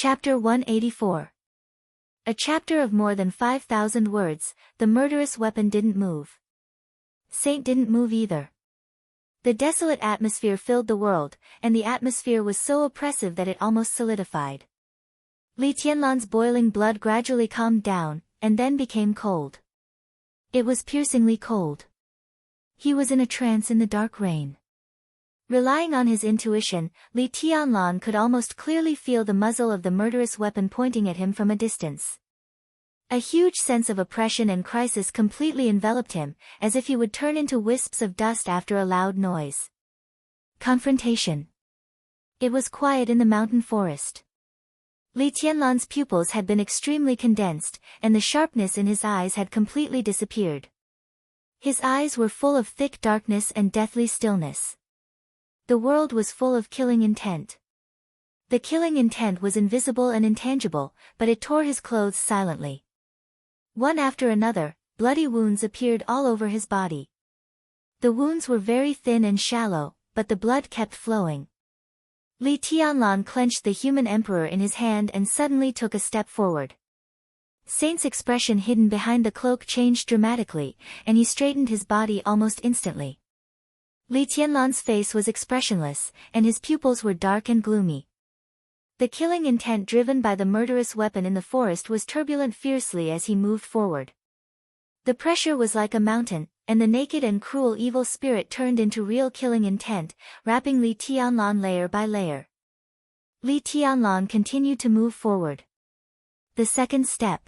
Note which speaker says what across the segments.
Speaker 1: Chapter 184. A chapter of more than 5,000 words, the murderous weapon didn't move. Saint didn't move either. The desolate atmosphere filled the world, and the atmosphere was so oppressive that it almost solidified. Li Tianlan's boiling blood gradually calmed down, and then became cold. It was piercingly cold. He was in a trance in the dark rain. Relying on his intuition, Li Tianlan could almost clearly feel the muzzle of the murderous weapon pointing at him from a distance. A huge sense of oppression and crisis completely enveloped him, as if he would turn into wisps of dust after a loud noise. Confrontation. It was quiet in the mountain forest. Li Tianlan's pupils had been extremely condensed, and the sharpness in his eyes had completely disappeared. His eyes were full of thick darkness and deathly stillness. The world was full of killing intent. The killing intent was invisible and intangible, but it tore his clothes silently. One after another, bloody wounds appeared all over his body. The wounds were very thin and shallow, but the blood kept flowing. Li Tianlan clenched the human emperor in his hand and suddenly took a step forward. Saint's expression hidden behind the cloak changed dramatically, and he straightened his body almost instantly. Li Tianlan's face was expressionless, and his pupils were dark and gloomy. The killing intent driven by the murderous weapon in the forest was turbulent fiercely as he moved forward. The pressure was like a mountain, and the naked and cruel evil spirit turned into real killing intent, wrapping Li Tianlan layer by layer. Li Tianlan continued to move forward. The second step.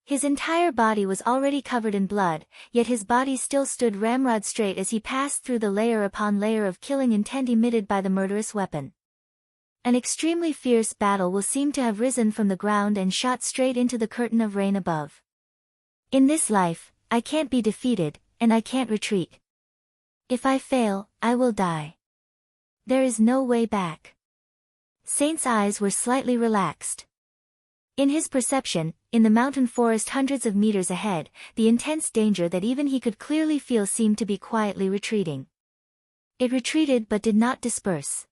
Speaker 1: His entire body was already covered in blood, yet his body still stood ramrod straight as he passed through the layer upon layer of killing intent emitted by the murderous weapon. An extremely fierce battle will seem to have risen from the ground and shot straight into the curtain of rain above. In this life, I can't be defeated, and I can't retreat. If I fail, I will die. There is no way back. Saint's eyes were slightly relaxed. In his perception, in the mountain forest hundreds of meters ahead, the intense danger that even he could clearly feel seemed to be quietly retreating. It retreated but did not disperse.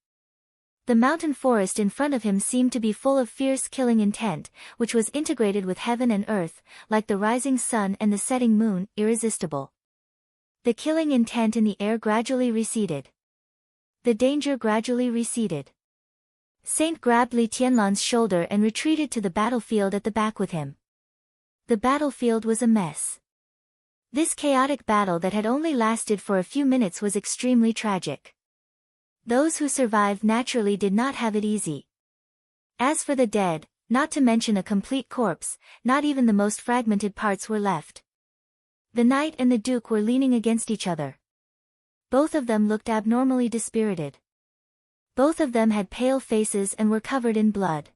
Speaker 1: The mountain forest in front of him seemed to be full of fierce killing intent, which was integrated with heaven and earth, like the rising sun and the setting moon, irresistible. The killing intent in the air gradually receded. The danger gradually receded. Saint grabbed Li Tianlan's shoulder and retreated to the battlefield at the back with him. The battlefield was a mess. This chaotic battle that had only lasted for a few minutes was extremely tragic. Those who survived naturally did not have it easy. As for the dead, not to mention a complete corpse, not even the most fragmented parts were left. The knight and the duke were leaning against each other. Both of them looked abnormally dispirited. Both of them had pale faces and were covered in blood.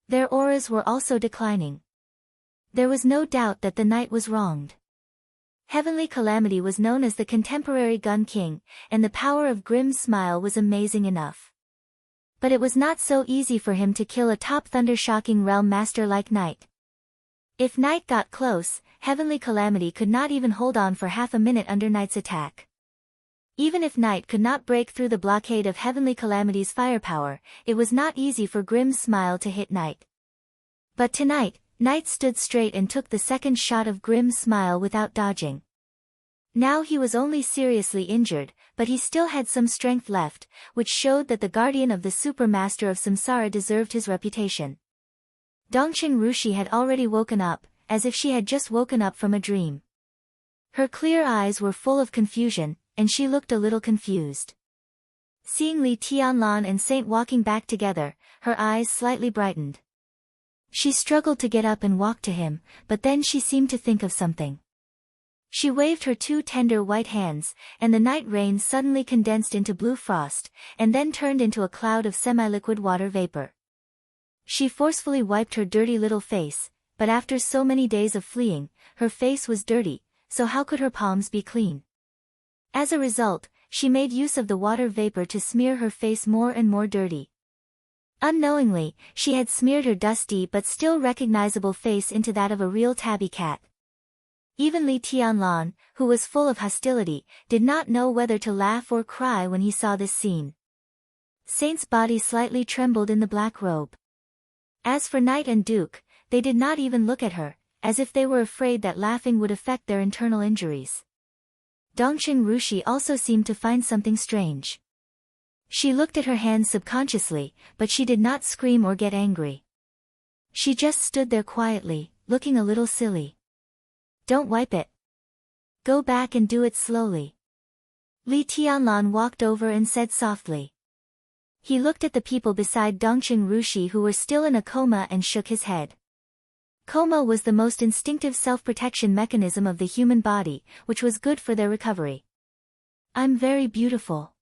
Speaker 1: Their auras were also declining. There was no doubt that the knight was wronged. Heavenly Calamity was known as the contemporary Gun King, and the power of Grimm's smile was amazing enough. But it was not so easy for him to kill a top thunder-shocking realm master like Knight. If Knight got close, Heavenly Calamity could not even hold on for half a minute under Knight's attack. Even if Knight could not break through the blockade of Heavenly Calamity's firepower, it was not easy for Grimm's smile to hit Knight. But tonight, Knight stood straight and took the second shot of Grimm's smile without dodging. Now he was only seriously injured, but he still had some strength left, which showed that the guardian of the supermaster of Samsara deserved his reputation. Dongqing Rushi had already woken up, as if she had just woken up from a dream. Her clear eyes were full of confusion, and she looked a little confused. Seeing Li Tianlan and Saint walking back together, her eyes slightly brightened. She struggled to get up and walk to him, but then she seemed to think of something. She waved her two tender white hands, and the night rain suddenly condensed into blue frost, and then turned into a cloud of semi-liquid water vapor. She forcefully wiped her dirty little face, but after so many days of fleeing, her face was dirty, so how could her palms be clean? As a result, she made use of the water vapor to smear her face more and more dirty. Unknowingly, she had smeared her dusty but still recognizable face into that of a real tabby cat. Even Li Tianlan, who was full of hostility, did not know whether to laugh or cry when he saw this scene. Saint's body slightly trembled in the black robe. As for Knight and Duke, they did not even look at her, as if they were afraid that laughing would affect their internal injuries. Dongqing Rushi also seemed to find something strange. She looked at her hands subconsciously, but she did not scream or get angry. She just stood there quietly, looking a little silly. Don't wipe it. Go back and do it slowly. Li Tianlan walked over and said softly. He looked at the people beside Dongqing Rushi who were still in a coma and shook his head. Coma was the most instinctive self-protection mechanism of the human body, which was good for their recovery. I'm very beautiful.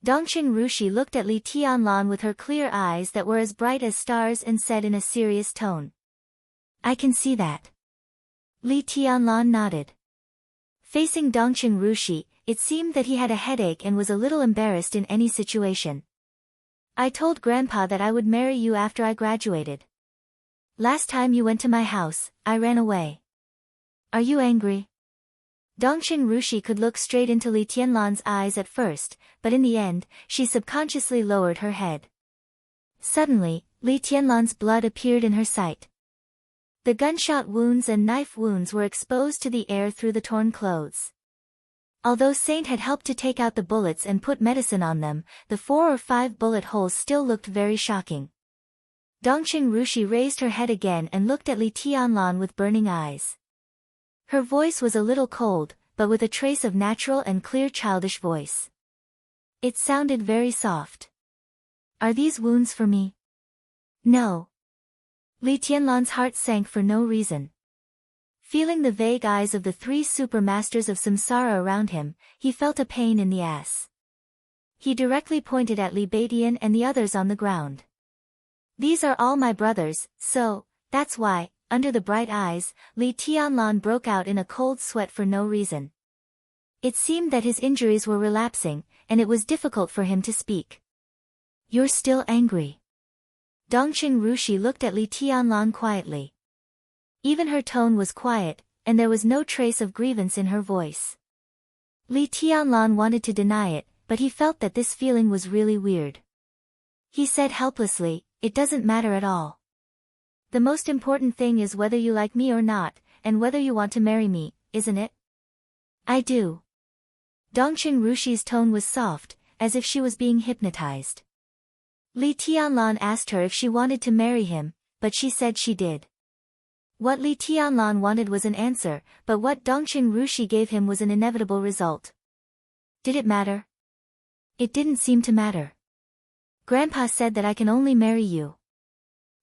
Speaker 1: Dongqing Rushi looked at Li Tianlan with her clear eyes that were as bright as stars and said in a serious tone. I can see that. Li Tianlan nodded. Facing Dongqing Rushi, it seemed that he had a headache and was a little embarrassed in any situation. I told Grandpa that I would marry you after I graduated. Last time you went to my house, I ran away. Are you angry? Dongqing Rushi could look straight into Li Tianlan's eyes at first, but in the end, she subconsciously lowered her head. Suddenly, Li Tianlan's blood appeared in her sight. The gunshot wounds and knife wounds were exposed to the air through the torn clothes. Although Saint had helped to take out the bullets and put medicine on them, the 4 or 5 bullet holes still looked very shocking. Dongqing Rushi raised her head again and looked at Li Tianlan with burning eyes. Her voice was a little cold, but with a trace of natural and clear childish voice. It sounded very soft. Are these wounds for me? No. Li Tianlan's heart sank for no reason. Feeling the vague eyes of the 3 super masters of samsara around him, he felt a pain in the ass. He directly pointed at Li Baidian and the others on the ground. These are all my brothers, so, that's why, under the bright eyes, Li Tianlan broke out in a cold sweat for no reason. It seemed that his injuries were relapsing, and it was difficult for him to speak. You're still angry. Dongqing Rushi looked at Li Tianlan quietly. Even her tone was quiet, and there was no trace of grievance in her voice. Li Tianlan wanted to deny it, but he felt that this feeling was really weird. He said helplessly, it doesn't matter at all. The most important thing is whether you like me or not, and whether you want to marry me, isn't it? I do. Dongqing Rushi's tone was soft, as if she was being hypnotized. Li Tianlan asked her if she wanted to marry him, but she said she did. What Li Tianlan wanted was an answer, but what Dongqing Rushi gave him was an inevitable result. Did it matter? It didn't seem to matter. Grandpa said that I can only marry you.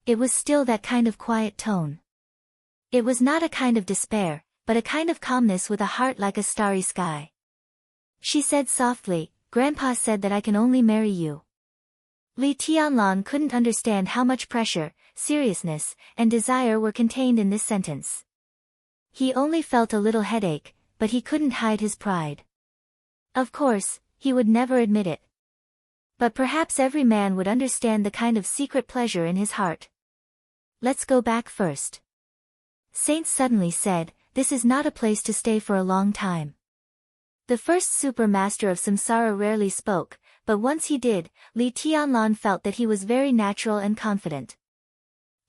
Speaker 1: It was still that kind of quiet tone. It was not a kind of despair, but a kind of calmness with a heart like a starry sky. She said softly, Grandpa said that I can only marry you. Li Tianlan couldn't understand how much pressure, seriousness, and desire were contained in this sentence. He only felt a little headache, but he couldn't hide his pride. Of course, he would never admit it. But perhaps every man would understand the kind of secret pleasure in his heart. Let's go back first. Saint suddenly said, this is not a place to stay for a long time. The first super master of samsara rarely spoke, but once he did, Li Tianlan felt that he was very natural and confident.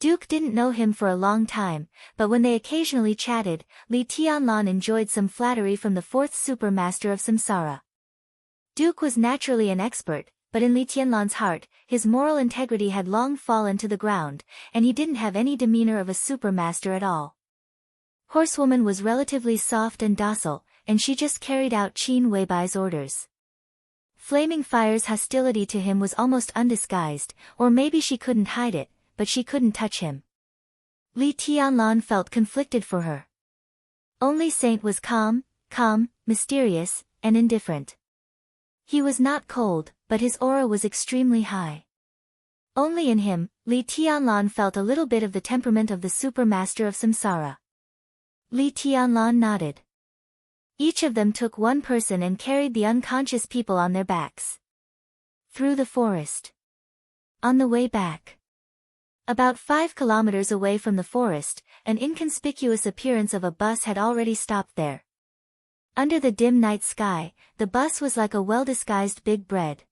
Speaker 1: Duke didn't know him for a long time, but when they occasionally chatted, Li Tianlan enjoyed some flattery from the 4th super master of samsara. Duke was naturally an expert, but in Li Tianlan's heart, his moral integrity had long fallen to the ground, and he didn't have any demeanor of a supermaster at all. Horsewoman was relatively soft and docile, and she just carried out Qin Weibai's orders. Flaming Fire's hostility to him was almost undisguised, or maybe she couldn't hide it, but she couldn't touch him. Li Tianlan felt conflicted for her. Only Saint was calm, mysterious, and indifferent. He was not cold, but his aura was extremely high. Only in him, Li Tianlan felt a little bit of the temperament of the super master of samsara. Li Tianlan nodded. Each of them took one person and carried the unconscious people on their backs. Through the forest. On the way back. About 5 kilometers away from the forest, an inconspicuous appearance of a bus had already stopped there. Under the dim night sky, the bus was like a well-disguised big bread.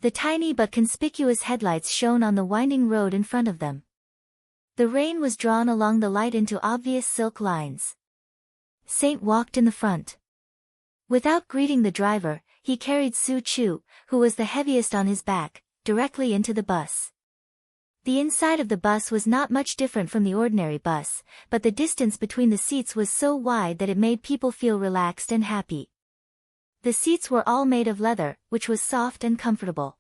Speaker 1: The tiny but conspicuous headlights shone on the winding road in front of them. The rain was drawn along the light into obvious silk lines. Saint walked in the front. Without greeting the driver, he carried Su Chu, who was the heaviest on his back, directly into the bus. The inside of the bus was not much different from the ordinary bus, but the distance between the seats was so wide that it made people feel relaxed and happy. The seats were all made of leather, which was soft and comfortable.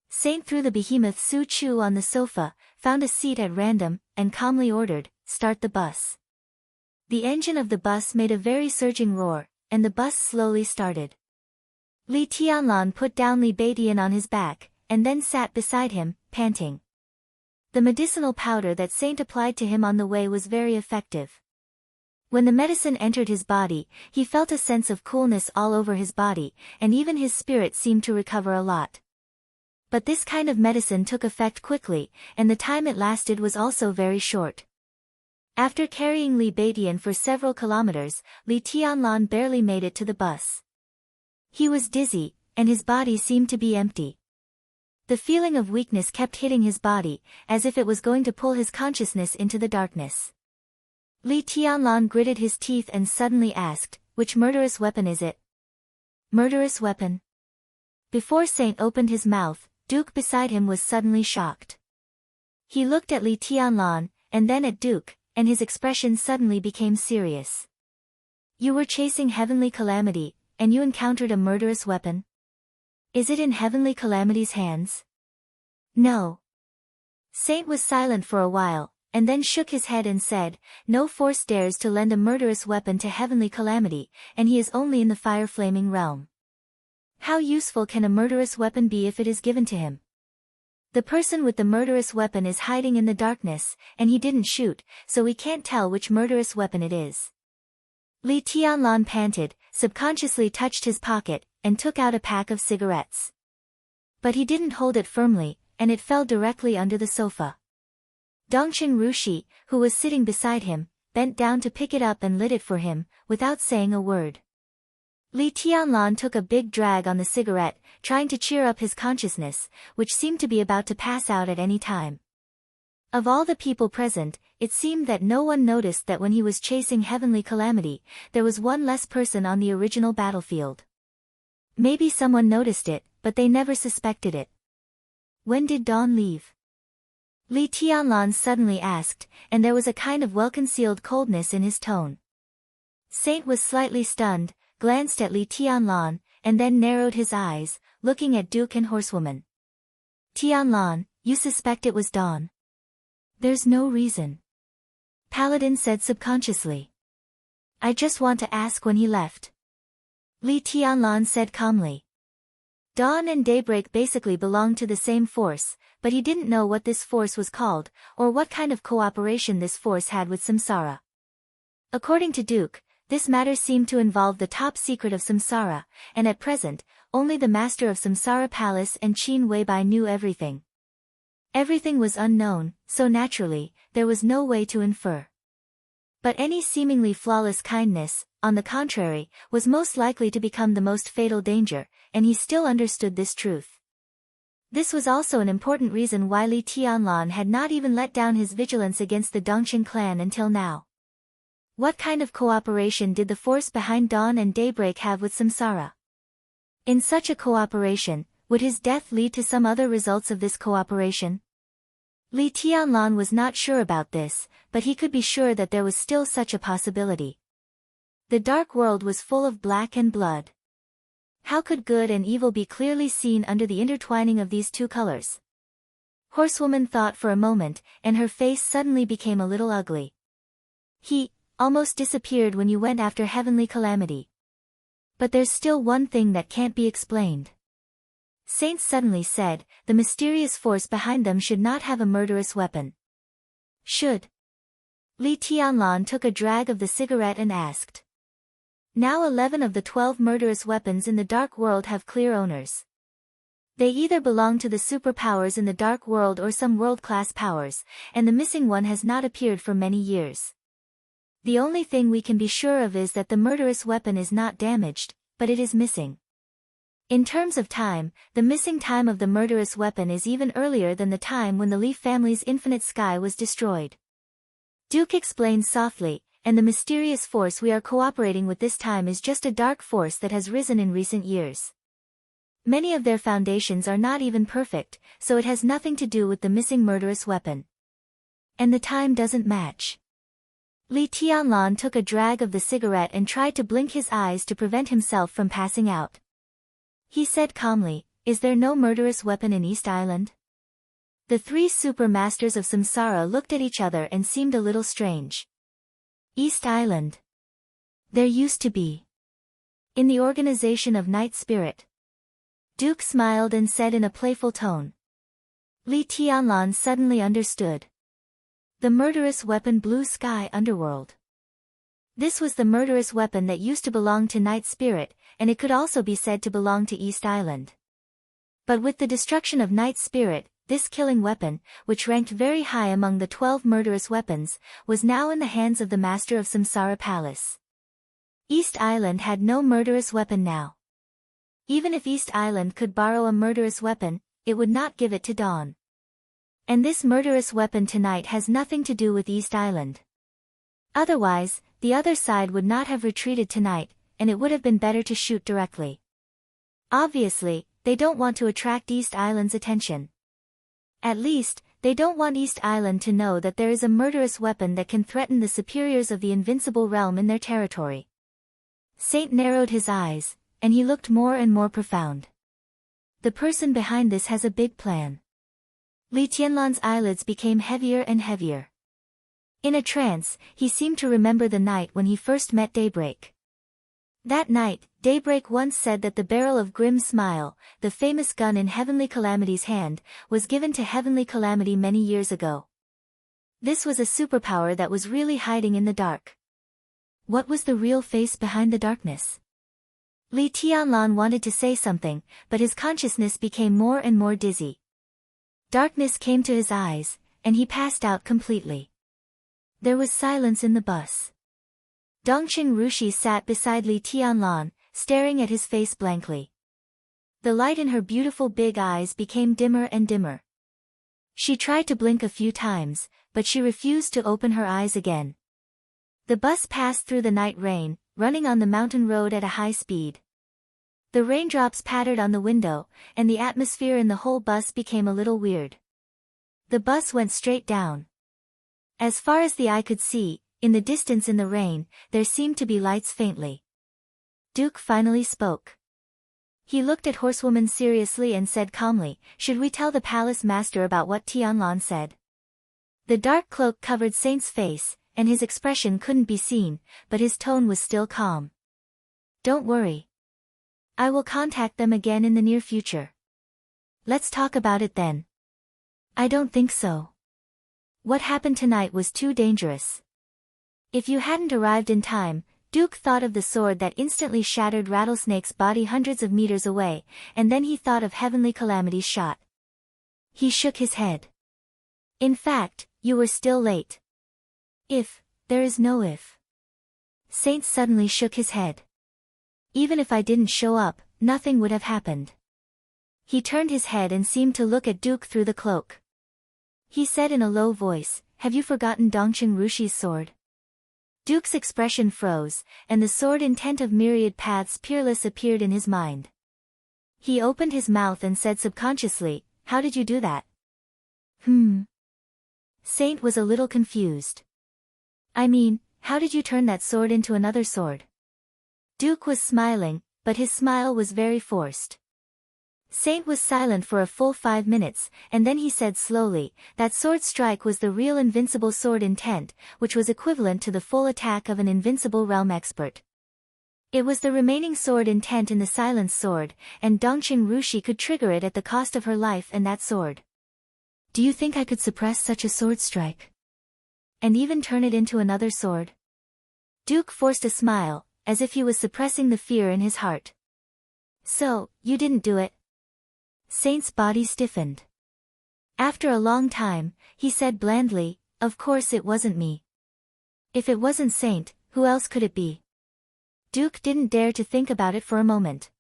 Speaker 1: Saint threw the behemoth Su Chu on the sofa, found a seat at random, and calmly ordered, "Start the bus." The engine of the bus made a very surging roar, and the bus slowly started. Li Tianlan put down Li Beidian on his back, and then sat beside him, panting. The medicinal powder that Saint applied to him on the way was very effective. When the medicine entered his body, he felt a sense of coolness all over his body, and even his spirit seemed to recover a lot. But this kind of medicine took effect quickly, and the time it lasted was also very short. After carrying Li Beidian for several kilometers, Li Tianlan barely made it to the bus. He was dizzy, and his body seemed to be empty. The feeling of weakness kept hitting his body, as if it was going to pull his consciousness into the darkness. Li Tianlan gritted his teeth and suddenly asked, "Which murderous weapon is it?" "Murderous weapon?" Before Saint opened his mouth, Duke beside him was suddenly shocked. He looked at Li Tianlan, and then at Duke, and his expression suddenly became serious. "You were chasing Heavenly Calamity, and you encountered a murderous weapon? Is it in Heavenly Calamity's hands?" "No." Saint was silent for a while, and then shook his head and said, "No force dares to lend a murderous weapon to Heavenly Calamity, and he is only in the fire-flaming realm. How useful can a murderous weapon be if it is given to him? The person with the murderous weapon is hiding in the darkness, and he didn't shoot, so we can't tell which murderous weapon it is." Li Tianlan panted, subconsciously touched his pocket, and took out a pack of cigarettes. But he didn't hold it firmly, and it fell directly under the sofa. Dongqing Rushi, who was sitting beside him, bent down to pick it up and lit it for him, without saying a word. Li Tianlan took a big drag on the cigarette, trying to cheer up his consciousness, which seemed to be about to pass out at any time. Of all the people present, it seemed that no one noticed that when he was chasing Heavenly Calamity, there was one less person on the original battlefield. Maybe someone noticed it, but they never suspected it. "When did Dawn leave?" Li Tianlan suddenly asked, and there was a kind of well-concealed coldness in his tone. Saint was slightly stunned, glanced at Li Tianlan, and then narrowed his eyes, looking at Duke and Horsewoman. "Tianlan, you suspect it was Dawn?" "There's no reason," Paladin said subconsciously. "I just want to ask when he left," Li Tianlan said calmly. Dawn and Daybreak basically belonged to the same force, but he didn't know what this force was called, or what kind of cooperation this force had with Samsara. According to Duke, this matter seemed to involve the top secret of Samsara, and at present, only the master of Samsara Palace and Qin Weibai knew everything. Everything was unknown, so naturally, there was no way to infer. But any seemingly flawless kindness, on the contrary, was most likely to become the most fatal danger, and he still understood this truth. This was also an important reason why Li Tianlan had not even let down his vigilance against the Dongqing clan until now. What kind of cooperation did the force behind Dawn and Daybreak have with Samsara? In such a cooperation, would his death lead to some other results of this cooperation? Li Tianlan was not sure about this, but he could be sure that there was still such a possibility. The dark world was full of black and blood. How could good and evil be clearly seen under the intertwining of these two colors? Horsewoman thought for a moment, and her face suddenly became a little ugly. "He almost disappeared when you went after Heavenly Calamity. But there's still one thing that can't be explained." Saint suddenly said, "The mysterious force behind them should not have a murderous weapon." "Should?" Li Tianlan took a drag of the cigarette and asked. "Now 11 of the 12 murderous weapons in the Dark World have clear owners. They either belong to the superpowers in the Dark World or some world-class powers, and the missing one has not appeared for many years. The only thing we can be sure of is that the murderous weapon is not damaged, but it is missing. In terms of time, the missing time of the murderous weapon is even earlier than the time when the Leaf family's infinite sky was destroyed. Duke explained softly, and the mysterious force we are cooperating with this time is just a dark force that has risen in recent years. Many of their foundations are not even perfect, so it has nothing to do with the missing murderous weapon. And the time doesn't match. Li Tianlan took a drag of the cigarette and tried to blink his eyes to prevent himself from passing out. He said calmly, "Is there no murderous weapon in East Island?" The three super masters of samsara looked at each other and seemed a little strange. East Island. There used to be. In the organization of Night Spirit. Duke smiled and said in a playful tone. Li Tianlan suddenly understood. The murderous weapon Blue Sky Underworld. This was the murderous weapon that used to belong to Night Spirit, and it could also be said to belong to East Island. But with the destruction of Night Spirit, this killing weapon, which ranked very high among the 12 murderous weapons, was now in the hands of the Master of Samsara Palace. East Island had no murderous weapon now. Even if East Island could borrow a murderous weapon, it would not give it to Dawn. And this murderous weapon tonight has nothing to do with East Island. Otherwise, the other side would not have retreated tonight, and it would have been better to shoot directly. Obviously, they don't want to attract East Island's attention. At least, they don't want East Island to know that there is a murderous weapon that can threaten the superiors of the invincible realm in their territory. Saint narrowed his eyes, and he looked more and more profound. The person behind this has a big plan. Li Tianlan's eyelids became heavier and heavier. In a trance, he seemed to remember the night when he first met Daybreak. That night, Daybreak once said that the barrel of Grim Smile, the famous gun in Heavenly Calamity's hand, was given to Heavenly Calamity many years ago. This was a superpower that was really hiding in the dark. What was the real face behind the darkness? Li Tianlan wanted to say something, but his consciousness became more and more dizzy. Darkness came to his eyes, and he passed out completely. There was silence in the bus. Dongqing Rushi sat beside Li Tianlan, staring at his face blankly. The light in her beautiful big eyes became dimmer and dimmer. She tried to blink a few times, but she refused to open her eyes again. The bus passed through the night rain, running on the mountain road at a high speed. The raindrops pattered on the window, and the atmosphere in the whole bus became a little weird. The bus went straight down. As far as the eye could see, in the distance in the rain, there seemed to be lights faintly. Duke finally spoke. He looked at Horsewoman seriously and said calmly, "Should we tell the palace master about what Tianlan said?" The dark cloak covered Saint's face, and his expression couldn't be seen, but his tone was still calm. "Don't worry. I will contact them again in the near future. Let's talk about it then." "I don't think so. What happened tonight was too dangerous." If you hadn't arrived in time, Duke thought of the sword that instantly shattered Rattlesnake's body hundreds of meters away, and then he thought of Heavenly Calamity's shot. He shook his head. "In fact, you were still late." "If, there is no if." Saint suddenly shook his head. "Even if I didn't show up, nothing would have happened." He turned his head and seemed to look at Duke through the cloak. He said in a low voice, "Have you forgotten Dongqing Rushi's sword?" Duke's expression froze, and the sword intent of myriad paths peerless appeared in his mind. He opened his mouth and said subconsciously, "How did you do that?" Saint was a little confused. "I mean, how did you turn that sword into another sword?" Duke was smiling, but his smile was very forced. Saint was silent for a full 5 minutes, and then he said slowly, "That sword strike was the real invincible sword intent, which was equivalent to the full attack of an invincible realm expert. It was the remaining sword intent in the silence sword, and Dongqing Rushi could trigger it at the cost of her life and that sword." "Do you think I could suppress such a sword strike? And even turn it into another sword?" Duke forced a smile, as if he was suppressing the fear in his heart. "So, you didn't do it?" Saint's body stiffened. After a long time, he said blandly, "Of course it wasn't me. If it wasn't Saint, who else could it be?" Duke didn't dare to think about it for a moment.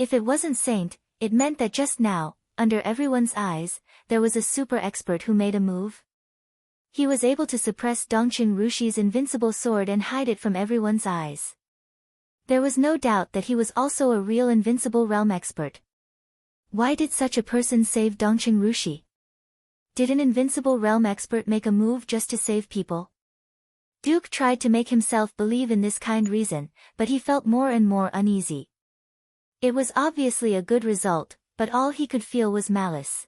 Speaker 1: If it wasn't Saint, it meant that just now, under everyone's eyes, there was a super expert who made a move. He was able to suppress Dongqing Rushi's invincible sword and hide it from everyone's eyes. There was no doubt that he was also a real invincible realm expert. Why did such a person save Dongqing Rushi? Did an invincible realm expert make a move just to save people? Duke tried to make himself believe in this kind reason, but he felt more and more uneasy. It was obviously a good result, but all he could feel was malice.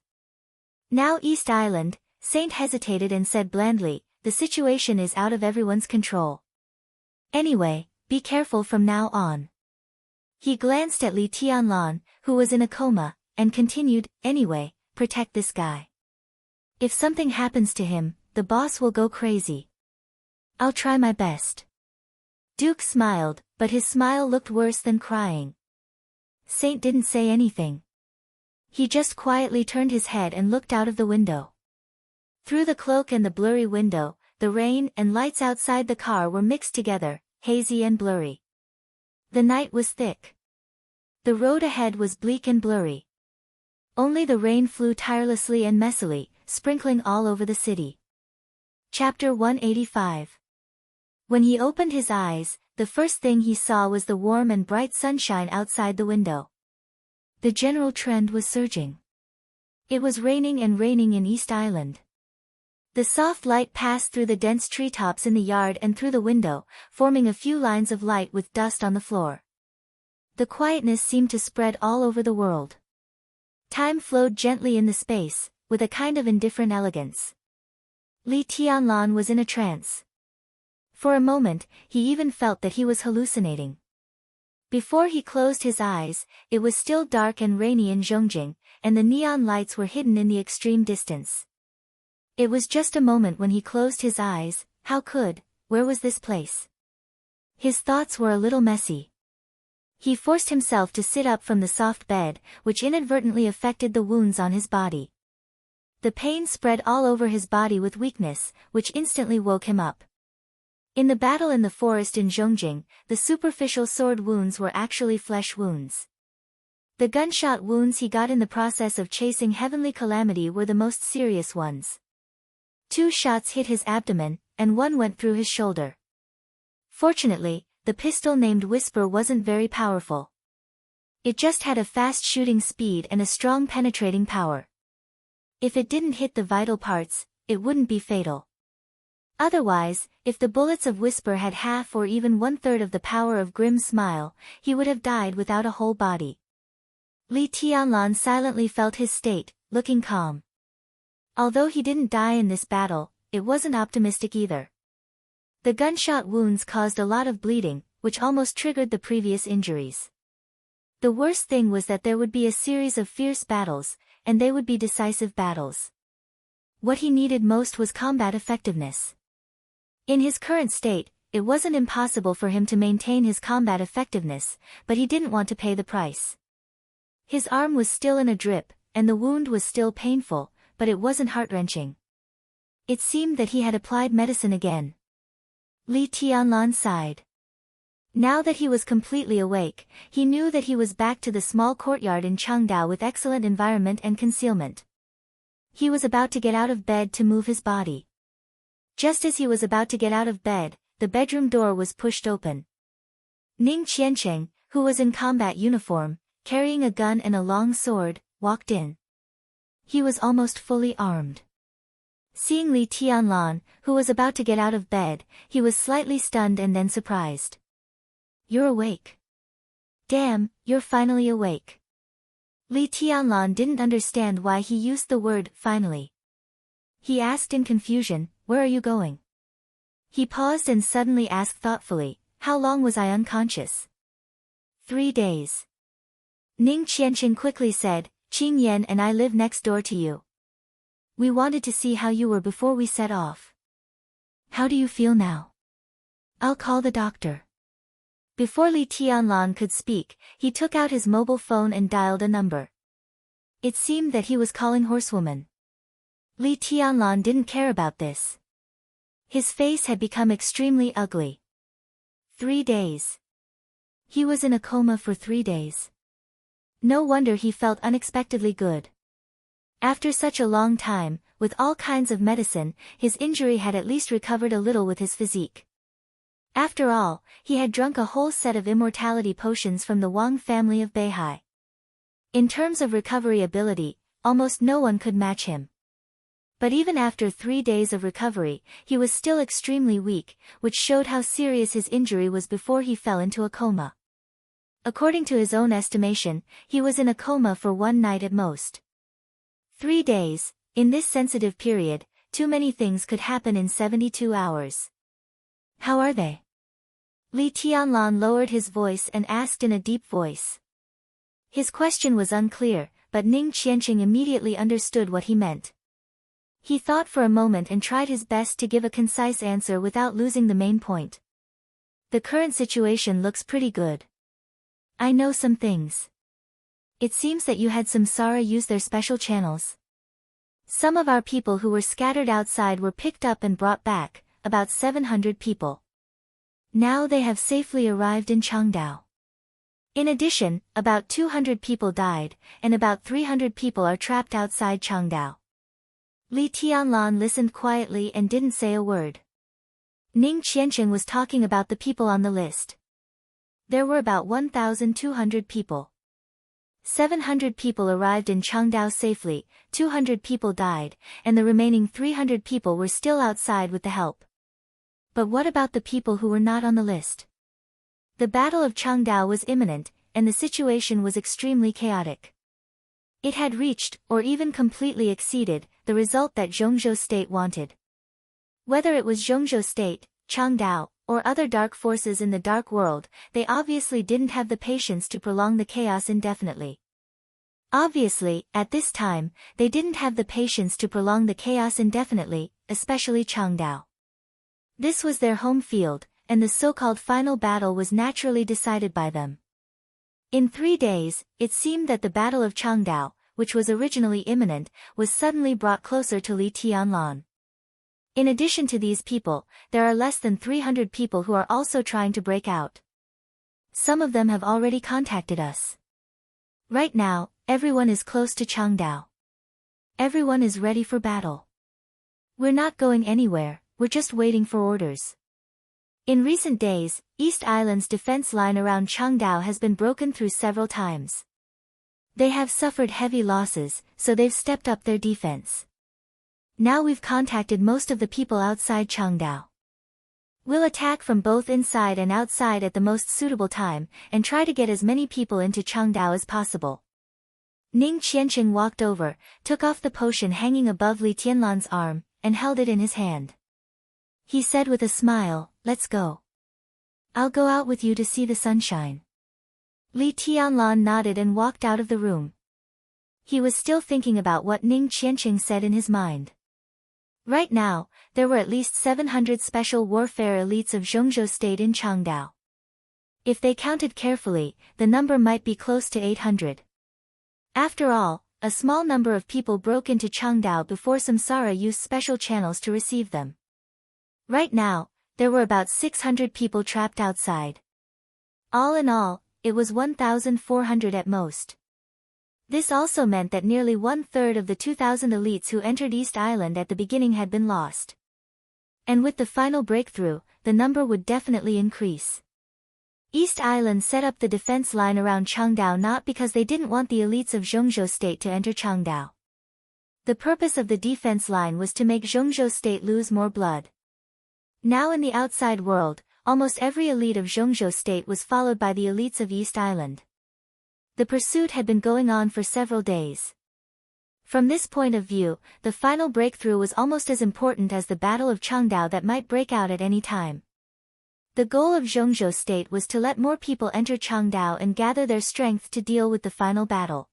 Speaker 1: Now East Island, Saint hesitated and said blandly, the situation is out of everyone's control. Anyway, be careful from now on. He glanced at Li Tianlan, who was in a coma, and continued, anyway, protect this guy. If something happens to him, the boss will go crazy. I'll try my best. Duke smiled, but his smile looked worse than crying. Saint didn't say anything. He just quietly turned his head and looked out of the window. Through the cloak and the blurry window, the rain and lights outside the car were mixed together, hazy and blurry. The night was thick. The road ahead was bleak and blurry. Only the rain flew tirelessly and messily, sprinkling all over the city. Chapter 185. When he opened his eyes, the first thing he saw was the warm and bright sunshine outside the window. The general trend was surging. It was raining and raining in East Island. The soft light passed through the dense treetops in the yard and through the window, forming a few lines of light with dust on the floor. The quietness seemed to spread all over the world. Time flowed gently in the space, with a kind of indifferent elegance. Li Tianlan was in a trance. For a moment, he even felt that he was hallucinating. Before he closed his eyes, it was still dark and rainy in Zhongjing, and the neon lights were hidden in the extreme distance. It was just a moment when he closed his eyes. Where was this place? His thoughts were a little messy. He forced himself to sit up from the soft bed, which inadvertently affected the wounds on his body. The pain spread all over his body with weakness, which instantly woke him up. In the battle in the forest in Zhongjing, the superficial sword wounds were actually flesh wounds. The gunshot wounds he got in the process of chasing Heavenly Calamity were the most serious ones. 2 shots hit his abdomen, and 1 went through his shoulder. Fortunately, the pistol named Whisper wasn't very powerful. It just had a fast shooting speed and a strong penetrating power. If it didn't hit the vital parts, it wouldn't be fatal. Otherwise, if the bullets of Whisper had half or even 1/3 of the power of Grim Smile, he would have died without a whole body. Li Tianlan silently felt his state, looking calm. Although he didn't die in this battle, it wasn't optimistic either. The gunshot wounds caused a lot of bleeding, which almost triggered the previous injuries. The worst thing was that there would be a series of fierce battles, and they would be decisive battles. What he needed most was combat effectiveness. In his current state, it wasn't impossible for him to maintain his combat effectiveness, but he didn't want to pay the price. His arm was still in a drip, and the wound was still painful, but it wasn't heart-wrenching. It seemed that he had applied medicine again. Li Tianlan sighed. Now that he was completely awake, he knew that he was back to the small courtyard in Changdao with excellent environment and concealment. He was about to get out of bed to move his body. Just as he was about to get out of bed, the bedroom door was pushed open. Ning Qiancheng, who was in combat uniform, carrying a gun and a long sword, walked in. He was almost fully armed. Seeing Li Tianlan, who was about to get out of bed, he was slightly stunned and then surprised. "You're awake. Damn, you're finally awake." Li Tianlan didn't understand why he used the word finally. He asked in confusion, "Where are you going?" He paused and suddenly asked thoughtfully, "How long was I unconscious?" 3 days. Ning Qianqing quickly said, "Qing Yan and I live next door to you. We wanted to see how you were before we set off. How do you feel now?" "I'll call the doctor." Before Li Tianlan could speak, he took out his mobile phone and dialed a number. It seemed that he was calling Horsewoman. Li Tianlan didn't care about this. His face had become extremely ugly. 3 days. He was in a coma for 3 days. No wonder he felt unexpectedly good. After such a long time, with all kinds of medicine, his injury had at least recovered a little with his physique. After all, he had drunk a whole set of immortality potions from the Wang family of Beihai. In terms of recovery ability, almost no one could match him. But even after 3 days of recovery, he was still extremely weak, which showed how serious his injury was before he fell into a coma. According to his own estimation, he was in a coma for 1 night at most. 3 days, in this sensitive period, too many things could happen in 72 hours. How are they? Li Tianlan lowered his voice and asked in a deep voice. His question was unclear, but Ning Qianqing immediately understood what he meant. He thought for a moment and tried his best to give a concise answer without losing the main point. The current situation looks pretty good. I know some things. It seems that you had samsara use their special channels. Some of our people who were scattered outside were picked up and brought back, about 700 people. Now they have safely arrived in Changdao. In addition, about 200 people died, and about 300 people are trapped outside Changdao. Li Tianlan listened quietly and didn't say a word. Ning Qianqing was talking about the people on the list. There were about 1,200 people. 700 people arrived in Changdao safely, 200 people died, and the remaining 300 people were still outside with the help. But what about the people who were not on the list? The Battle of Changdao was imminent, and the situation was extremely chaotic. It had reached, or even completely exceeded, the result that Zhongzhou State wanted. Whether it was Zhongzhou State, Changdao, or other dark forces in the dark world, they obviously didn't have the patience to prolong the chaos indefinitely. Obviously, at this time, they didn't have the patience to prolong the chaos indefinitely, especially Changdao. This was their home field, and the so-called final battle was naturally decided by them. In 3 days, it seemed that the Battle of Changdao, which was originally imminent, was suddenly brought closer to Li Tianlan. In addition to these people, there are less than 300 people who are also trying to break out. Some of them have already contacted us. Right now, everyone is close to Changdao. Everyone is ready for battle. We're not going anywhere, we're just waiting for orders. In recent days, East Island's defense line around Changdao has been broken through several times. They have suffered heavy losses, so they've stepped up their defense. Now we've contacted most of the people outside Changdao. We'll attack from both inside and outside at the most suitable time, and try to get as many people into Changdao as possible. Ning Qianqing walked over, took off the potion hanging above Li Tianlan's arm, and held it in his hand. He said with a smile, "Let's go. I'll go out with you to see the sunshine." Li Tianlan nodded and walked out of the room. He was still thinking about what Ning Qianqing said in his mind. Right now, there were at least 700 special warfare elites of Zhongzhou State in Changdao. If they counted carefully, the number might be close to 800. After all, a small number of people broke into Changdao before Samsara used special channels to receive them. Right now, there were about 600 people trapped outside. All in all, it was 1,400 at most. This also meant that nearly 1/3 of the 2,000 elites who entered East Island at the beginning had been lost. And with the final breakthrough, the number would definitely increase. East Island set up the defense line around Changdao not because they didn't want the elites of Zhongzhou State to enter Changdao. The purpose of the defense line was to make Zhongzhou State lose more blood. Now in the outside world, almost every elite of Zhongzhou State was followed by the elites of East Island. The pursuit had been going on for several days. From this point of view, the final breakthrough was almost as important as the Battle of Changdao that might break out at any time. The goal of Zhongzhou State was to let more people enter Changdao and gather their strength to deal with the final battle.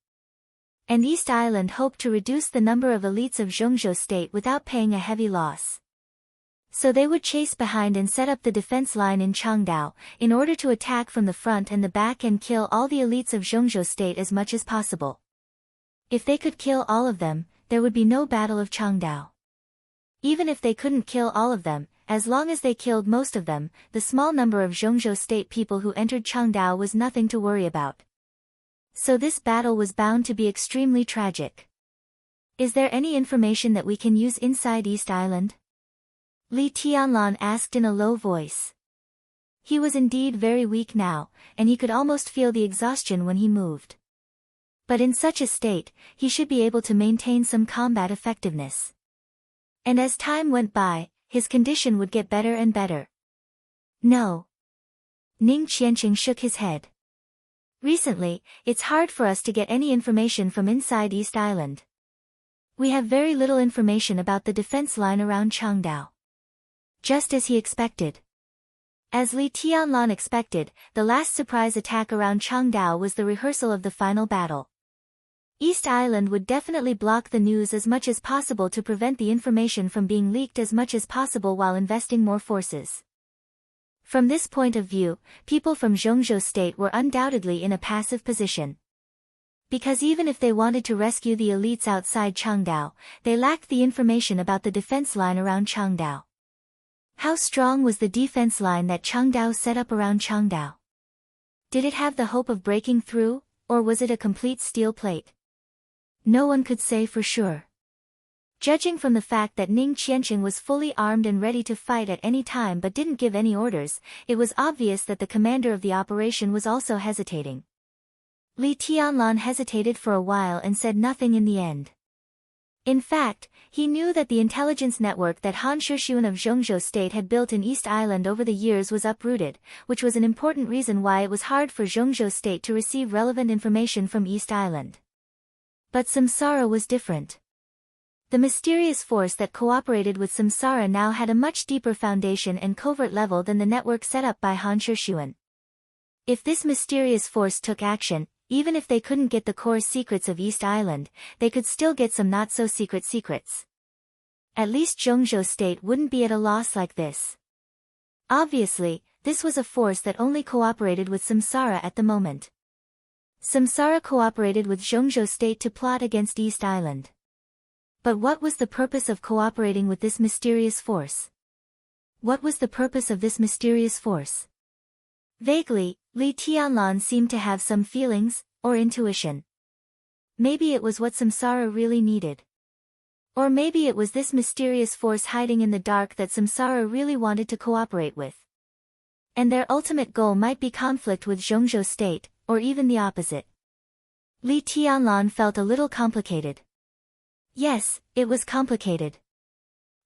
Speaker 1: And East Island hoped to reduce the number of elites of Zhongzhou State without paying a heavy loss. So they would chase behind and set up the defense line in Changdao, in order to attack from the front and the back and kill all the elites of Zhongzhou State as much as possible. If they could kill all of them, there would be no Battle of Changdao. Even if they couldn't kill all of them, as long as they killed most of them, the small number of Zhongzhou State people who entered Changdao was nothing to worry about. So this battle was bound to be extremely tragic. Is there any information that we can use inside East Island? Li Tianlan asked in a low voice. He was indeed very weak now, and he could almost feel the exhaustion when he moved. But in such a state, he should be able to maintain some combat effectiveness. And as time went by, his condition would get better and better. No. Ning Qianqing shook his head. Recently, it's hard for us to get any information from inside East Island. We have very little information about the defense line around Changdao. Just as he expected. As Li Tianlan expected, the last surprise attack around Changdao was the rehearsal of the final battle. East Island would definitely block the news as much as possible to prevent the information from being leaked as much as possible while investing more forces. From this point of view, people from Zhongzhou State were undoubtedly in a passive position. Because even if they wanted to rescue the elites outside Changdao, they lacked the information about the defense line around Changdao. How strong was the defense line that Changdao set up around Changdao? Did it have the hope of breaking through, or was it a complete steel plate? No one could say for sure. Judging from the fact that Ning Qianqing was fully armed and ready to fight at any time but didn't give any orders, it was obvious that the commander of the operation was also hesitating. Li Tianlan hesitated for a while and said nothing in the end. In fact, he knew that the intelligence network that Han Shixuan of Zhongzhou State had built in East Island over the years was uprooted, which was an important reason why it was hard for Zhongzhou State to receive relevant information from East Island. But Samsara was different. The mysterious force that cooperated with Samsara now had a much deeper foundation and covert level than the network set up by Han Shixuan. If this mysterious force took action, even if they couldn't get the core secrets of East Island, they could still get some not-so-secret secrets. At least Zhongzhou State wouldn't be at a loss like this. Obviously, this was a force that only cooperated with Samsara at the moment. Samsara cooperated with Zhongzhou State to plot against East Island. But what was the purpose of cooperating with this mysterious force? What was the purpose of this mysterious force? Vaguely, Li Tianlan seemed to have some feelings, or intuition. Maybe it was what Samsara really needed. Or maybe it was this mysterious force hiding in the dark that Samsara really wanted to cooperate with. And their ultimate goal might be conflict with Zhongzhou State, or even the opposite. Li Tianlan felt a little complicated. Yes, it was complicated.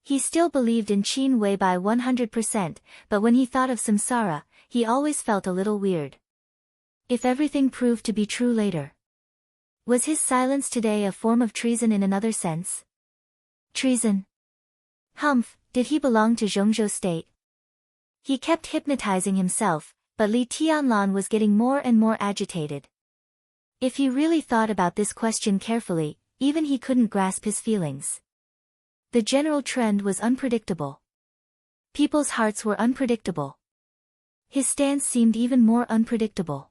Speaker 1: He still believed in Qin Weibai 100%, but when he thought of Samsara, he always felt a little weird. If everything proved to be true later. Was his silence today a form of treason in another sense? Treason? Humph, did he belong to Zhongzhou State? He kept hypnotizing himself, but Li Tianlan was getting more and more agitated. If he really thought about this question carefully, even he couldn't grasp his feelings. The general trend was unpredictable. People's hearts were unpredictable. His stance seemed even more unpredictable.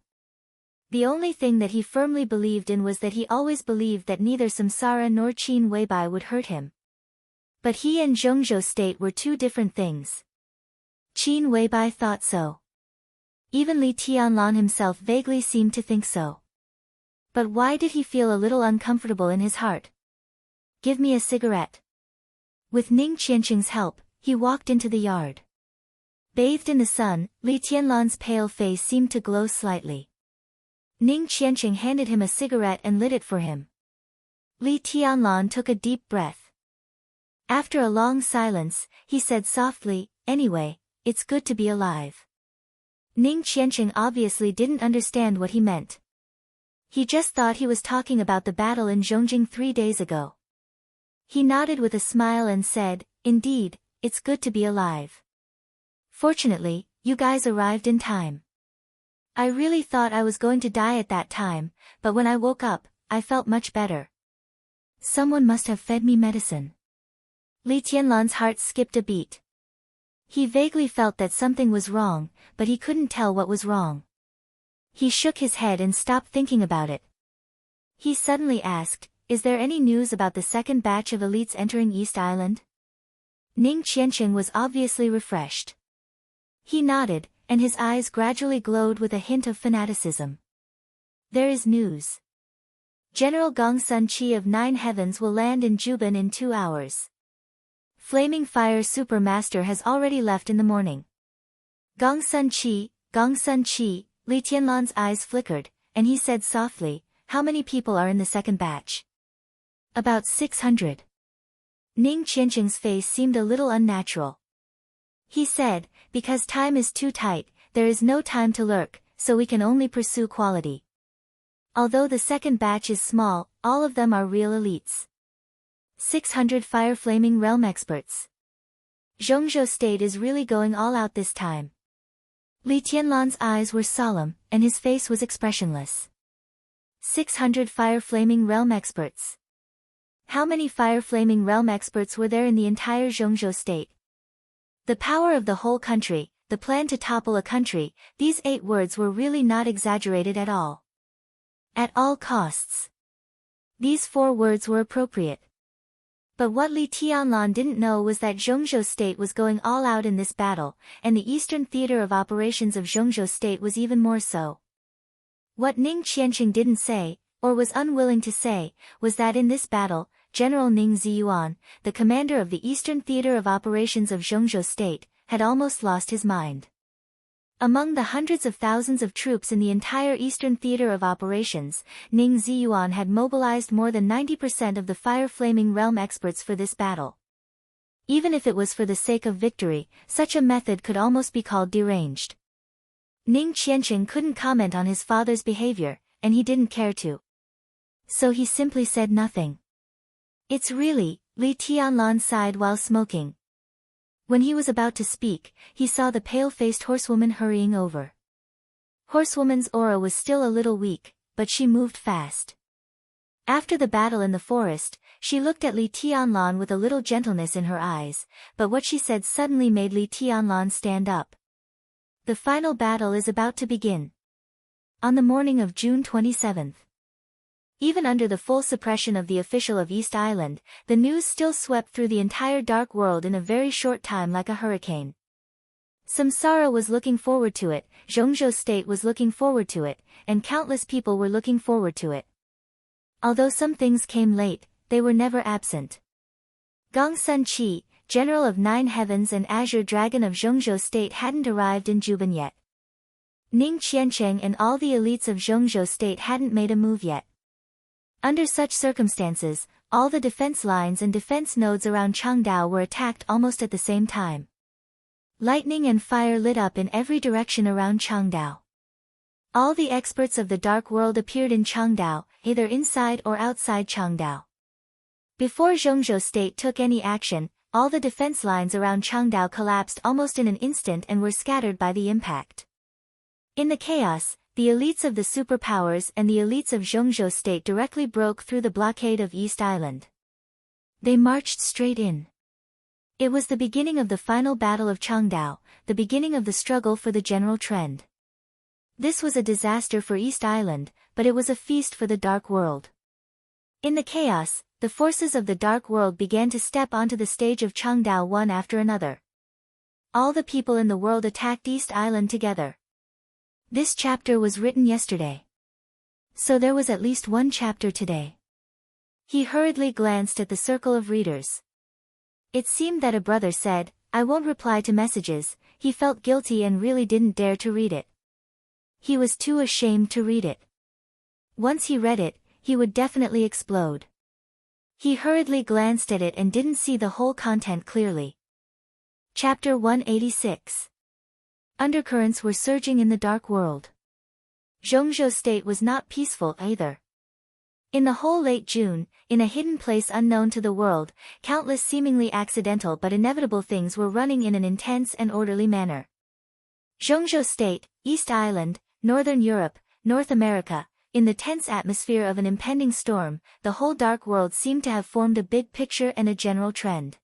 Speaker 1: The only thing that he firmly believed in was that he always believed that neither Samsara nor Qin Weibai would hurt him. But he and Zhongzhou State were two different things. Qin Weibai thought so. Even Li Tianlan himself vaguely seemed to think so. But why did he feel a little uncomfortable in his heart? Give me a cigarette. With Ning Qianqing's help, he walked into the yard. Bathed in the sun, Li Tianlan's pale face seemed to glow slightly. Ning Qianqing handed him a cigarette and lit it for him. Li Tianlan took a deep breath. After a long silence, he said softly, "Anyway, it's good to be alive." Ning Qianqing obviously didn't understand what he meant. He just thought he was talking about the battle in Zhongjing 3 days ago. He nodded with a smile and said, "Indeed, it's good to be alive. Fortunately, you guys arrived in time. I really thought I was going to die at that time, but when I woke up, I felt much better. Someone must have fed me medicine." Li Tianlan's heart skipped a beat. He vaguely felt that something was wrong, but he couldn't tell what was wrong. He shook his head and stopped thinking about it. He suddenly asked, "Is there any news about the second batch of elites entering East Island?" Ning Qianqing was obviously refreshed. He nodded, and his eyes gradually glowed with a hint of fanaticism. There is news. General Gong Sun Chi of Nine Heavens will land in Juban in 2 hours. Flaming Fire Super Master has already left in the morning. Gong Sun Chi, Li Tianlan's eyes flickered, and he said softly, "How many people are in the second batch?" "About 600. Ning Qianqing's face seemed a little unnatural. He said, "Because time is too tight, there is no time to lurk, so we can only pursue quality." Although the second batch is small, all of them are real elites. 600 Fire Flaming Realm experts. Zhongzhou State is really going all out this time. Li Tianlan's eyes were solemn, and his face was expressionless. 600 Fire Flaming Realm experts. How many Fire Flaming Realm experts were there in the entire Zhongzhou State? The power of the whole country, the plan to topple a country, these 8 words were really not exaggerated at all. At all costs. These 4 words were appropriate. But what Li Tianlan didn't know was that Zhongzhou State was going all out in this battle, and the Eastern Theater of Operations of Zhongzhou State was even more so. What Ning Qianqing didn't say, or was unwilling to say, was that in this battle, General Ning Ziyuan, the commander of the Eastern Theater of Operations of Zhongzhou State, had almost lost his mind. Among the hundreds of thousands of troops in the entire Eastern Theater of Operations, Ning Ziyuan had mobilized more than 90% of the Fire Flaming Realm experts for this battle. Even if it was for the sake of victory, such a method could almost be called deranged. Ning Qianqing couldn't comment on his father's behavior, and he didn't care to. So he simply said nothing. "It's really," Li Tianlan sighed while smoking. When he was about to speak, he saw the pale-faced horsewoman hurrying over. Horsewoman's aura was still a little weak, but she moved fast. After the battle in the forest, she looked at Li Tianlan with a little gentleness in her eyes, but what she said suddenly made Li Tianlan stand up. The final battle is about to begin. On the morning of June 27th. Even under the full suppression of the official of East Island, the news still swept through the entire dark world in a very short time like a hurricane. Samsara was looking forward to it, Zhongzhou State was looking forward to it, and countless people were looking forward to it. Although some things came late, they were never absent. Gong Sun Chi, General of Nine Heavens and Azure Dragon of Zhongzhou State hadn't arrived in Juban yet. Ning Qianqing and all the elites of Zhongzhou State hadn't made a move yet. Under such circumstances, all the defense lines and defense nodes around Changdao were attacked almost at the same time. Lightning and fire lit up in every direction around Changdao. All the experts of the Dark World appeared in Changdao, either inside or outside Changdao. Before Zhongzhou State took any action, all the defense lines around Changdao collapsed almost in an instant and were scattered by the impact. In the chaos, the elites of the superpowers and the elites of Zhongzhou State directly broke through the blockade of East Island. They marched straight in. It was the beginning of the final battle of Changdao, the beginning of the struggle for the general trend. This was a disaster for East Island, but it was a feast for the Dark World. In the chaos, the forces of the Dark World began to step onto the stage of Changdao one after another. All the people in the world attacked East Island together. This chapter was written yesterday. So there was at least one chapter today. He hurriedly glanced at the circle of readers. It seemed that a brother said, "I won't reply to messages." He felt guilty and really didn't dare to read it. He was too ashamed to read it. Once he read it, he would definitely explode. He hurriedly glanced at it and didn't see the whole content clearly. Chapter 186. Undercurrents were surging in the Dark World. Zhongzhou State was not peaceful either. In the whole late June, in a hidden place unknown to the world, countless seemingly accidental but inevitable things were running in an intense and orderly manner. Zhongzhou State, East Island, Northern Europe, North America, in the tense atmosphere of an impending storm, the whole Dark World seemed to have formed a big picture and a general trend.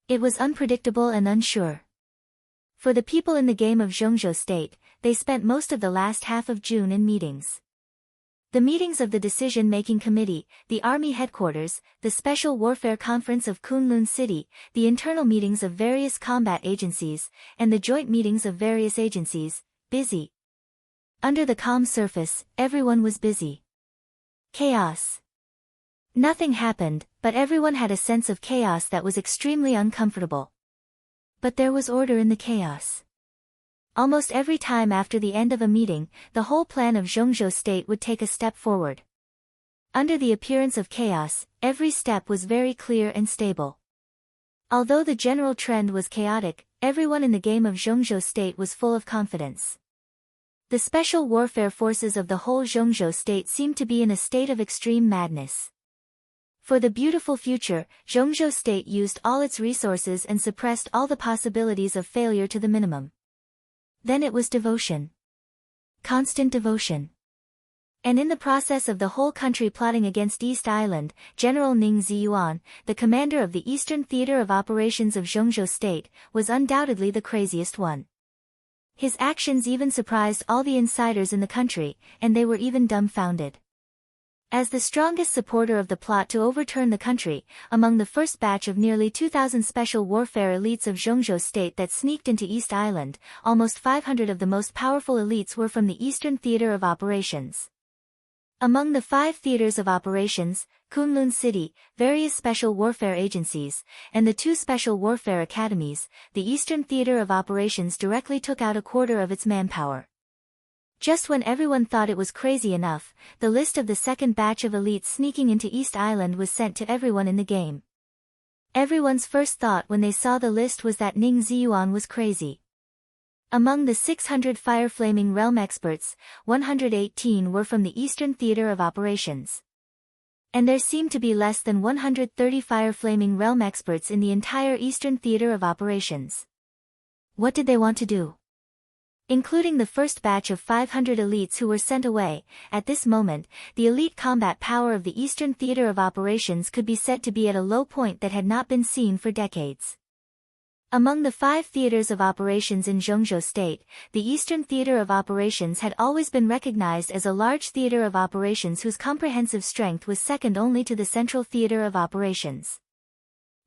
Speaker 1: It was unpredictable and unsure. For the people in the game of Zhongzhou State, they spent most of the last half of June in meetings. The meetings of the Decision-Making Committee, the Army Headquarters, the Special Warfare Conference of Kunlun City, the internal meetings of various combat agencies, and the joint meetings of various agencies, busy. Under the calm surface, everyone was busy. Chaos. Nothing happened, but everyone had a sense of chaos that was extremely uncomfortable. But there was order in the chaos. Almost every time after the end of a meeting, the whole plan of Zhongzhou State would take a step forward. Under the appearance of chaos, every step was very clear and stable. Although the general trend was chaotic, everyone in the game of Zhongzhou State was full of confidence. The special warfare forces of the whole Zhongzhou State seemed to be in a state of extreme madness. For the beautiful future, Zhongzhou State used all its resources and suppressed all the possibilities of failure to the minimum. Then it was devotion. Constant devotion. And in the process of the whole country plotting against East Island, General Ning Ziyuan, the commander of the Eastern Theater of Operations of Zhongzhou State, was undoubtedly the craziest one. His actions even surprised all the insiders in the country, and they were even dumbfounded. As the strongest supporter of the plot to overturn the country, among the first batch of nearly 2,000 special warfare elites of Zhongzhou State that sneaked into East Island, almost 500 of the most powerful elites were from the Eastern Theater of Operations. Among the 5 theaters of operations, Kunlun City, various special warfare agencies, and the 2 special warfare academies, the Eastern Theater of Operations directly took out a quarter of its manpower. Just when everyone thought it was crazy enough, the list of the second batch of elites sneaking into East Island was sent to everyone in the game. Everyone's first thought when they saw the list was that Ning Ziyuan was crazy. Among the 600 fire-flaming realm experts, 118 were from the Eastern Theater of Operations. And there seemed to be less than 130 fire-flaming realm experts in the entire Eastern Theater of Operations. What did they want to do? Including the first batch of 500 elites who were sent away, at this moment, the elite combat power of the Eastern Theater of Operations could be said to be at a low point that had not been seen for decades. Among the 5 theaters of operations in Zhongzhou State, the Eastern Theater of Operations had always been recognized as a large theater of operations whose comprehensive strength was second only to the Central Theater of Operations.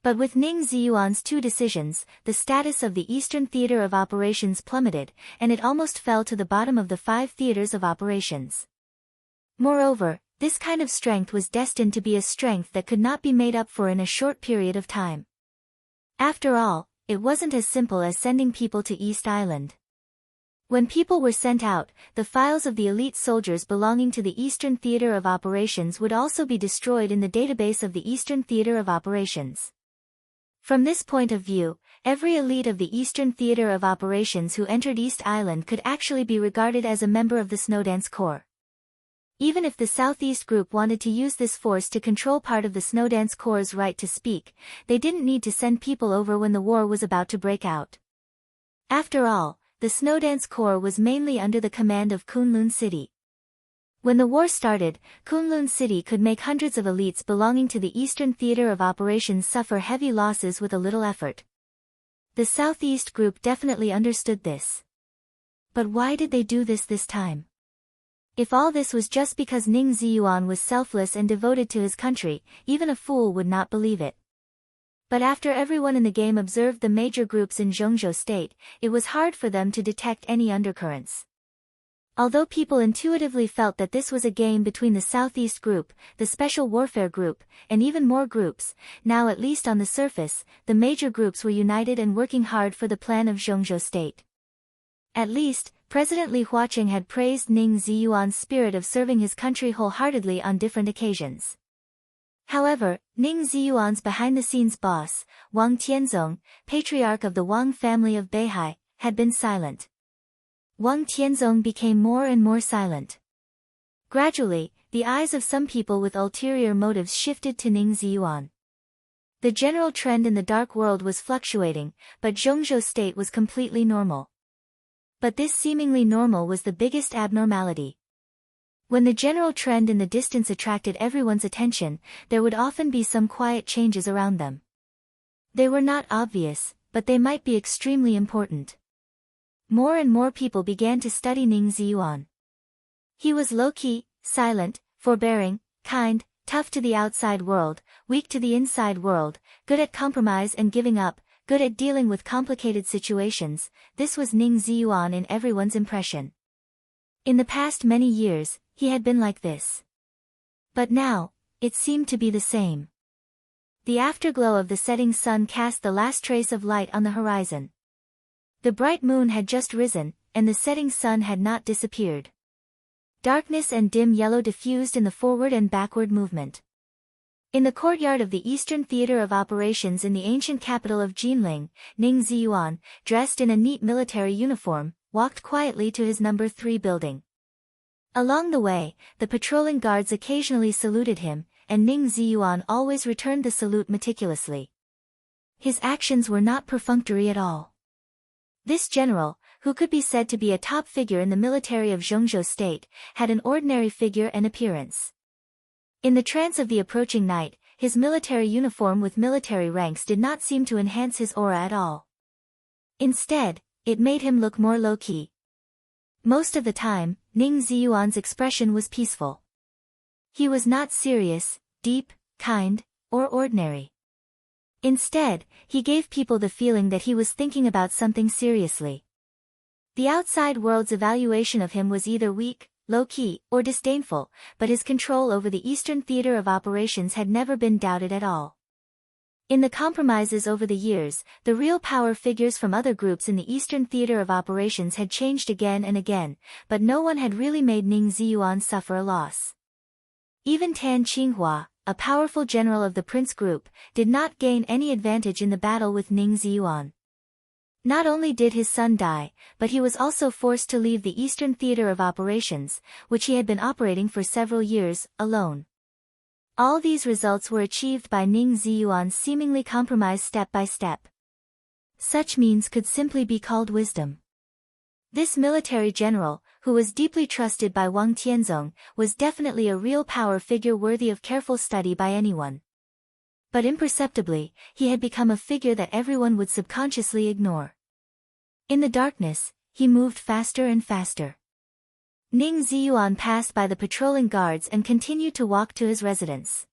Speaker 1: But with Ning Ziyuan's 2 decisions, the status of the Eastern Theater of Operations plummeted, and it almost fell to the bottom of the 5 theaters of operations. Moreover, this kind of strength was destined to be a strength that could not be made up for in a short period of time. After all, it wasn't as simple as sending people to East Island. When people were sent out, the files of the elite soldiers belonging to the Eastern Theater of Operations would also be destroyed in the database of the Eastern Theater of Operations. From this point of view, every elite of the Eastern Theater of Operations who entered East Island could actually be regarded as a member of the Snowdance Corps. Even if the Southeast Group wanted to use this force to control part of the Snowdance Corps' right to speak, they didn't need to send people over when the war was about to break out. After all, the Snowdance Corps was mainly under the command of Kunlun City. When the war started, Kunlun City could make hundreds of elites belonging to the Eastern Theater of Operations suffer heavy losses with a little effort. The Southeast Group definitely understood this. But why did they do this time? If all this was just because Ning Ziyuan was selfless and devoted to his country, even a fool would not believe it. But after everyone in the game observed the major groups in Zhongzhou State, it was hard for them to detect any undercurrents. Although people intuitively felt that this was a game between the Southeast Group, the Special Warfare Group, and even more groups, now at least on the surface, the major groups were united and working hard for the plan of Zhongzhou State. At least, President Li Huaqing had praised Ning Ziyuan's spirit of serving his country wholeheartedly on different occasions. However, Ning Ziyuan's behind-the-scenes boss, Wang Tianzong, patriarch of the Wang family of Beihai, had been silent. Wang Tianzong became more and more silent. Gradually, the eyes of some people with ulterior motives shifted to Ning Ziyuan. The general trend in the dark world was fluctuating, but Zhongzhou State was completely normal. But this seemingly normal was the biggest abnormality. When the general trend in the distance attracted everyone's attention, there would often be some quiet changes around them. They were not obvious, but they might be extremely important. More and more people began to study Ning Ziyuan. He was low-key, silent, forbearing, kind, tough to the outside world, weak to the inside world, good at compromise and giving up, good at dealing with complicated situations. This was Ning Ziyuan in everyone's impression. In the past many years, he had been like this. But now, it seemed to be the same. The afterglow of the setting sun cast the last trace of light on the horizon. The bright moon had just risen, and the setting sun had not disappeared. Darkness and dim yellow diffused in the forward and backward movement. In the courtyard of the Eastern Theater of Operations in the ancient capital of Jinling, Ning Ziyuan, dressed in a neat military uniform, walked quietly to his number 3 building. Along the way, the patrolling guards occasionally saluted him, and Ning Ziyuan always returned the salute meticulously. His actions were not perfunctory at all. This general, who could be said to be a top figure in the military of Zhongzhou state, had an ordinary figure and appearance. In the trance of the approaching night, his military uniform with military ranks did not seem to enhance his aura at all. Instead, it made him look more low-key. Most of the time, Ning Ziyuan's expression was peaceful. He was not serious, deep, kind, or ordinary. Instead, he gave people the feeling that he was thinking about something seriously. The outside world's evaluation of him was either weak, low-key, or disdainful, but his control over the Eastern Theater of Operations had never been doubted at all. In the compromises over the years, the real power figures from other groups in the Eastern Theater of Operations had changed again and again, but no one had really made Ning Ziyuan suffer a loss. Even Tan Qinghua, a powerful general of the Prince Group, did not gain any advantage in the battle with Ning Ziyuan. Not only did his son die, but he was also forced to leave the Eastern Theater of Operations, which he had been operating for several years, alone. All these results were achieved by Ning Ziyuan's seemingly compromise step by step. Such means could simply be called wisdom. This military general, who was deeply trusted by Wang Tianzong, was definitely a real power figure worthy of careful study by anyone. But imperceptibly, he had become a figure that everyone would subconsciously ignore. In the darkness, he moved faster and faster. Ning Ziyuan passed by the patrolling guards and continued to walk to his residence.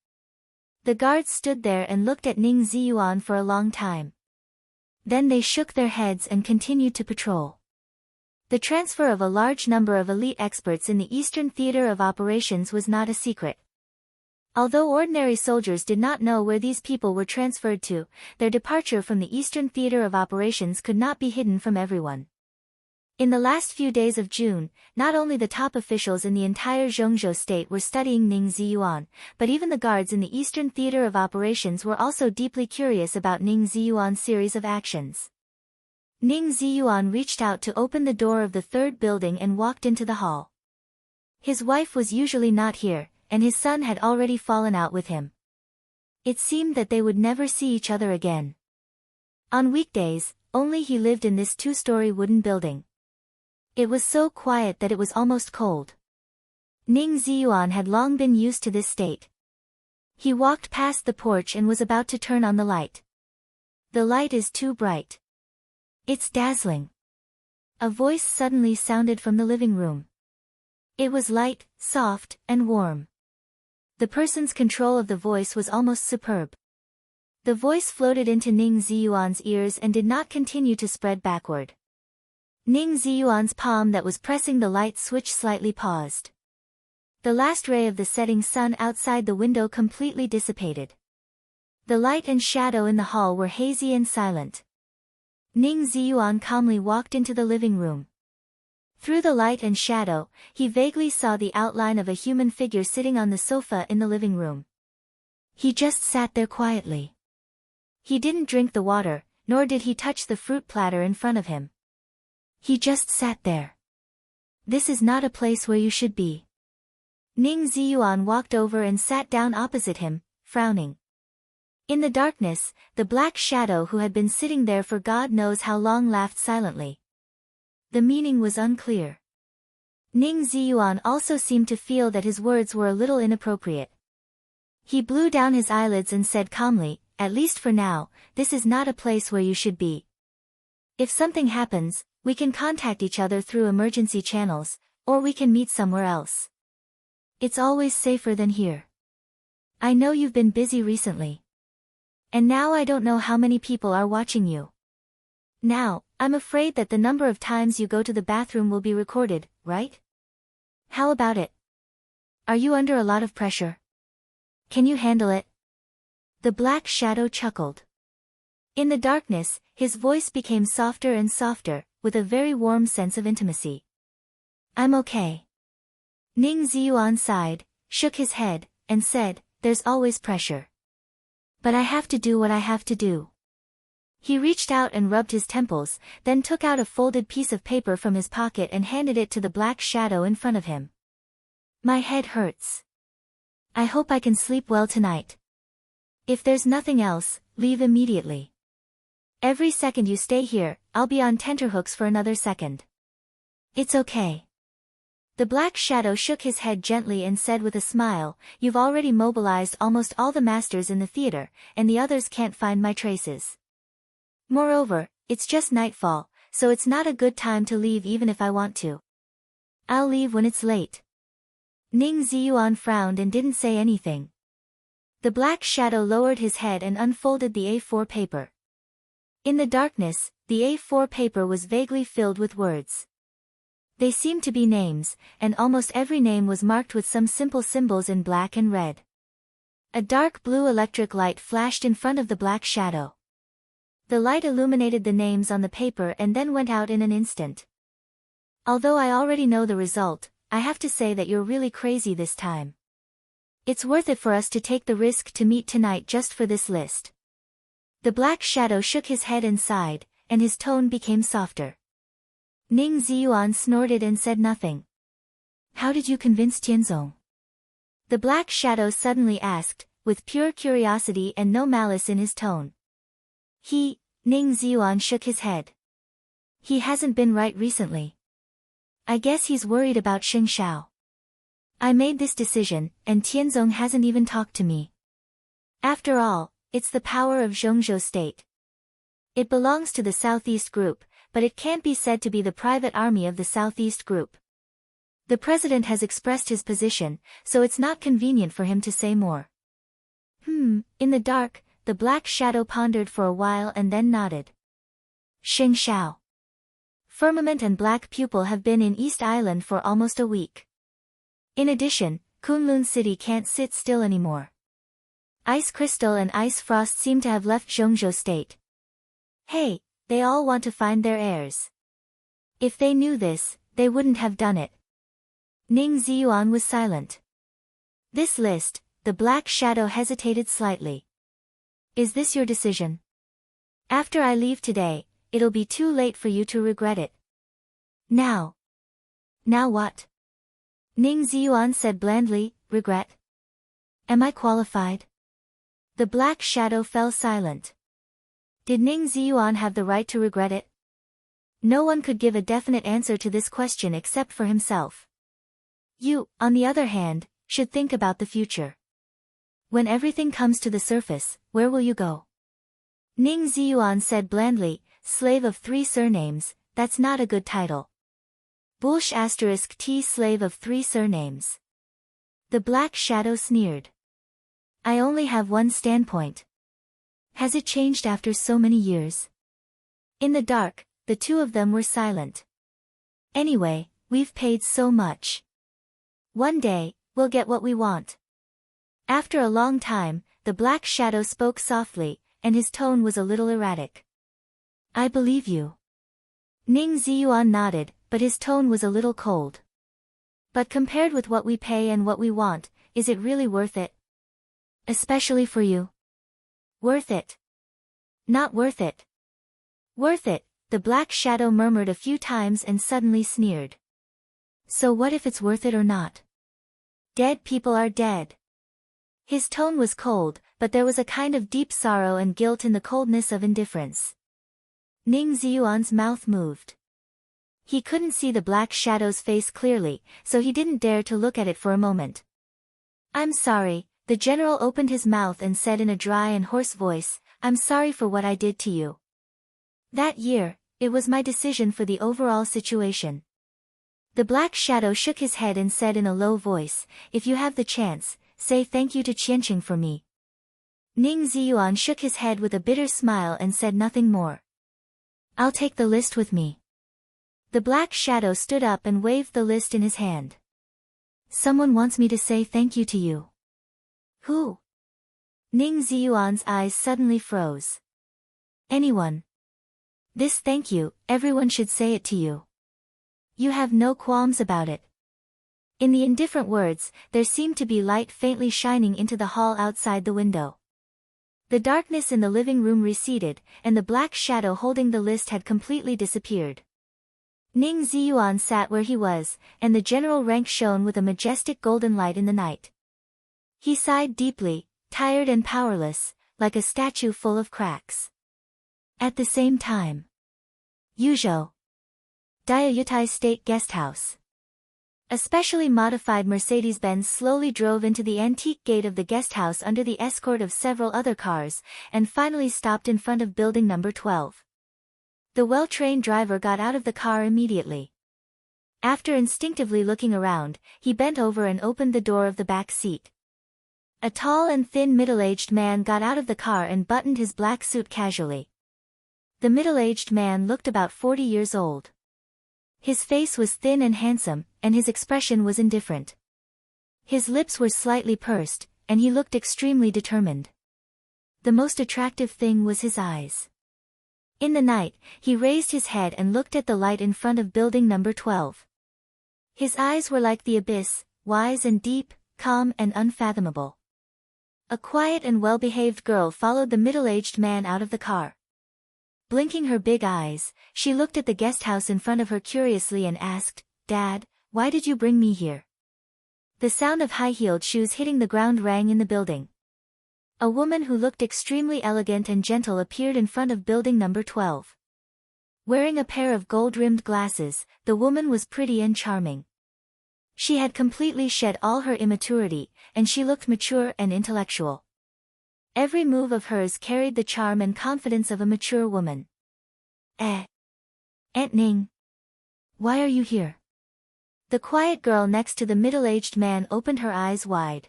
Speaker 1: The guards stood there and looked at Ning Ziyuan for a long time. Then they shook their heads and continued to patrol. The transfer of a large number of elite experts in the Eastern Theater of Operations was not a secret. Although ordinary soldiers did not know where these people were transferred to, their departure from the Eastern Theater of Operations could not be hidden from everyone. In the last few days of June, not only the top officials in the entire Zhongzhou state were studying Ning Ziyuan, but even the guards in the Eastern Theater of Operations were also deeply curious about Ning Ziyuan's series of actions. Ning Ziyuan reached out to open the door of the 3rd building and walked into the hall. His wife was usually not here, and his son had already fallen out with him. It seemed that they would never see each other again. On weekdays, only he lived in this 2-story wooden building. It was so quiet that it was almost cold. Ning Ziyuan had long been used to this state. He walked past the porch and was about to turn on the light. The light is too bright. It's dazzling. A voice suddenly sounded from the living room. It was light, soft, and warm. The person's control of the voice was almost superb. The voice floated into Ning Ziyuan's ears and did not continue to spread backward. Ning Ziyuan's palm that was pressing the light switch slightly paused. The last ray of the setting sun outside the window completely dissipated. The light and shadow in the hall were hazy and silent. Ning Ziyuan calmly walked into the living room. Through the light and shadow, he vaguely saw the outline of a human figure sitting on the sofa in the living room. He just sat there quietly. He didn't drink the water, nor did he touch the fruit platter in front of him. He just sat there. This is not a place where you should be. Ning Ziyuan walked over and sat down opposite him, frowning. In the darkness, the black shadow who had been sitting there for God knows how long laughed silently. The meaning was unclear. Ning Ziyuan also seemed to feel that his words were a little inappropriate. He blew down his eyelids and said calmly, "At least for now, this is not a place where you should be. If something happens, we can contact each other through emergency channels, or we can meet somewhere else. It's always safer than here. I know you've been busy recently. And now I don't know how many people are watching you. Now, I'm afraid that the number of times you go to the bathroom will be recorded, right? How about it? Are you under a lot of pressure? Can you handle it? The black shadow chuckled. In the darkness, his voice became softer and softer, with a very warm sense of intimacy. I'm okay. Ning Ziyuan sighed, shook his head, and said, there's always pressure. But I have to do what I have to do. He reached out and rubbed his temples, then took out a folded piece of paper from his pocket and handed it to the black shadow in front of him. My head hurts. I hope I can sleep well tonight. If there's nothing else, leave immediately. Every second you stay here, I'll be on tenterhooks for another second. It's okay. The black shadow shook his head gently and said with a smile, you've already mobilized almost all the masters in the theater, and the others can't find my traces. Moreover, it's just nightfall, so it's not a good time to leave even if I want to. I'll leave when it's late. Ning Ziyuan frowned and didn't say anything. The black shadow lowered his head and unfolded the A4 paper. In the darkness, the A4 paper was vaguely filled with words. They seemed to be names, and almost every name was marked with some simple symbols in black and red. A dark blue electric light flashed in front of the black shadow. The light illuminated the names on the paper and then went out in an instant. Although I already know the result, I have to say that you're really crazy this time. It's worth it for us to take the risk to meet tonight just for this list. The black shadow shook his head and sighed, and his tone became softer. Ning Ziyuan snorted and said nothing. How did you convince Tianzong? The black shadow suddenly asked, with pure curiosity and no malice in his tone. Ning Ziyuan shook his head. He hasn't been right recently. I guess he's worried about Xing Shao. I made this decision, and Tianzong hasn't even talked to me. After all, it's the power of Zhongzhou State. It belongs to the Southeast Group, but it can't be said to be the private army of the Southeast Group. The president has expressed his position, so it's not convenient for him to say more. In the dark, the black shadow pondered for a while and then nodded. Xing Shao. Firmament and Black Pupil have been in East Island for almost a week. In addition, Kunlun City can't sit still anymore. Ice Crystal and Ice Frost seem to have left Zhongzhou State. Hey, they all want to find their heirs. If they knew this, they wouldn't have done it. Ning Ziyuan was silent. This list, the black shadow hesitated slightly. Is this your decision? After I leave today, it'll be too late for you to regret it. Now. Now what? Ning Ziyuan said blandly, regret? Am I qualified? The black shadow fell silent. Did Ning Ziyuan have the right to regret it? No one could give a definite answer to this question except for himself. You, on the other hand, should think about the future. When everything comes to the surface, where will you go? Ning Ziyuan said blandly, slave of 3 surnames, that's not a good title. Bullsh *T slave of 3 surnames. The black shadow sneered. I only have one standpoint. Has it changed after so many years? In the dark, the two of them were silent. Anyway, we've paid so much. One day, we'll get what we want. After a long time, the black shadow spoke softly, and his tone was a little erratic. I believe you. Ning Ziyuan nodded, but his tone was a little cold. But compared with what we pay and what we want, is it really worth it? Especially for you. Worth it. Not worth it. Worth it, the black shadow murmured a few times and suddenly sneered. So what if it's worth it or not? Dead people are dead. His tone was cold, but there was a kind of deep sorrow and guilt in the coldness of indifference. Ning Ziyuan's mouth moved. He couldn't see the black shadow's face clearly, so he didn't dare to look at it for a moment. I'm sorry, the general opened his mouth and said in a dry and hoarse voice, I'm sorry for what I did to you. That year, it was my decision for the overall situation. The black shadow shook his head and said in a low voice, if you have the chance, say thank you to Qianqing for me. Ning Ziyuan shook his head with a bitter smile and said nothing more. I'll take the list with me. The black shadow stood up and waved the list in his hand. Someone wants me to say thank you to you. Who? Ning Ziyuan's eyes suddenly froze. Anyone. This thank you, everyone should say it to you. You have no qualms about it. In the indifferent words, there seemed to be light faintly shining into the hall outside the window. The darkness in the living room receded, and the black shadow holding the list had completely disappeared. Ning Ziyuan sat where he was, and the general rank shone with a majestic golden light in the night. He sighed deeply, tired and powerless, like a statue full of cracks. At the same time. Yuzhou. Diayutai State Guest House. A specially modified Mercedes-Benz slowly drove into the antique gate of the guest house under the escort of several other cars, and finally stopped in front of building number 12. The well-trained driver got out of the car immediately. After instinctively looking around, he bent over and opened the door of the back seat. A tall and thin middle-aged man got out of the car and buttoned his black suit casually. The middle-aged man looked about 40 years old. His face was thin and handsome, and his expression was indifferent. His lips were slightly pursed, and he looked extremely determined. The most attractive thing was his eyes. In the night, he raised his head and looked at the light in front of building number 12. His eyes were like the abyss, wise and deep, calm and unfathomable. A quiet and well-behaved girl followed the middle-aged man out of the car. Blinking her big eyes, she looked at the guest house in front of her curiously and asked, "Dad, why did you bring me here?" The sound of high-heeled shoes hitting the ground rang in the building. A woman who looked extremely elegant and gentle appeared in front of building number 12. Wearing a pair of gold-rimmed glasses, the woman was pretty and charming. She had completely shed all her immaturity, and she looked mature and intellectual. Every move of hers carried the charm and confidence of a mature woman. Aunt Ning. Why are you here? The quiet girl next to the middle-aged man opened her eyes wide.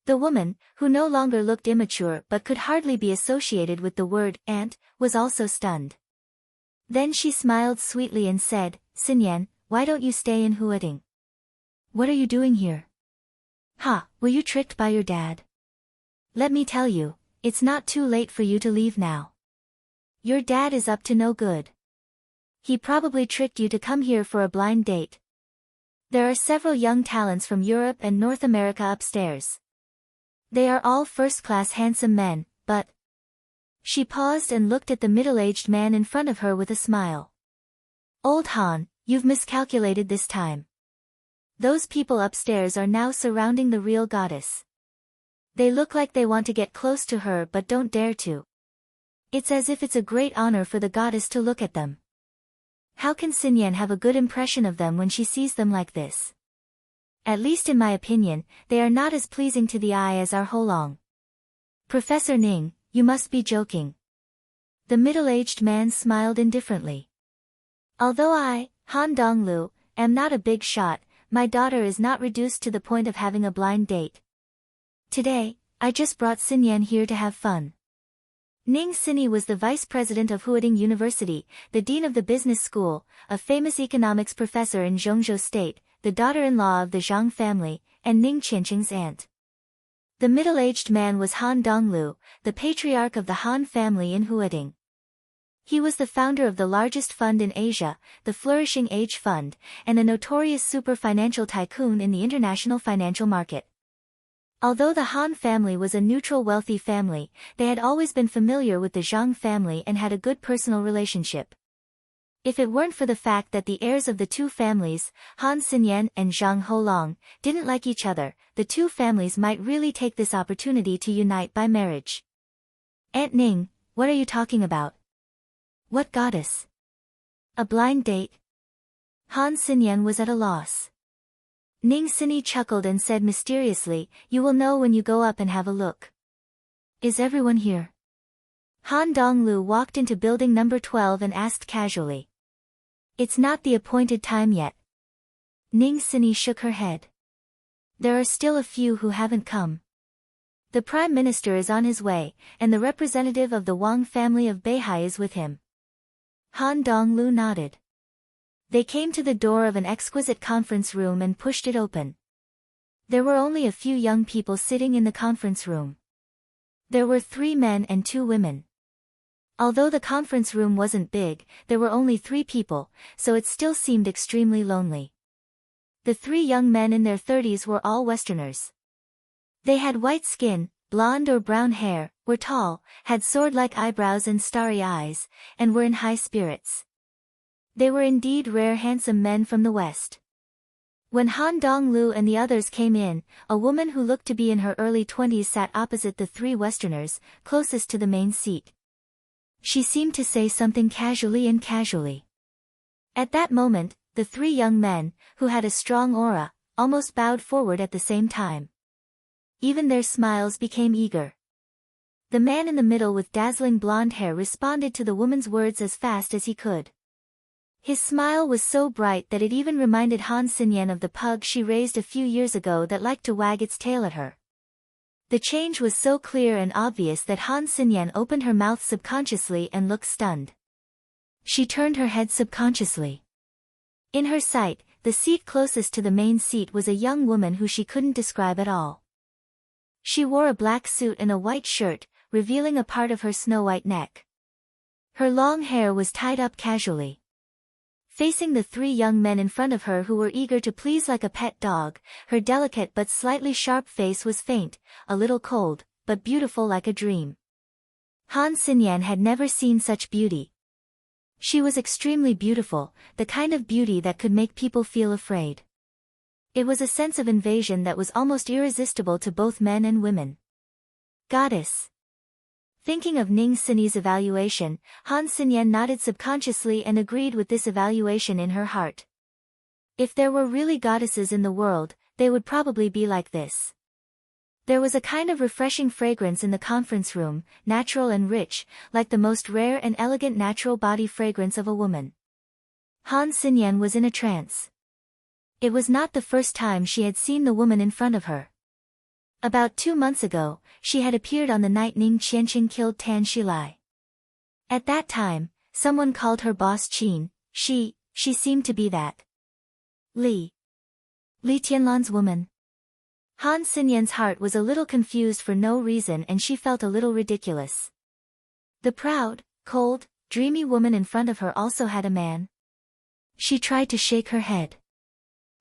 Speaker 1: The woman, who no longer looked immature but could hardly be associated with the word aunt, was also stunned. Then she smiled sweetly and said, "Xinyan, why don't you stay in Huading? What are you doing here? Ha, were you tricked by your dad? Let me tell you, it's not too late for you to leave now. Your dad is up to no good. He probably tricked you to come here for a blind date. There are several young talents from Europe and North America upstairs. They are all first-class handsome men, but..." She paused and looked at the middle-aged man in front of her with a smile. "Old Han, you've miscalculated this time. Those people upstairs are now surrounding the real goddess. They look like they want to get close to her but don't dare to. It's as if it's a great honor for the goddess to look at them. How can Xinyan have a good impression of them when she sees them like this? At least in my opinion, they are not as pleasing to the eye as our Holong. Professor Ning, you must be joking." The middle-aged man smiled indifferently. "Although I, Han Donglu, am not a big shot, my daughter is not reduced to the point of having a blind date. Today, I just brought Xinyan here to have fun." Ning Xini was the vice president of Huading University, the dean of the business school, a famous economics professor in Zhongzhou State, the daughter-in-law of the Zhang family, and Ning Qianqing's aunt. The middle-aged man was Han Donglu, the patriarch of the Han family in Huading. He was the founder of the largest fund in Asia, the Flourishing Age Fund, and a notorious super-financial tycoon in the international financial market. Although the Han family was a neutral wealthy family, they had always been familiar with the Zhang family and had a good personal relationship. If it weren't for the fact that the heirs of the two families, Han Xinyan and Zhang Holong, didn't like each other, the two families might really take this opportunity to unite by marriage. "Aunt Ning, what are you talking about? What goddess? A blind date?" Han Xinyan was at a loss. Ning Xini chuckled and said mysteriously, "You will know when you go up and have a look." "Is everyone here?" Han Donglu walked into building number 12 and asked casually. "It's not the appointed time yet." Ning Xini shook her head. "There are still a few who haven't come. The Prime Minister is on his way, and the representative of the Wang family of Beihai is with him." Han Donglu nodded. They came to the door of an exquisite conference room and pushed it open. There were only a few young people sitting in the conference room. There were 3 men and 2 women. Although the conference room wasn't big, there were only 3 people, so it still seemed extremely lonely. The 3 young men in their 30s were all Westerners. They had white skin, blonde or brown hair, were tall, had sword-like eyebrows and starry eyes, and were in high spirits. They were indeed rare handsome men from the West. When Han Dong-lu and the others came in, a woman who looked to be in her early 20s sat opposite the 3 Westerners, closest to the main seat. She seemed to say something casually. At that moment, the 3 young men, who had a strong aura, almost bowed forward at the same time. Even their smiles became eager. The man in the middle with dazzling blonde hair responded to the woman's words as fast as he could. His smile was so bright that it even reminded Han Xinyan of the pug she raised a few years ago that liked to wag its tail at her. The change was so clear and obvious that Han Xinyan opened her mouth subconsciously and looked stunned. She turned her head subconsciously. In her sight, the seat closest to the main seat was a young woman who she couldn't describe at all. She wore a black suit and a white shirt, revealing a part of her snow-white neck. Her long hair was tied up casually. Facing the 3 young men in front of her who were eager to please like a pet dog, her delicate but slightly sharp face was faint, a little cold, but beautiful like a dream. Han Xinyan had never seen such beauty. She was extremely beautiful, the kind of beauty that could make people feel afraid. It was a sense of invasion that was almost irresistible to both men and women. Goddess. Thinking of Ning Xini's evaluation, Han Xinyan nodded subconsciously and agreed with this evaluation in her heart. If there were really goddesses in the world, they would probably be like this. There was a kind of refreshing fragrance in the conference room, natural and rich, like the most rare and elegant natural body fragrance of a woman. Han Xinyan was in a trance. It was not the first time she had seen the woman in front of her. About 2 months ago, she had appeared on the night Ning Qianqing killed Tan Xilai. At that time, someone called her boss Qin. She seemed to be that. Li Tianlan's woman. Han Xinyan's heart was a little confused for no reason and she felt a little ridiculous. The proud, cold, dreamy woman in front of her also had a man. She tried to shake her head.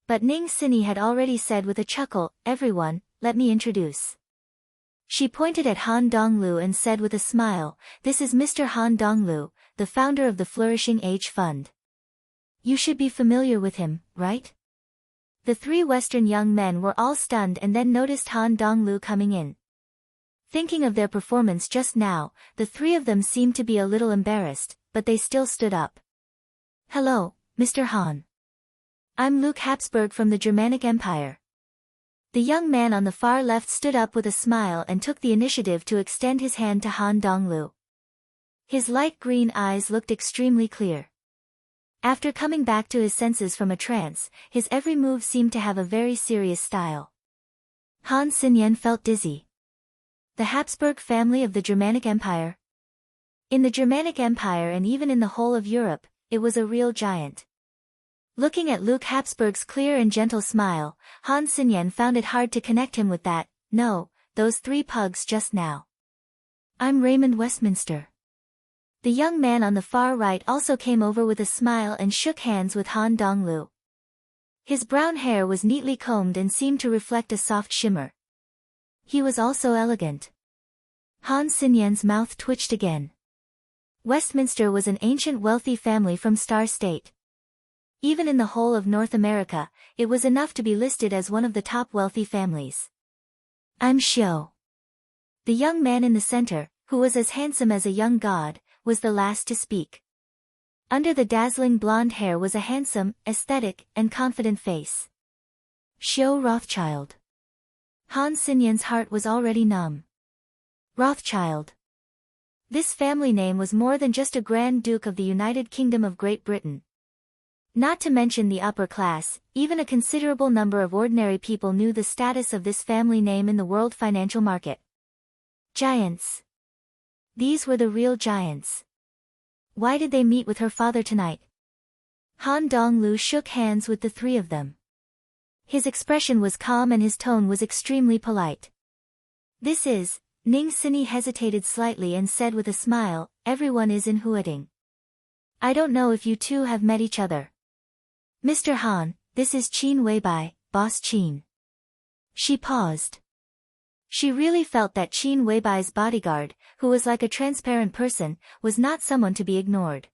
Speaker 1: But Ning Xini had already said with a chuckle, "Everyone, let me introduce." She pointed at Han Dong-lu and said with a smile, "This is Mr. Han Dong-lu, the founder of the Flourishing Age Fund. You should be familiar with him, right?" The 3 Western young men were all stunned and then noticed Han Dong-lu coming in. Thinking of their performance just now, the 3 of them seemed to be a little embarrassed, but they still stood up. "Hello, Mr. Han. I'm Luke Habsburg from the Germanic Empire." The young man on the far left stood up with a smile and took the initiative to extend his hand to Han Dong-lu. His light green eyes looked extremely clear. After coming back to his senses from a trance, his every move seemed to have a very serious style. Han Xinyan felt dizzy. The Habsburg family of the Germanic Empire? In the Germanic Empire and even in the whole of Europe, it was a real giant. Looking at Luke Habsburg's clear and gentle smile, Han Xinyan found it hard to connect him with that, no, those 3 pugs just now. "I'm Raymond Westminster." The young man on the far right also came over with a smile and shook hands with Han Dong-lu. His brown hair was neatly combed and seemed to reflect a soft shimmer. He was also elegant. Han Xinyan's mouth twitched again. Westminster was an ancient wealthy family from Star State. Even in the whole of North America, it was enough to be listed as one of the top wealthy families. "I'm Xiao." The young man in the center, who was as handsome as a young god, was the last to speak. Under the dazzling blonde hair was a handsome, aesthetic, and confident face. Xiao Rothschild. Han Xinyan's heart was already numb. Rothschild. This family name was more than just a Grand Duke of the United Kingdom of Great Britain. Not to mention the upper class, even a considerable number of ordinary people knew the status of this family name in the world financial market. Giants. These were the real giants. Why did they meet with her father tonight? Han Dong-lu shook hands with the 3 of them. His expression was calm and his tone was extremely polite. "This is," Ning Sini hesitated slightly and said with a smile, "everyone is in Huading. I don't know if you two have met each other. Mr. Han, this is Qin Weibai, Boss Qin." She paused. She really felt that Qin Weibai's bodyguard, who was like a transparent person, was not someone to be ignored.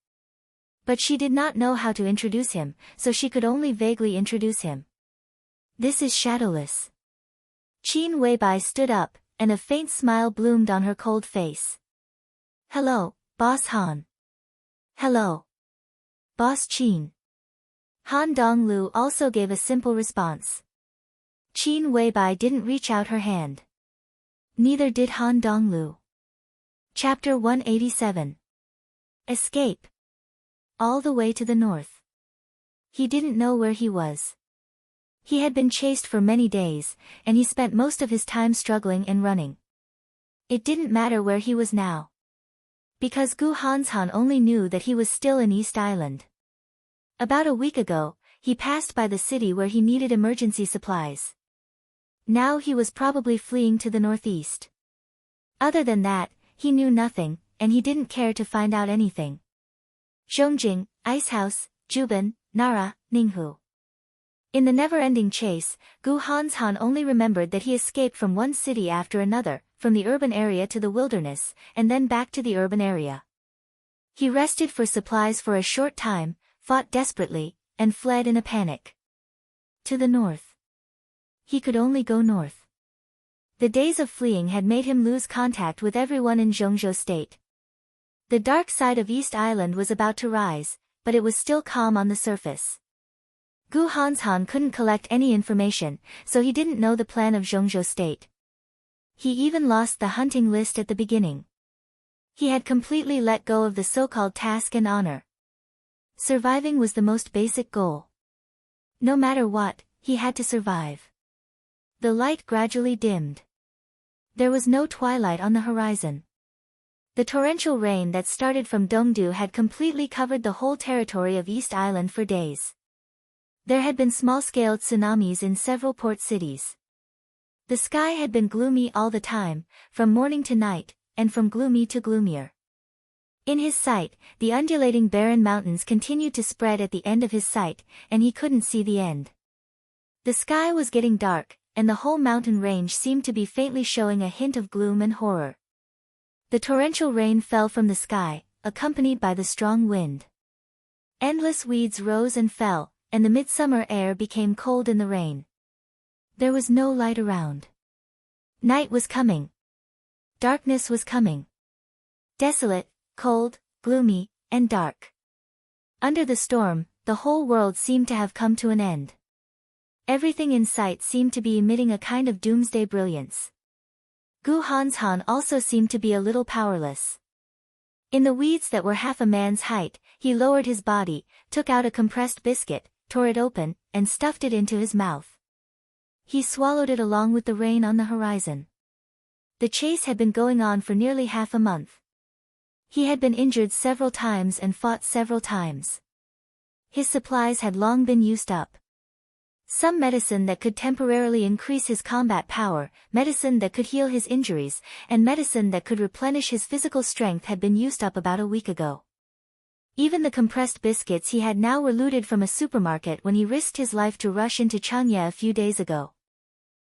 Speaker 1: But she did not know how to introduce him, so she could only vaguely introduce him. "This is Shadowless." Qin Weibai stood up, and a faint smile bloomed on her cold face. "Hello, Boss Han." "Hello, Boss Qin." Han Donglu also gave a simple response. Qin Weibai didn't reach out her hand. Neither did Han Donglu. Chapter 187. Escape. All the way to the north. He didn't know where he was. He had been chased for many days, and he spent most of his time struggling and running. It didn't matter where he was now. Because Gu Hanshan only knew that he was still in East Island. About a week ago, he passed by the city where he needed emergency supplies. Now he was probably fleeing to the northeast. Other than that, he knew nothing, and he didn't care to find out anything. Zhongjing, Icehouse, Juban, Nara, Ninghu. In the never-ending chase, Gu Hanshan only remembered that he escaped from one city after another, from the urban area to the wilderness, and then back to the urban area. He rested for supplies for a short time, fought desperately, and fled in a panic. To the north. He could only go north. The days of fleeing had made him lose contact with everyone in Zhongzhou State. The dark side of East Island was about to rise, but it was still calm on the surface. Gu Hanshan couldn't collect any information, so he didn't know the plan of Zhongzhou State. He even lost the hunting list at the beginning. He had completely let go of the so-called task and honor. Surviving was the most basic goal. No matter what, he had to survive. The light gradually dimmed. There was no twilight on the horizon. The torrential rain that started from Dongdu had completely covered the whole territory of East Island for days. There had been small-scale tsunamis in several port cities. The sky had been gloomy all the time, from morning to night, and from gloomy to gloomier. In his sight, the undulating barren mountains continued to spread at the end of his sight, and he couldn't see the end. The sky was getting dark, and the whole mountain range seemed to be faintly showing a hint of gloom and horror. The torrential rain fell from the sky, accompanied by the strong wind. Endless weeds rose and fell, and the midsummer air became cold in the rain. There was no light around. Night was coming. Darkness was coming. Desolate, cold, gloomy, and dark. Under the storm, the whole world seemed to have come to an end. Everything in sight seemed to be emitting a kind of doomsday brilliance. Gu Hanshan also seemed to be a little powerless. In the weeds that were half a man's height, he lowered his body, took out a compressed biscuit, tore it open, and stuffed it into his mouth. He swallowed it along with the rain on the horizon. The chase had been going on for nearly half a month. He had been injured several times and fought several times. His supplies had long been used up. Some medicine that could temporarily increase his combat power, medicine that could heal his injuries, and medicine that could replenish his physical strength had been used up about a week ago. Even the compressed biscuits he had now were looted from a supermarket when he risked his life to rush into Changye a few days ago.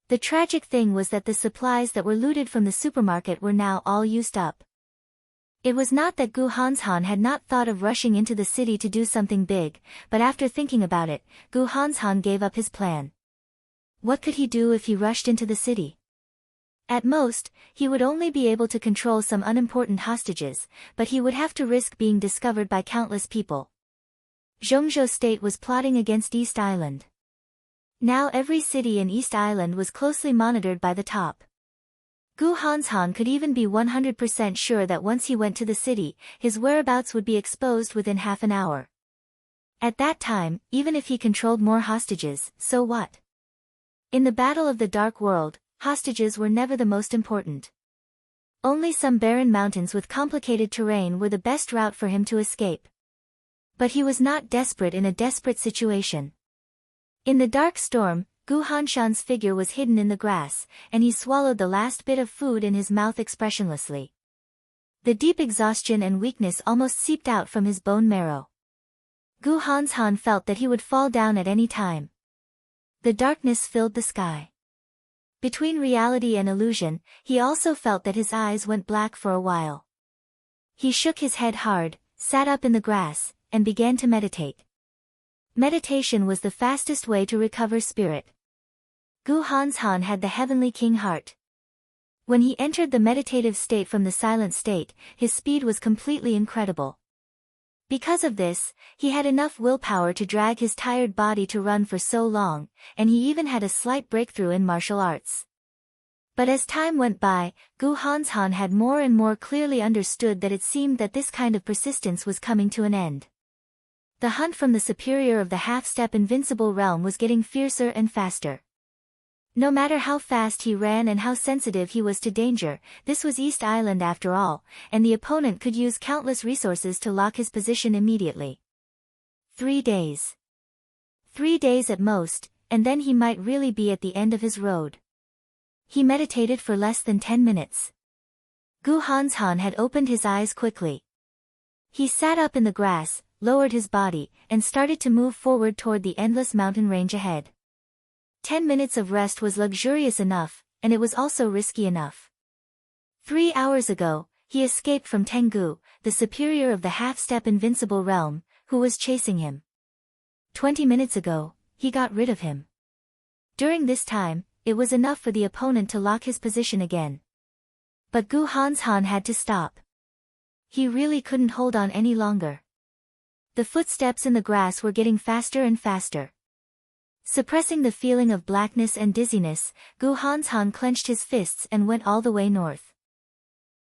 Speaker 1: The tragic thing was that the supplies that were looted from the supermarket were now all used up. It was not that Gu Hanshan had not thought of rushing into the city to do something big, but after thinking about it, Gu Hanshan gave up his plan. What could he do if he rushed into the city? At most, he would only be able to control some unimportant hostages, but he would have to risk being discovered by countless people. Zhongzhou State was plotting against East Island. Now every city in East Island was closely monitored by the top. Gu Hanshan could even be 100% sure that once he went to the city, his whereabouts would be exposed within half an hour. At that time, even if he controlled more hostages, so what? In the battle of the Dark World, hostages were never the most important. Only some barren mountains with complicated terrain were the best route for him to escape. But he was not desperate in a desperate situation. In the dark storm, Gu Hanshan's figure was hidden in the grass, and he swallowed the last bit of food in his mouth expressionlessly. The deep exhaustion and weakness almost seeped out from his bone marrow. Gu Hanshan felt that he would fall down at any time. The darkness filled the sky. Between reality and illusion, he also felt that his eyes went black for a while. He shook his head hard, sat up in the grass, and began to meditate. Meditation was the fastest way to recover spirit. Gu Hanshan had the heavenly king heart. When he entered the meditative state from the silent state, his speed was completely incredible. Because of this, he had enough willpower to drag his tired body to run for so long, and he even had a slight breakthrough in martial arts. But as time went by, Gu Hanshan had more and more clearly understood that it seemed that this kind of persistence was coming to an end. The hunt from the superior of the half-step invincible realm was getting fiercer and faster. No matter how fast he ran and how sensitive he was to danger, this was East Island after all, and the opponent could use countless resources to lock his position immediately. 3 days. 3 days at most, and then he might really be at the end of his road. He meditated for less than 10 minutes. Gu Hanshan had opened his eyes quickly. He sat up in the grass, lowered his body, and started to move forward toward the endless mountain range ahead. 10 minutes of rest was luxurious enough, and it was also risky enough. 3 hours ago, he escaped from Tengu, the superior of the half-step invincible realm, who was chasing him. 20 minutes ago, he got rid of him. During this time, it was enough for the opponent to lock his position again. But Gu Hanshan had to stop. He really couldn't hold on any longer. The footsteps in the grass were getting faster and faster. Suppressing the feeling of blackness and dizziness, Gu Hanshan clenched his fists and went all the way north.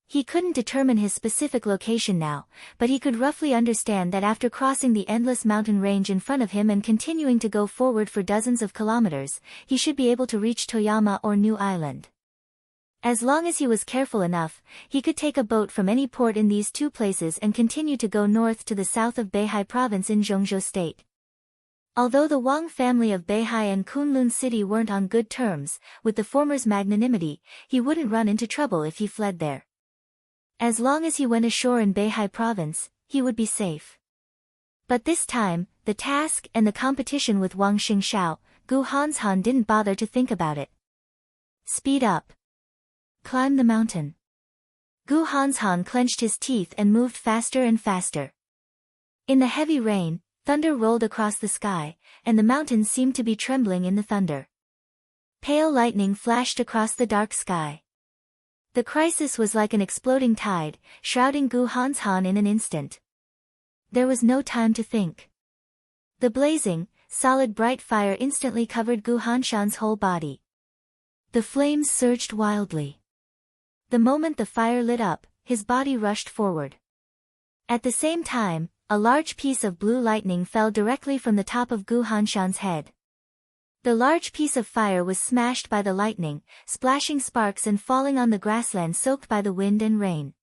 Speaker 1: He couldn't determine his specific location now, but he could roughly understand that after crossing the endless mountain range in front of him and continuing to go forward for dozens of kilometers, he should be able to reach Toyama or New Island. As long as he was careful enough, he could take a boat from any port in these two places and continue to go north to the south of Beihai province in Zhongzhou state. Although the Wang family of Beihai and Kunlun City weren't on good terms, with the former's magnanimity, he wouldn't run into trouble if he fled there. As long as he went ashore in Beihai province, he would be safe. But this time, the task and the competition with Wang Xingxiao, Gu Hanshan didn't bother to think about it. Speed up. Climb the mountain. Gu Hanshan clenched his teeth and moved faster and faster. In the heavy rain, thunder rolled across the sky, and the mountains seemed to be trembling in the thunder. Pale lightning flashed across the dark sky. The crisis was like an exploding tide, shrouding Gu Hanshan in an instant. There was no time to think. The blazing, solid bright fire instantly covered Gu Hanshan's whole body. The flames surged wildly. The moment the fire lit up, his body rushed forward. At the same time, a large piece of blue lightning fell directly from the top of Gu Hanshan's head. The large piece of fire was smashed by the lightning, splashing sparks and falling on the grassland soaked by the wind and rain.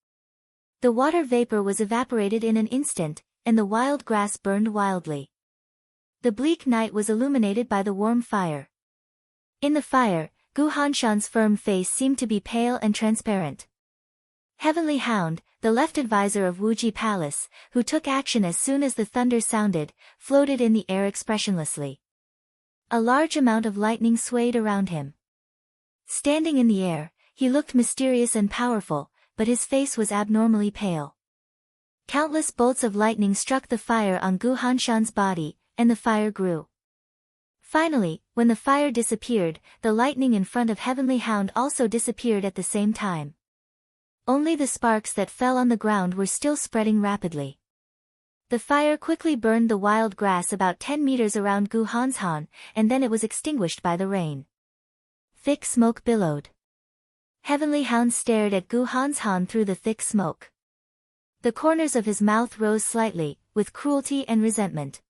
Speaker 1: The water vapor was evaporated in an instant, and the wild grass burned wildly. The bleak night was illuminated by the warm fire. In the fire, Gu Hanshan's firm face seemed to be pale and transparent. Heavenly Hound, the left advisor of Wuji Palace, who took action as soon as the thunder sounded, floated in the air expressionlessly. A large amount of lightning swayed around him. Standing in the air, he looked mysterious and powerful, but his face was abnormally pale. Countless bolts of lightning struck the fire on Gu Hanshan's body, and the fire grew. Finally, when the fire disappeared, the lightning in front of Heavenly Hound also disappeared at the same time. Only the sparks that fell on the ground were still spreading rapidly. The fire quickly burned the wild grass about 10 meters around Gu Hanshan, and then it was extinguished by the rain. Thick smoke billowed. Heavenly Hound stared at Gu Hanshan through the thick smoke. The corners of his mouth rose slightly, with cruelty and resentment.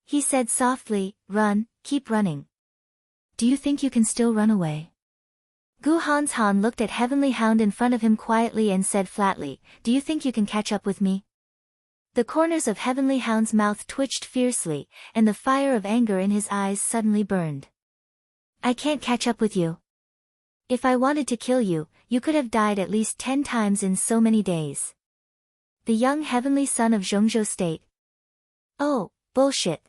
Speaker 1: He said softly, "Run, keep running. Do you think you can still run away?" Gu Hanshan looked at Heavenly Hound in front of him quietly and said flatly, "Do you think you can catch up with me?" The corners of Heavenly Hound's mouth twitched fiercely, and the fire of anger in his eyes suddenly burned. I can't catch up with you. If I wanted to kill you, you could have died at least 10 times in so many days. The young heavenly son of Zhongzhou State. Oh, bullshit.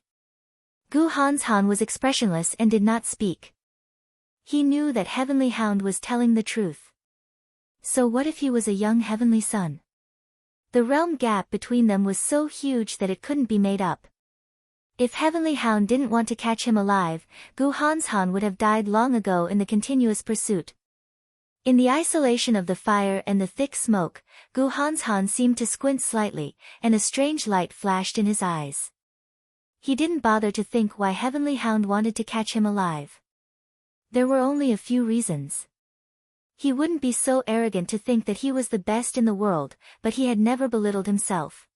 Speaker 1: Gu Hanshan was expressionless and did not speak. He knew that Heavenly Hound was telling the truth. So what if he was a young heavenly son? The realm gap between them was so huge that it couldn't be made up. If Heavenly Hound didn't want to catch him alive, Gu Hanshan would have died long ago in the continuous pursuit. In the isolation of the fire and the thick smoke, Gu Hanshan seemed to squint slightly, and a strange light flashed in his eyes. He didn't bother to think why Heavenly Hound wanted to catch him alive. There were only a few reasons. He wouldn't be so arrogant to think that he was the best in the world, but he had never belittled himself.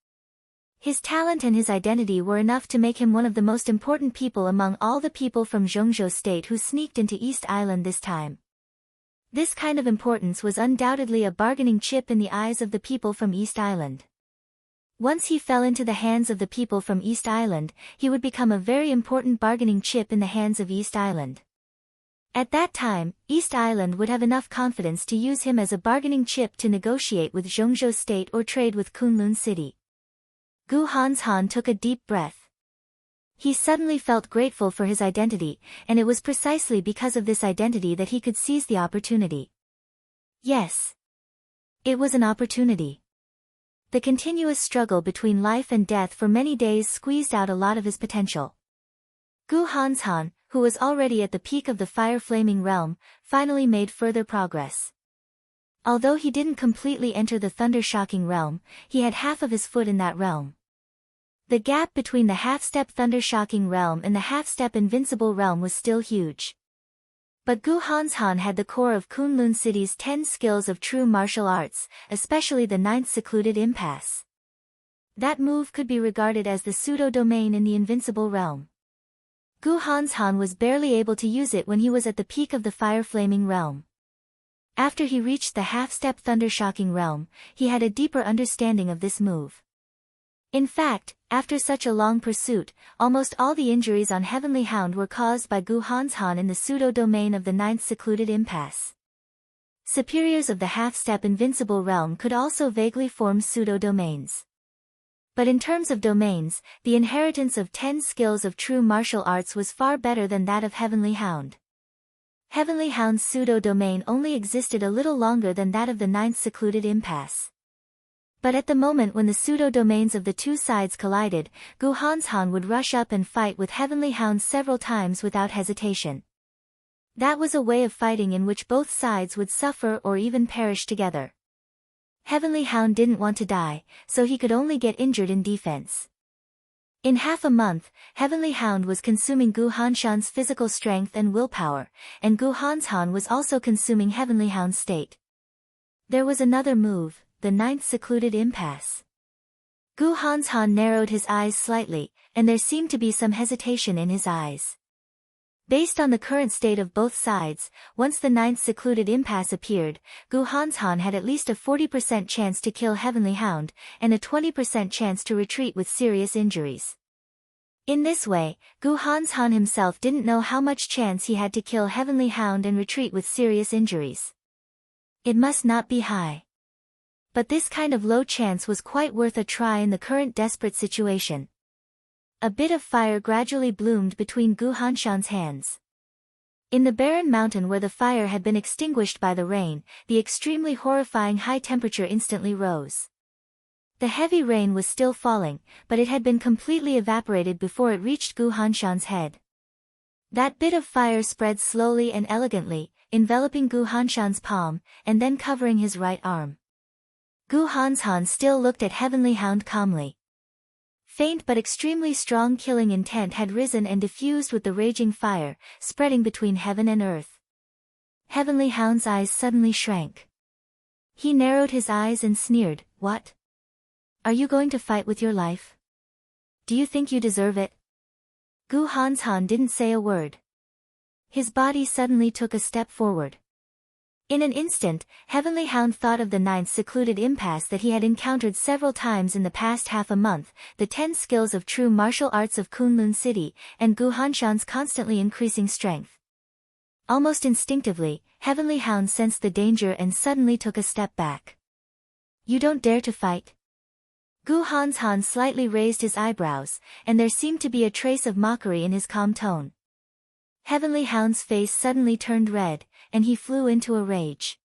Speaker 1: His talent and his identity were enough to make him one of the most important people among all the people from Zhongzhou State who sneaked into East Island this time. This kind of importance was undoubtedly a bargaining chip in the eyes of the people from East Island. Once he fell into the hands of the people from East Island, he would become a very important bargaining chip in the hands of East Island. At that time, East Island would have enough confidence to use him as a bargaining chip to negotiate with Zhongzhou State or trade with Kunlun City. Gu Hanshan took a deep breath. He suddenly felt grateful for his identity, and it was precisely because of this identity that he could seize the opportunity. Yes. It was an opportunity. The continuous struggle between life and death for many days squeezed out a lot of his potential. Gu Hanshan, who was already at the peak of the fire-flaming realm, finally made further progress. Although he didn't completely enter the thunder-shocking realm, he had half of his foot in that realm. The gap between the half-step thunder-shocking realm and the half-step invincible realm was still huge. But Gu Hanshan had the core of Kunlun City's 10 skills of true martial arts, especially the 9th secluded impasse. That move could be regarded as the pseudo-domain in the invincible realm. Gu Hanshan was barely able to use it when he was at the peak of the fire-flaming realm. After he reached the half-step thunder-shocking realm, he had a deeper understanding of this move. In fact, after such a long pursuit, almost all the injuries on Heavenly Hound were caused by Gu Hanshan in the pseudo-domain of the 9th secluded impasse. Superiors of the half-step invincible realm could also vaguely form pseudo-domains. But in terms of domains, the inheritance of 10 skills of true martial arts was far better than that of Heavenly Hound. Heavenly Hound's pseudo-domain only existed a little longer than that of the 9th secluded impasse. But at the moment when the pseudo-domains of the two sides collided, Gu Hanshan would rush up and fight with Heavenly Hound several times without hesitation. That was a way of fighting in which both sides would suffer or even perish together. Heavenly Hound didn't want to die, so he could only get injured in defense. In half a month, Heavenly Hound was consuming Gu Hanshan's physical strength and willpower, and Gu Hanshan was also consuming Heavenly Hound's state. There was another move, the 9th secluded impasse. Gu Hanshan narrowed his eyes slightly, and there seemed to be some hesitation in his eyes. Based on the current state of both sides, once the 9th secluded impasse appeared, Gu Hanshan had at least a 40% chance to kill Heavenly Hound, and a 20% chance to retreat with serious injuries. In this way, Gu Hanshan himself didn't know how much chance he had to kill Heavenly Hound and retreat with serious injuries. It must not be high. But this kind of low chance was quite worth a try in the current desperate situation. A bit of fire gradually bloomed between Gu Hanshan's hands. In the barren mountain where the fire had been extinguished by the rain, the extremely horrifying high temperature instantly rose. The heavy rain was still falling, but it had been completely evaporated before it reached Gu Hanshan's head. That bit of fire spread slowly and elegantly, enveloping Gu Hanshan's palm, and then covering his right arm. Gu Hanshan still looked at Heavenly Hound calmly. Faint but extremely strong killing intent had risen and diffused with the raging fire, spreading between heaven and earth. Heavenly Hound's eyes suddenly shrank. He narrowed his eyes and sneered, "What? Are you going to fight with your life? Do you think you deserve it?" Gu Hanshan didn't say a word. His body suddenly took a step forward. In an instant, Heavenly Hound thought of the 9th secluded impasse that he had encountered several times in the past half a month, the 10 skills of true martial arts of Kunlun City, and Gu Hanshan's constantly increasing strength. Almost instinctively, Heavenly Hound sensed the danger and suddenly took a step back. You don't dare to fight? Gu Hanshan slightly raised his eyebrows, and there seemed to be a trace of mockery in his calm tone. Heavenly Hound's face suddenly turned red, and he flew into a rage.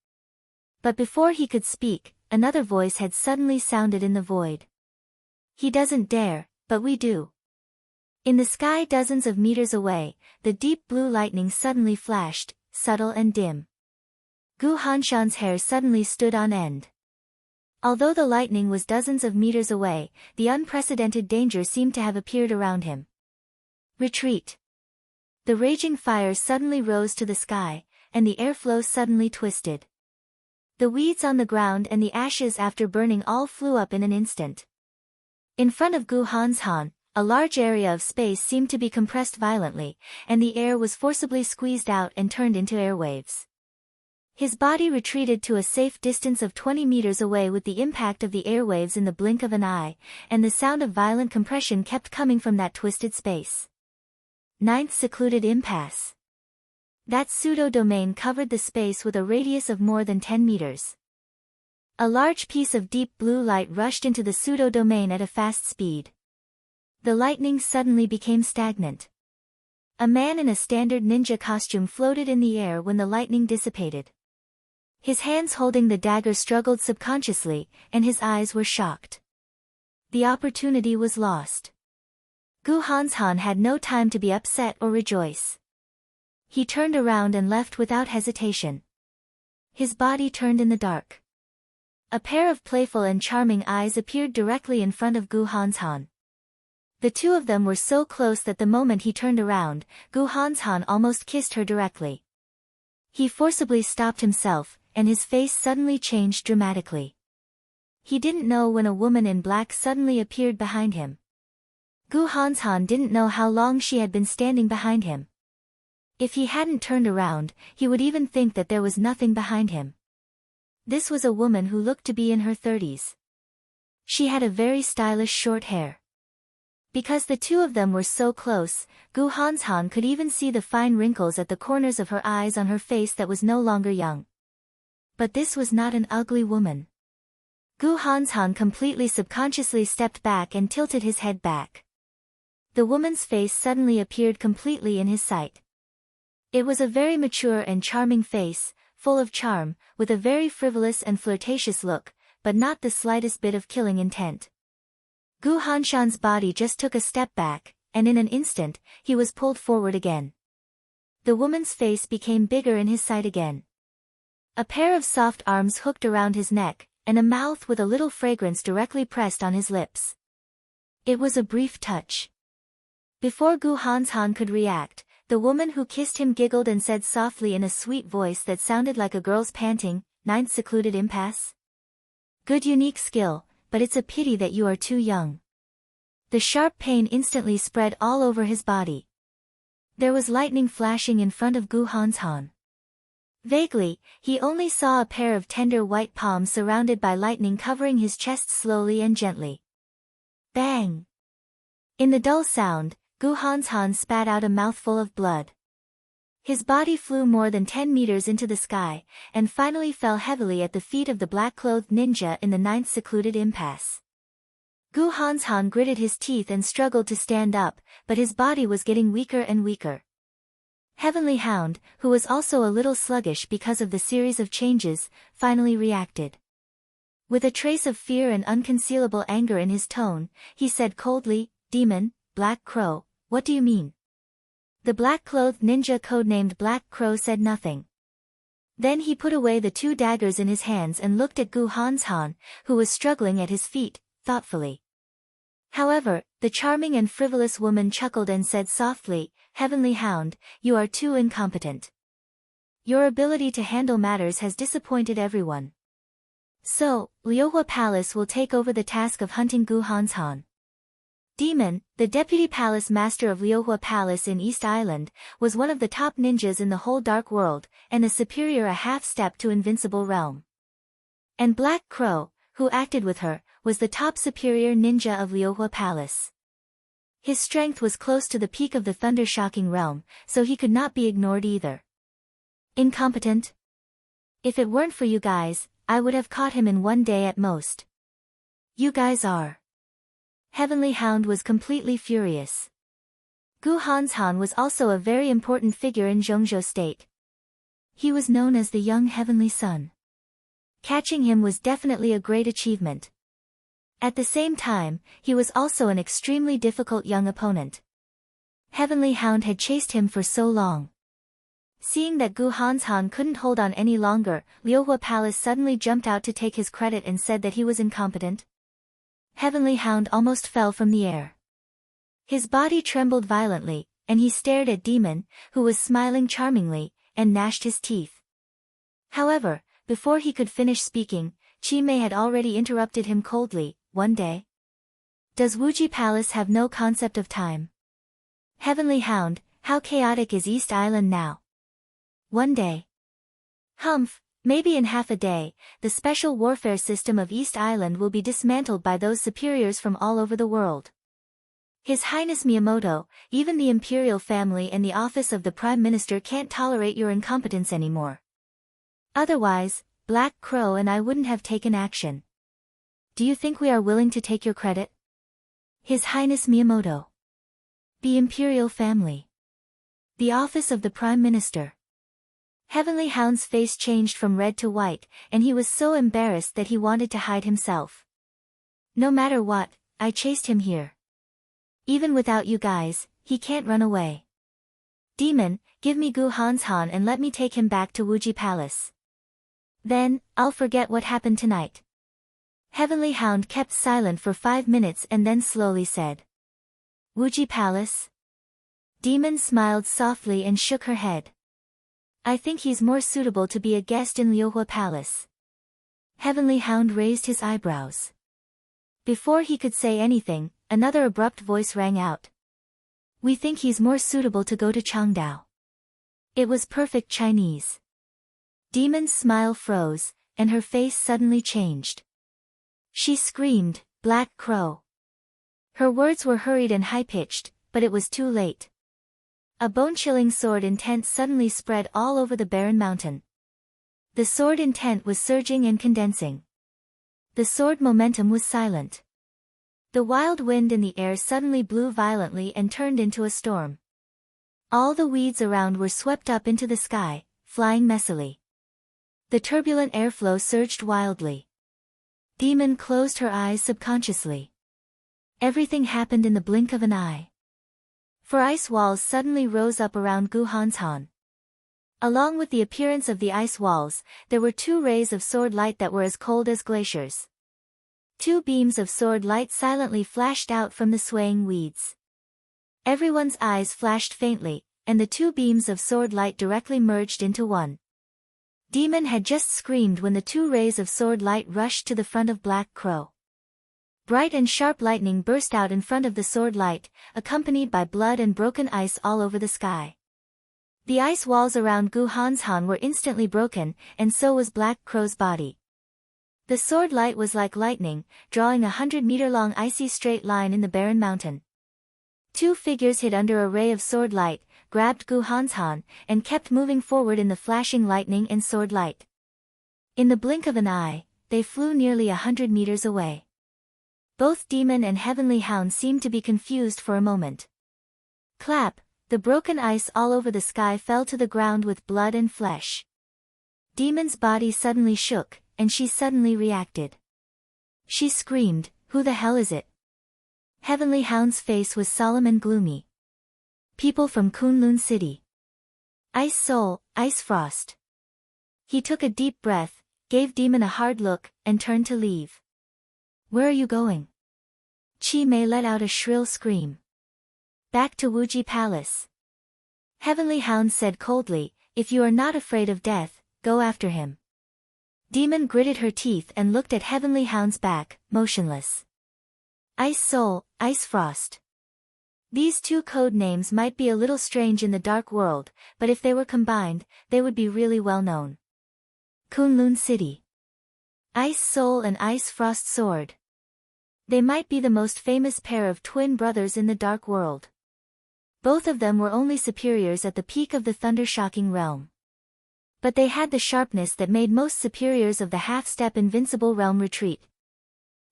Speaker 1: But before he could speak, another voice had suddenly sounded in the void. He doesn't dare, but we do. In the sky dozens of meters away, the deep blue lightning suddenly flashed, subtle and dim. Gu Hanshan's hair suddenly stood on end. Although the lightning was dozens of meters away, the unprecedented danger seemed to have appeared around him. Retreat. The raging fire suddenly rose to the sky, and the airflow suddenly twisted. The weeds on the ground and the ashes after burning all flew up in an instant. In front of Gu Hanshan, a large area of space seemed to be compressed violently, and the air was forcibly squeezed out and turned into airwaves. His body retreated to a safe distance of 20 meters away with the impact of the airwaves in the blink of an eye, and the sound of violent compression kept coming from that twisted space. Ninth secluded impasse. That pseudo-domain covered the space with a radius of more than 10 meters. A large piece of deep blue light rushed into the pseudo-domain at a fast speed. The lightning suddenly became stagnant. A man in a standard ninja costume floated in the air when the lightning dissipated. His hands holding the dagger struggled subconsciously, and his eyes were shocked. The opportunity was lost. Gu Hanshan had no time to be upset or rejoice. He turned around and left without hesitation. His body turned in the dark. A pair of playful and charming eyes appeared directly in front of Gu Hanshan. The two of them were so close that the moment he turned around, Gu Hanshan almost kissed her directly. He forcibly stopped himself, and his face suddenly changed dramatically. He didn't know when a woman in black suddenly appeared behind him. Gu Hanshan didn't know how long she had been standing behind him. If he hadn't turned around, he would even think that there was nothing behind him. This was a woman who looked to be in her 30s. She had a very stylish short hair. Because the two of them were so close, Gu Hanshan could even see the fine wrinkles at the corners of her eyes on her face that was no longer young. But this was not an ugly woman. Gu Hanshan completely subconsciously stepped back and tilted his head back. The woman's face suddenly appeared completely in his sight. It was a very mature and charming face, full of charm, with a very frivolous and flirtatious look, but not the slightest bit of killing intent. Gu Hanshan's body just took a step back, and in an instant, he was pulled forward again. The woman's face became bigger in his sight again. A pair of soft arms hooked around his neck, and a mouth with a little fragrance directly pressed on his lips. It was a brief touch. Before Gu Hanshan could react, the woman who kissed him giggled and said softly in a sweet voice that sounded like a girl's panting, "Ninth secluded impasse? Good unique skill, but it's a pity that you are too young." The sharp pain instantly spread all over his body. There was lightning flashing in front of Gu Hanshan. Vaguely, he only saw a pair of tender white palms surrounded by lightning covering his chest slowly and gently. Bang! In the dull sound, Gu Hanshan spat out a mouthful of blood. His body flew more than 10 meters into the sky, and finally fell heavily at the feet of the black-clothed ninja in the ninth secluded impasse. Gu Hanshan gritted his teeth and struggled to stand up, but his body was getting weaker and weaker. Heavenly Hound, who was also a little sluggish because of the series of changes, finally reacted. With a trace of fear and unconcealable anger in his tone, he said coldly, "Demon, Black Crow, what do you mean?" The black-clothed ninja codenamed Black Crow said nothing. Then he put away the two daggers in his hands and looked at Gu Hanshan, who was struggling at his feet, thoughtfully. However, the charming and frivolous woman chuckled and said softly, "Heavenly Hound, you are too incompetent. Your ability to handle matters has disappointed everyone. So, Liuhua Palace will take over the task of hunting Gu Hanshan." Demon, the deputy palace master of Liuhua Palace in East Island, was one of the top ninjas in the whole Dark World, and a superior a half-step to Invincible Realm. And Black Crow, who acted with her, was the top superior ninja of Liuhua Palace. His strength was close to the peak of the Thunder-Shocking Realm, so he could not be ignored either. Incompetent? If it weren't for you guys, I would have caught him in one day at most. You guys are. Heavenly Hound was completely furious. Gu Hanshan was also a very important figure in Zhongzhou state. He was known as the young Heavenly Sun. Catching him was definitely a great achievement. At the same time, he was also an extremely difficult young opponent. Heavenly Hound had chased him for so long. Seeing that Gu Hanshan couldn't hold on any longer, Liuhua Palace suddenly jumped out to take his credit and said that he was incompetent. Heavenly Hound almost fell from the air. His body trembled violently, and he stared at Demon, who was smiling charmingly, and gnashed his teeth. However, before he could finish speaking, Chi Mei had already interrupted him coldly. One day? Does Wuji Palace have no concept of time? Heavenly Hound, how chaotic is East Island now? One day. Humph, maybe in half a day, the special warfare system of East Island will be dismantled by those superiors from all over the world. His Highness Miyamoto, even the imperial family and the office of the Prime Minister can't tolerate your incompetence anymore. Otherwise, Black Crow and I wouldn't have taken action. Do you think we are willing to take your credit? His Highness Miyamoto. The imperial family. The office of the Prime Minister. Heavenly Hound's face changed from red to white, and he was so embarrassed that he wanted to hide himself. No matter what, I chased him here. Even without you guys, he can't run away. Demon, give me Gu Hanshan and let me take him back to Wuji Palace. Then, I'll forget what happened tonight. Heavenly Hound kept silent for 5 minutes and then slowly said. Wuji Palace? Demon smiled softly and shook her head. I think he's more suitable to be a guest in Liuhua Palace. Heavenly Hound raised his eyebrows. Before he could say anything, another abrupt voice rang out. We think he's more suitable to go to Changdao. It was perfect Chinese. Demon's smile froze, and her face suddenly changed. She screamed, Black Crow. Her words were hurried and high-pitched, but it was too late. A bone-chilling sword intent suddenly spread all over the barren mountain. The sword intent was surging and condensing. The sword momentum was silent. The wild wind in the air suddenly blew violently and turned into a storm. All the weeds around were swept up into the sky, flying messily. The turbulent airflow surged wildly. Demon closed her eyes subconsciously. Everything happened in the blink of an eye. For ice walls suddenly rose up around Gu Hanshan. Along with the appearance of the ice walls, there were 2 rays of sword light that were as cold as glaciers. 2 beams of sword light silently flashed out from the swaying weeds. Everyone's eyes flashed faintly, and the 2 beams of sword light directly merged into one. Demon had just screamed when the 2 rays of sword light rushed to the front of Black Crow. Bright and sharp lightning burst out in front of the sword light, accompanied by blood and broken ice all over the sky. The ice walls around Gu Hanshan were instantly broken, and so was Black Crow's body. The sword light was like lightning, drawing a 100-meter-long icy straight line in the barren mountain. 2 figures hid under a ray of sword light, grabbed Gu Hanshan, and kept moving forward in the flashing lightning and sword light. In the blink of an eye, they flew nearly 100 meters away. Both Demon and Heavenly Hound seemed to be confused for a moment. Clap, the broken ice all over the sky fell to the ground with blood and flesh. Demon's body suddenly shook, and she suddenly reacted. She screamed, Who the hell is it? Heavenly Hound's face was solemn and gloomy. People from Kunlun City. Ice Soul, Ice Frost. He took a deep breath, gave Demon a hard look, and turned to leave. Where are you going? Chi Mei let out a shrill scream. Back to Wuji Palace. Heavenly Hound said coldly, If you are not afraid of death, go after him. Demon gritted her teeth and looked at Heavenly Hound's back, motionless. Ice Soul, Ice Frost. These 2 code names might be a little strange in the dark world, but if they were combined, they would be really well known. Kunlun City. Ice Soul and Ice Frost Sword. They might be the most famous pair of twin brothers in the dark world. Both of them were only superiors at the peak of the thunder-shocking realm. But they had the sharpness that made most superiors of the half-step invincible realm retreat.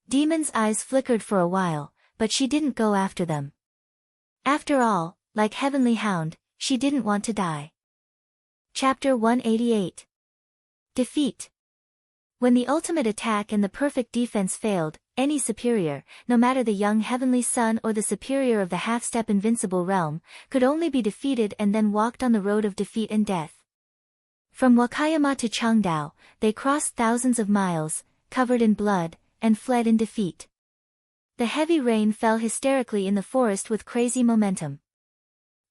Speaker 1: Demon's eyes flickered for a while, but she didn't go after them. After all, like Heavenly Hound, she didn't want to die. Chapter 188. Defeat. When the ultimate attack and the perfect defense failed, any superior, no matter the young heavenly son or the superior of the half-step invincible realm, could only be defeated and then walked on the road of defeat and death. From Wakayama to Changdao, they crossed thousands of miles, covered in blood, and fled in defeat. The heavy rain fell hysterically in the forest with crazy momentum.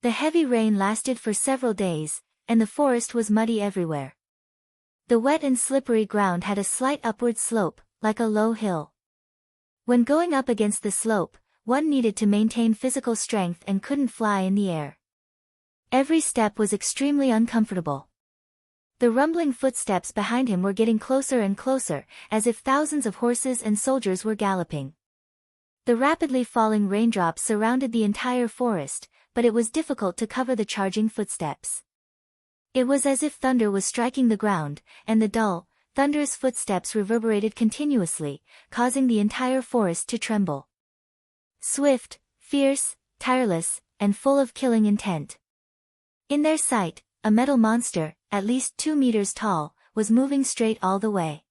Speaker 1: The heavy rain lasted for several days, and the forest was muddy everywhere. The wet and slippery ground had a slight upward slope, like a low hill. When going up against the slope, one needed to maintain physical strength and couldn't fly in the air. Every step was extremely uncomfortable. The rumbling footsteps behind him were getting closer and closer, as if thousands of horses and soldiers were galloping. The rapidly falling raindrops surrounded the entire forest, but it was difficult to cover the charging footsteps. It was as if thunder was striking the ground, and the dull, thunderous footsteps reverberated continuously, causing the entire forest to tremble. Swift, fierce, tireless, and full of killing intent. In their sight, a metal monster, at least 2 meters tall, was moving straight all the way.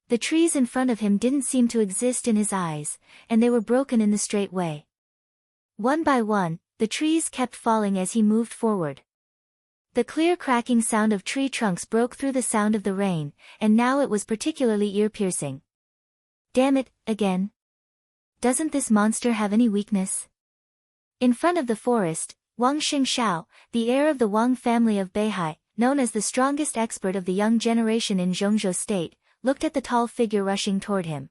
Speaker 1: The trees in front of him didn't seem to exist in his eyes, and they were broken in the straight way. One by one, the trees kept falling as he moved forward. The clear cracking sound of tree trunks broke through the sound of the rain, and now it was particularly ear-piercing. Damn it, again. Doesn't this monster have any weakness? In front of the forest, Wang Xingxiao, the heir of the Wang family of Beihai, known as the strongest expert of the young generation in Zhongzhou State, looked at the tall figure rushing toward him.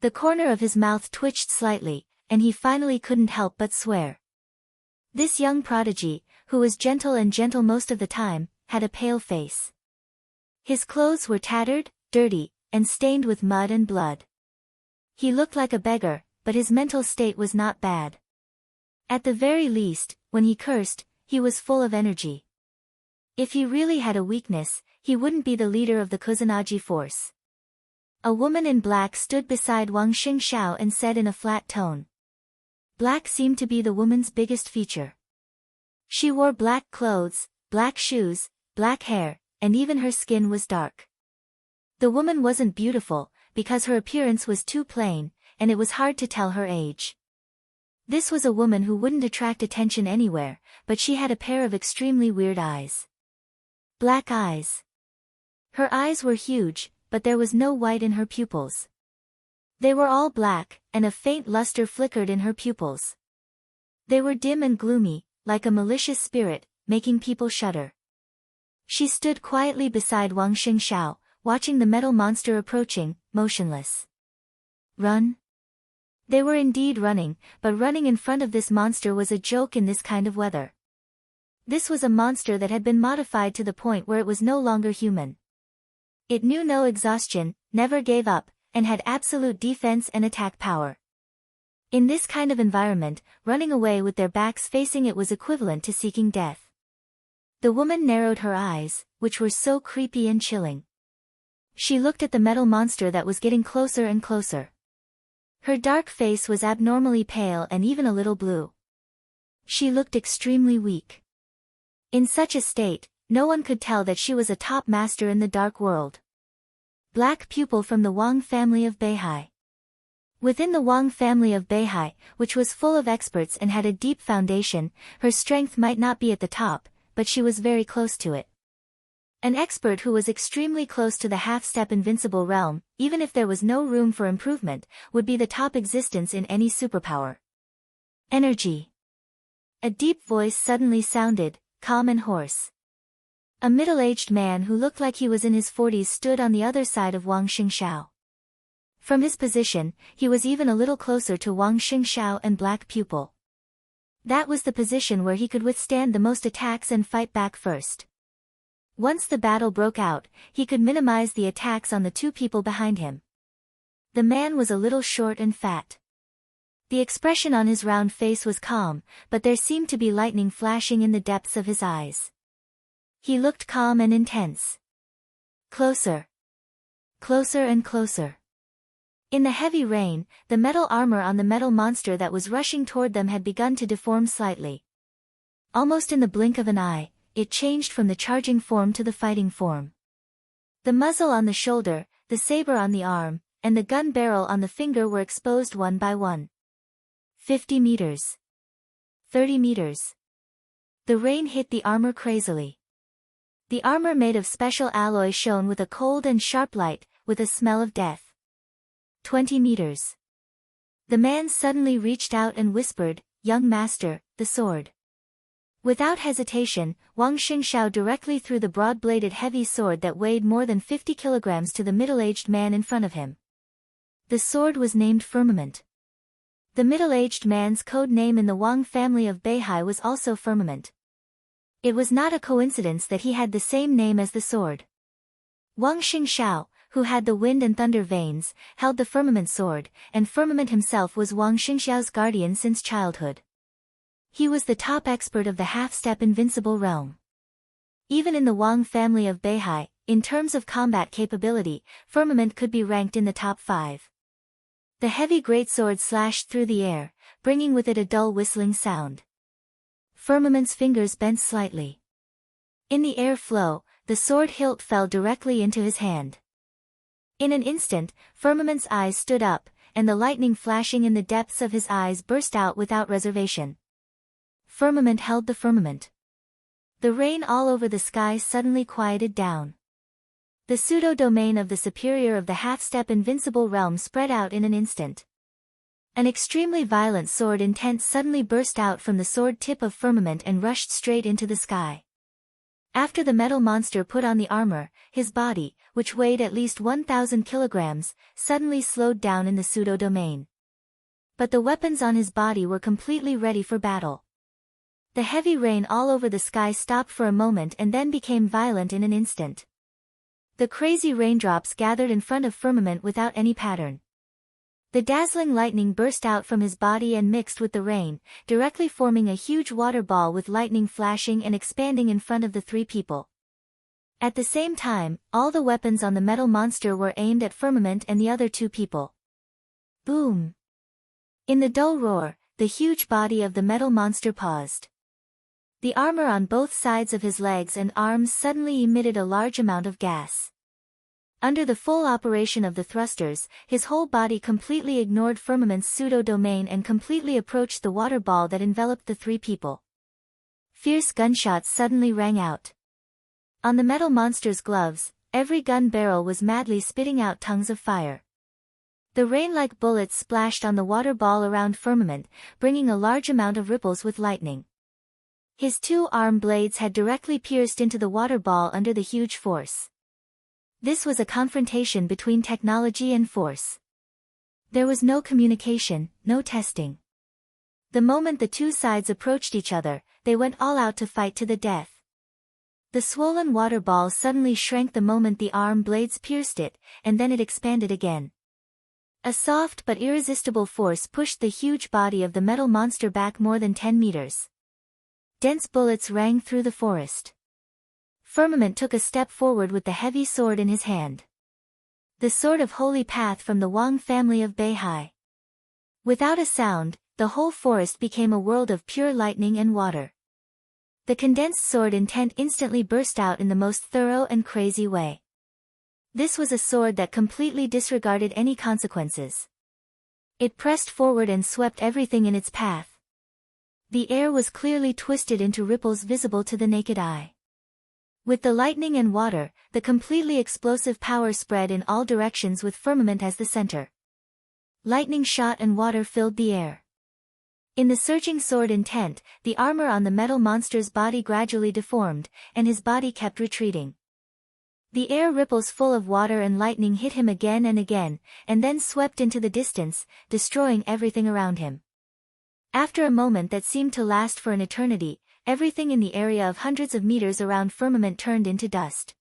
Speaker 1: The corner of his mouth twitched slightly, and he finally couldn't help but swear. This young prodigy, who was gentle most of the time, had a pale face. His clothes were tattered, dirty, and stained with mud and blood. He looked like a beggar, but his mental state was not bad. At the very least, when he cursed, he was full of energy. If he really had a weakness, he wouldn't be the leader of the Kusanagi force. A woman in black stood beside Wang Xingxiao and said in a flat tone. Black seemed to be the woman's biggest feature. She wore black clothes, black shoes, black hair, and even her skin was dark. The woman wasn't beautiful, because her appearance was too plain, and it was hard to tell her age. This was a woman who wouldn't attract attention anywhere, but she had a pair of extremely weird eyes. Black eyes. Her eyes were huge, but there was no white in her pupils. They were all black, and a faint luster flickered in her pupils. They were dim and gloomy, like a malicious spirit, making people shudder. She stood quietly beside Wang Xingxiao, watching the metal monster approaching, motionless. Run? They were indeed running, but running in front of this monster was a joke in this kind of weather. This was a monster that had been modified to the point where it was no longer human. It knew no exhaustion, never gave up, and had absolute defense and attack power. In this kind of environment, running away with their backs facing it was equivalent to seeking death. The woman narrowed her eyes, which were so creepy and chilling. She looked at the metal monster that was getting closer and closer. Her dark face was abnormally pale and even a little blue. She looked extremely weak. In such a state, no one could tell that she was a top master in the dark world. Black pupil from the Wang family of Beihai. Within the Wang family of Beihai, which was full of experts and had a deep foundation, her strength might not be at the top, but she was very close to it. An expert who was extremely close to the half-step invincible realm, even if there was no room for improvement, would be the top existence in any superpower. Energy. A deep voice suddenly sounded, calm and hoarse. A middle-aged man who looked like he was in his 40s stood on the other side of Wang Xingxiao. From his position, he was even a little closer to Wang Xingxiao and Black Pupil. That was the position where he could withstand the most attacks and fight back first. Once the battle broke out, he could minimize the attacks on the two people behind him. The man was a little short and fat. The expression on his round face was calm, but there seemed to be lightning flashing in the depths of his eyes. He looked calm and intense. Closer. Closer and closer. In the heavy rain, the metal armor on the metal monster that was rushing toward them had begun to deform slightly. Almost in the blink of an eye, it changed from the charging form to the fighting form. The muzzle on the shoulder, the saber on the arm, and the gun barrel on the finger were exposed one by one. 50 meters. 30 meters. The rain hit the armor crazily. The armor made of special alloy shone with a cold and sharp light, with a smell of death. 20 meters. The man suddenly reached out and whispered, "Young master, the sword." Without hesitation, Wang Xingxiao directly threw the broad-bladed heavy sword that weighed more than 50 kilograms to the middle-aged man in front of him. The sword was named Firmament. The middle-aged man's code name in the Wang family of Beihai was also Firmament. It was not a coincidence that he had the same name as the sword. Wang Xingxiao, who had the wind and thunder veins, held the Firmament sword, and Firmament himself was Wang Xingxiao's guardian since childhood. He was the top expert of the half-step invincible realm. Even in the Wang family of Beihai, in terms of combat capability, Firmament could be ranked in the top 5. The heavy greatsword slashed through the air, bringing with it a dull whistling sound. Firmament's fingers bent slightly. In the air flow, the sword hilt fell directly into his hand. In an instant, Firmament's eyes stood up, and the lightning flashing in the depths of his eyes burst out without reservation. Firmament held the firmament. The rain all over the sky suddenly quieted down. The pseudo-domain of the superior of the half-step invincible realm spread out in an instant. An extremely violent sword intent suddenly burst out from the sword tip of Firmament and rushed straight into the sky. After the metal monster put on the armor, his body, which weighed at least 1,000 kilograms, suddenly slowed down in the pseudo-domain. But the weapons on his body were completely ready for battle. The heavy rain all over the sky stopped for a moment and then became violent in an instant. The crazy raindrops gathered in front of Firmament without any pattern. The dazzling lightning burst out from his body and mixed with the rain, directly forming a huge water ball with lightning flashing and expanding in front of the 3 people. At the same time, all the weapons on the metal monster were aimed at Firmament and the other 2 people. Boom! In the dull roar, the huge body of the metal monster paused. The armor on both sides of his legs and arms suddenly emitted a large amount of gas. Under the full operation of the thrusters, his whole body completely ignored Firmament's pseudo-domain and completely approached the water ball that enveloped the 3 people. Fierce gunshots suddenly rang out. On the metal monster's gloves, every gun barrel was madly spitting out tongues of fire. The rain-like bullets splashed on the water ball around Firmament, bringing a large amount of ripples with lightning. His 2 arm blades had directly pierced into the water ball under the huge force. This was a confrontation between technology and force. There was no communication, no testing. The moment the 2 sides approached each other, they went all out to fight to the death. The swollen water ball suddenly shrank the moment the arm blades pierced it, and then it expanded again. A soft but irresistible force pushed the huge body of the metal monster back more than 10 meters. Dense bullets rang through the forest. Firmament took a step forward with the heavy sword in his hand. The sword of Holy Path from the Wang family of Beihai. Without a sound, the whole forest became a world of pure lightning and water. The condensed sword intent instantly burst out in the most thorough and crazy way. This was a sword that completely disregarded any consequences. It pressed forward and swept everything in its path. The air was clearly twisted into ripples visible to the naked eye. With the lightning and water, the completely explosive power spread in all directions with Firmament as the center. Lightning shot and water filled the air. In the surging sword intent, the armor on the metal monster's body gradually deformed, and his body kept retreating. The air ripples full of water and lightning hit him again and again, and then swept into the distance, destroying everything around him. After a moment that seemed to last for an eternity, everything in the area of hundreds of meters around Firmament turned into dust.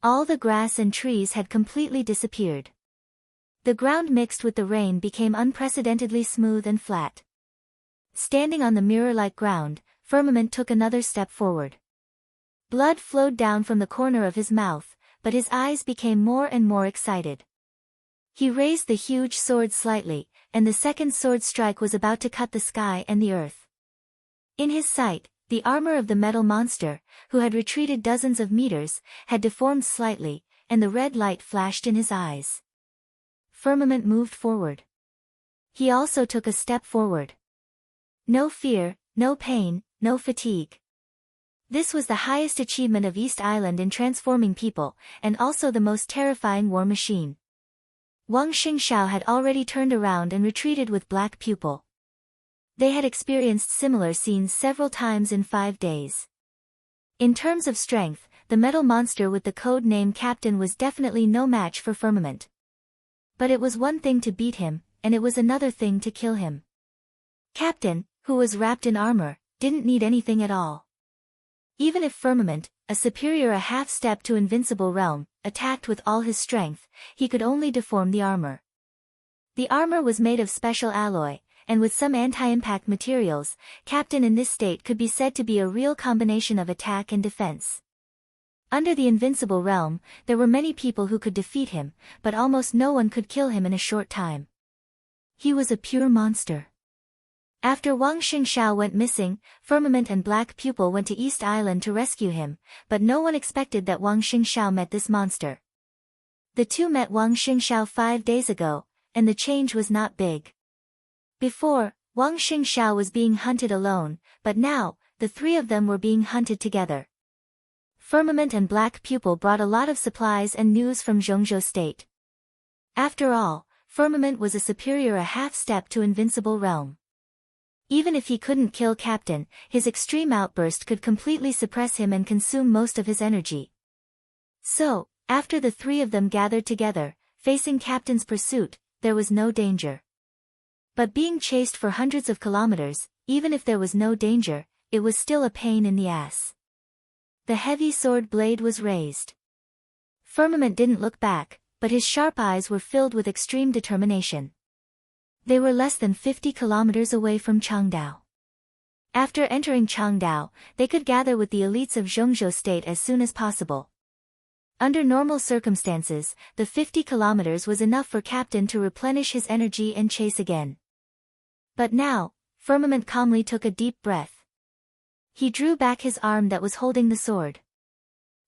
Speaker 1: All the grass and trees had completely disappeared. The ground mixed with the rain became unprecedentedly smooth and flat. Standing on the mirror-like ground, Firmament took another step forward. Blood flowed down from the corner of his mouth, but his eyes became more and more excited. He raised the huge sword slightly, and the second sword strike was about to cut the sky and the earth. In his sight, the armor of the metal monster, who had retreated dozens of meters, had deformed slightly, and the red light flashed in his eyes. Firmament moved forward. He also took a step forward. No fear, no pain, no fatigue. This was the highest achievement of East Island in transforming people, and also the most terrifying war machine. Wang Xingxiao had already turned around and retreated with black pupil. They had experienced similar scenes several times in 5 days. In terms of strength, the metal monster with the code name Captain was definitely no match for Firmament. But it was one thing to beat him, and it was another thing to kill him. Captain, who was wrapped in armor, didn't need anything at all. Even if Firmament, a superior a half step to invincible realm, attacked with all his strength, he could only deform the armor. The armor was made of special alloy, and with some anti-impact materials, Captain in this state could be said to be a real combination of attack and defense. Under the invincible realm, there were many people who could defeat him, but almost no one could kill him in a short time. He was a pure monster. After Wang Xingxiao went missing, Firmament and Black Pupil went to East Island to rescue him, but no one expected that Wang Xingxiao met this monster. The two met Wang Xingxiao 5 days ago, and the change was not big. Before, Wang Xingxiao was being hunted alone, but now, the three of them were being hunted together. Firmament and Black Pupil brought a lot of supplies and news from Zhongzhou State. After all, Firmament was a superior a half step to invincible realm. Even if he couldn't kill Captain, his extreme outburst could completely suppress him and consume most of his energy. So, after the three of them gathered together, facing Captain's pursuit, there was no danger. But being chased for hundreds of kilometers, even if there was no danger, it was still a pain in the ass. The heavy sword blade was raised. Firmament didn't look back, but his sharp eyes were filled with extreme determination. They were less than 50 kilometers away from Changdao. After entering Changdao, they could gather with the elites of Zhongzhou State as soon as possible. Under normal circumstances, the 50 kilometers was enough for Captain to replenish his energy and chase again. But now, Firmament calmly took a deep breath. He drew back his arm that was holding the sword.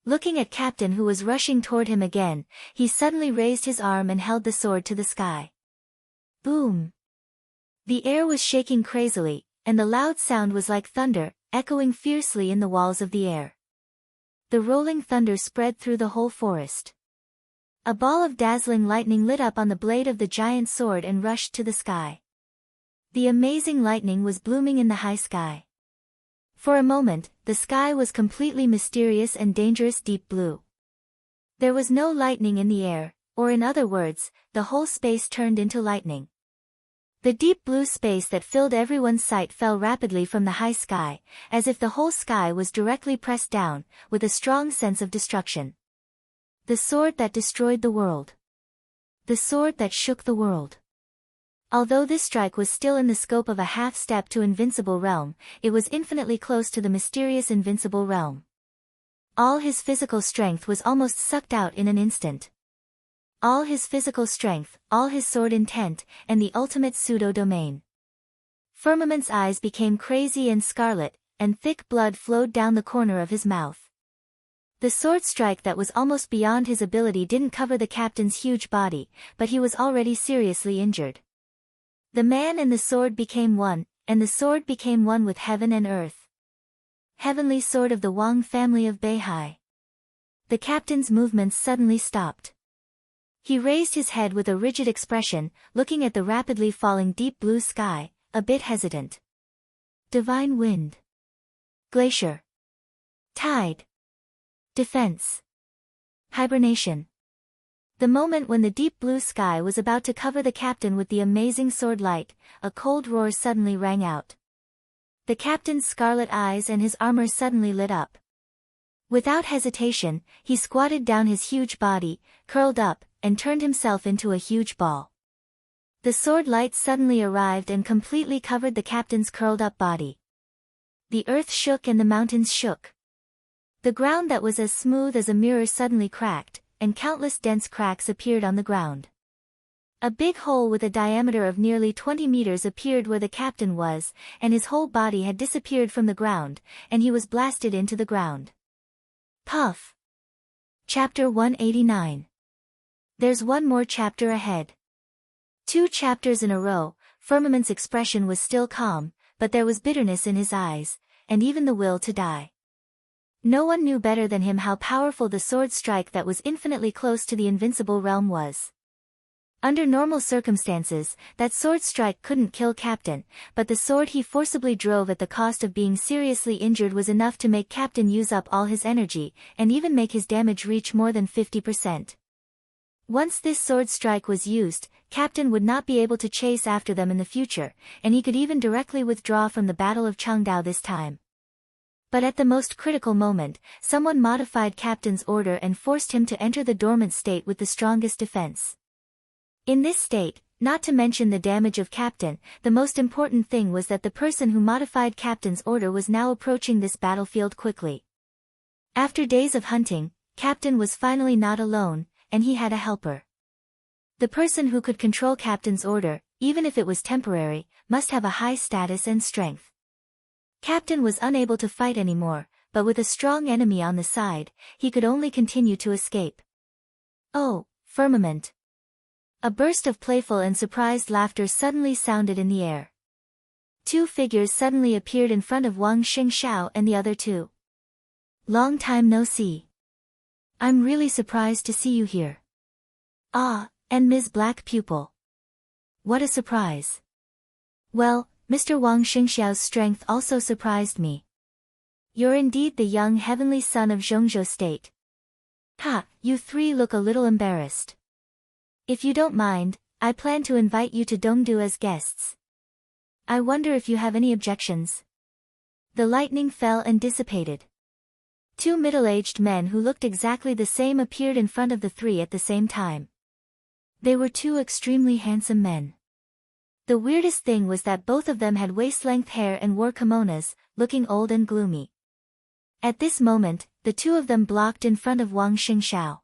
Speaker 1: Looking at Captain who was rushing toward him again, he suddenly raised his arm and held the sword to the sky. Boom! The air was shaking crazily, and the loud sound was like thunder, echoing fiercely in the walls of the air. The rolling thunder spread through the whole forest. A ball of dazzling lightning lit up on the blade of the giant sword and rushed to the sky. The amazing lightning was blooming in the high sky. For a moment, the sky was completely mysterious and dangerous deep blue. There was no lightning in the air, or in other words, the whole space turned into lightning. The deep blue space that filled everyone's sight fell rapidly from the high sky, as if the whole sky was directly pressed down, with a strong sense of destruction. The sword that destroyed the world. The sword that shook the world. Although this strike was still in the scope of a half step to invincible realm, it was infinitely close to the mysterious invincible realm. All his physical strength was almost sucked out in an instant. All his physical strength, all his sword intent, and the ultimate pseudo-domain. Firmament's eyes became crazy and scarlet, and thick blood flowed down the corner of his mouth. The sword strike that was almost beyond his ability didn't cover the Captain's huge body, but he was already seriously injured. The man and the sword became one, and the sword became one with heaven and earth. Heavenly sword of the Wang family of Beihai. The Captain's movements suddenly stopped. He raised his head with a rigid expression, looking at the rapidly falling deep blue sky, a bit hesitant. Divine wind. Glacier. Tide. Defense. Hibernation. The moment when the deep blue sky was about to cover the Captain with the amazing sword light, a cold roar suddenly rang out. The Captain's scarlet eyes and his armor suddenly lit up. Without hesitation, he squatted down his huge body, curled up, and turned himself into a huge ball. The sword light suddenly arrived and completely covered the Captain's curled-up body. The earth shook and the mountains shook. The ground that was as smooth as a mirror suddenly cracked, and countless dense cracks appeared on the ground. A big hole with a diameter of nearly 20 meters appeared where the captain was, and his whole body had disappeared from the ground, and he was blasted into the ground. Puff. Chapter 189. There's one more chapter ahead. 2 chapters in a row, Firmament's expression was still calm, but there was bitterness in his eyes, and even the will to die. No one knew better than him how powerful the sword strike that was infinitely close to the invincible realm was. Under normal circumstances, that sword strike couldn't kill Captain, but the sword he forcibly drove at the cost of being seriously injured was enough to make Captain use up all his energy, and even make his damage reach more than 50%. Once this sword strike was used, Captain would not be able to chase after them in the future, and he could even directly withdraw from the Battle of Changdao this time. But at the most critical moment, someone modified Captain's order and forced him to enter the dormant state with the strongest defense. In this state, not to mention the damage of Captain, the most important thing was that the person who modified Captain's order was now approaching this battlefield quickly. After days of hunting, Captain was finally not alone, and he had a helper. The person who could control Captain's order, even if it was temporary, must have a high status and strength. Captain was unable to fight anymore, but with a strong enemy on the side, he could only continue to escape. Oh, Firmament! A burst of playful and surprised laughter suddenly sounded in the air. 2 figures suddenly appeared in front of Wang Xingxiao and the other 2. Long time no see. I'm really surprised to see you here. Ah, and Ms. Black Pupil. What a surprise. Well, Mr. Wang Xingxiao's strength also surprised me. You're indeed the young heavenly son of Zhongzhou State. Ha, you 3 look a little embarrassed. If you don't mind, I plan to invite you to Dongdu as guests. I wonder if you have any objections. The lightning fell and dissipated. 2 middle-aged men who looked exactly the same appeared in front of the 3 at the same time. They were 2 extremely handsome men. The weirdest thing was that both of them had waist-length hair and wore kimonos, looking old and gloomy. At this moment, the 2 of them blocked in front of Wang Xingxiao.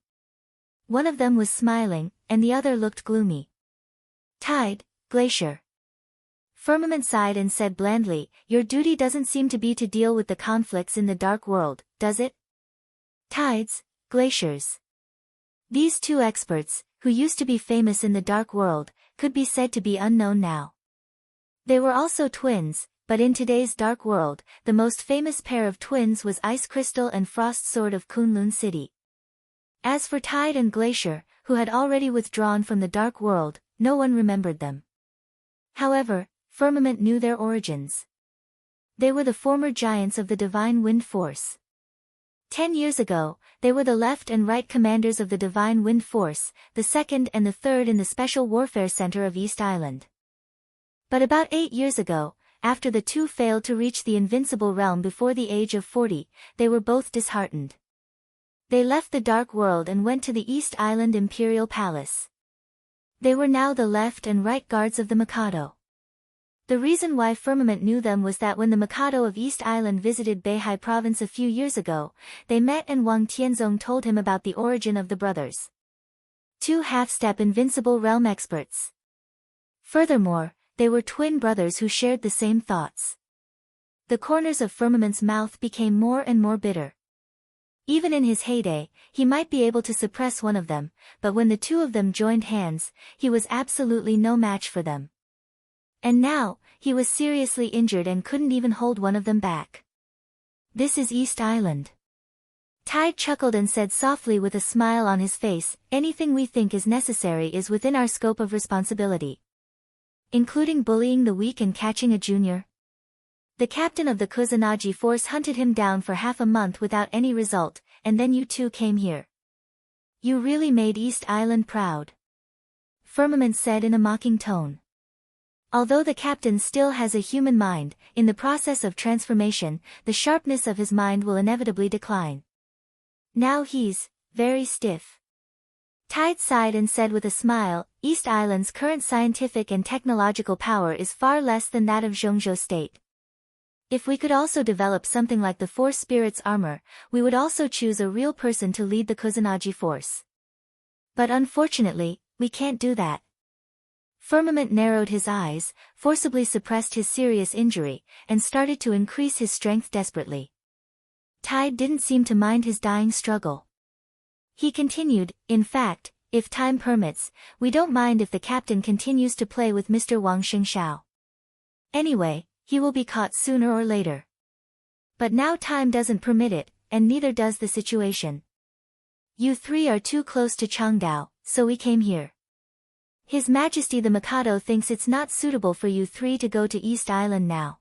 Speaker 1: One of them was smiling, and the other looked gloomy. Tide, Glacier. Firmament sighed and said blandly, your duty doesn't seem to be to deal with the conflicts in the dark world, does it? Tides, glaciers. These 2 experts, who used to be famous in the dark world, could be said to be unknown now. They were also twins, but in today's dark world, the most famous pair of twins was Ice Crystal and Frost Sword of Kunlun City. As for Tide and Glacier, who had already withdrawn from the dark world, no one remembered them. However, Firmament knew their origins. They were the former giants of the Divine Wind Force. 10 years ago, they were the left and right commanders of the Divine Wind Force, the second and the third in the Special Warfare Center of East Island. But about 8 years ago, after the 2 failed to reach the invincible realm before the age of 40, they were both disheartened. They left the dark world and went to the East Island Imperial Palace. They were now the left and right guards of the Mikado. The reason why Firmament knew them was that when the Mikado of East Island visited Beihai Province a few years ago, they met and Wang Tianzong told him about the origin of the brothers. 2 half-step invincible realm experts. Furthermore, they were twin brothers who shared the same thoughts. The corners of Firmament's mouth became more and more bitter. Even in his heyday, he might be able to suppress one of them, but when the 2 of them joined hands, he was absolutely no match for them. And now, he was seriously injured and couldn't even hold one of them back. This is East Island. Tide chuckled and said softly with a smile on his face, anything we think is necessary is within our scope of responsibility. Including bullying the weak and catching a junior. The captain of the Kusanagi force hunted him down for half a month without any result, and then you 2 came here. You really made East Island proud. Firmament said in a mocking tone. Although the captain still has a human mind, in the process of transformation, the sharpness of his mind will inevitably decline. Now he's very stiff. Tide sighed and said with a smile, East Island's current scientific and technological power is far less than that of Zhongzhou State. If we could also develop something like the Four Spirits armor, we would also choose a real person to lead the Kusanagi force. But unfortunately, we can't do that. Firmament narrowed his eyes, forcibly suppressed his serious injury, and started to increase his strength desperately. Tide didn't seem to mind his dying struggle. He continued, in fact, if time permits, we don't mind if the captain continues to play with Mr. Wang Xingxiao. Anyway, he will be caught sooner or later. But now time doesn't permit it, and neither does the situation. You three are too close to Changdao, so we came here. His Majesty the Mikado thinks it's not suitable for you three to go to East Island now.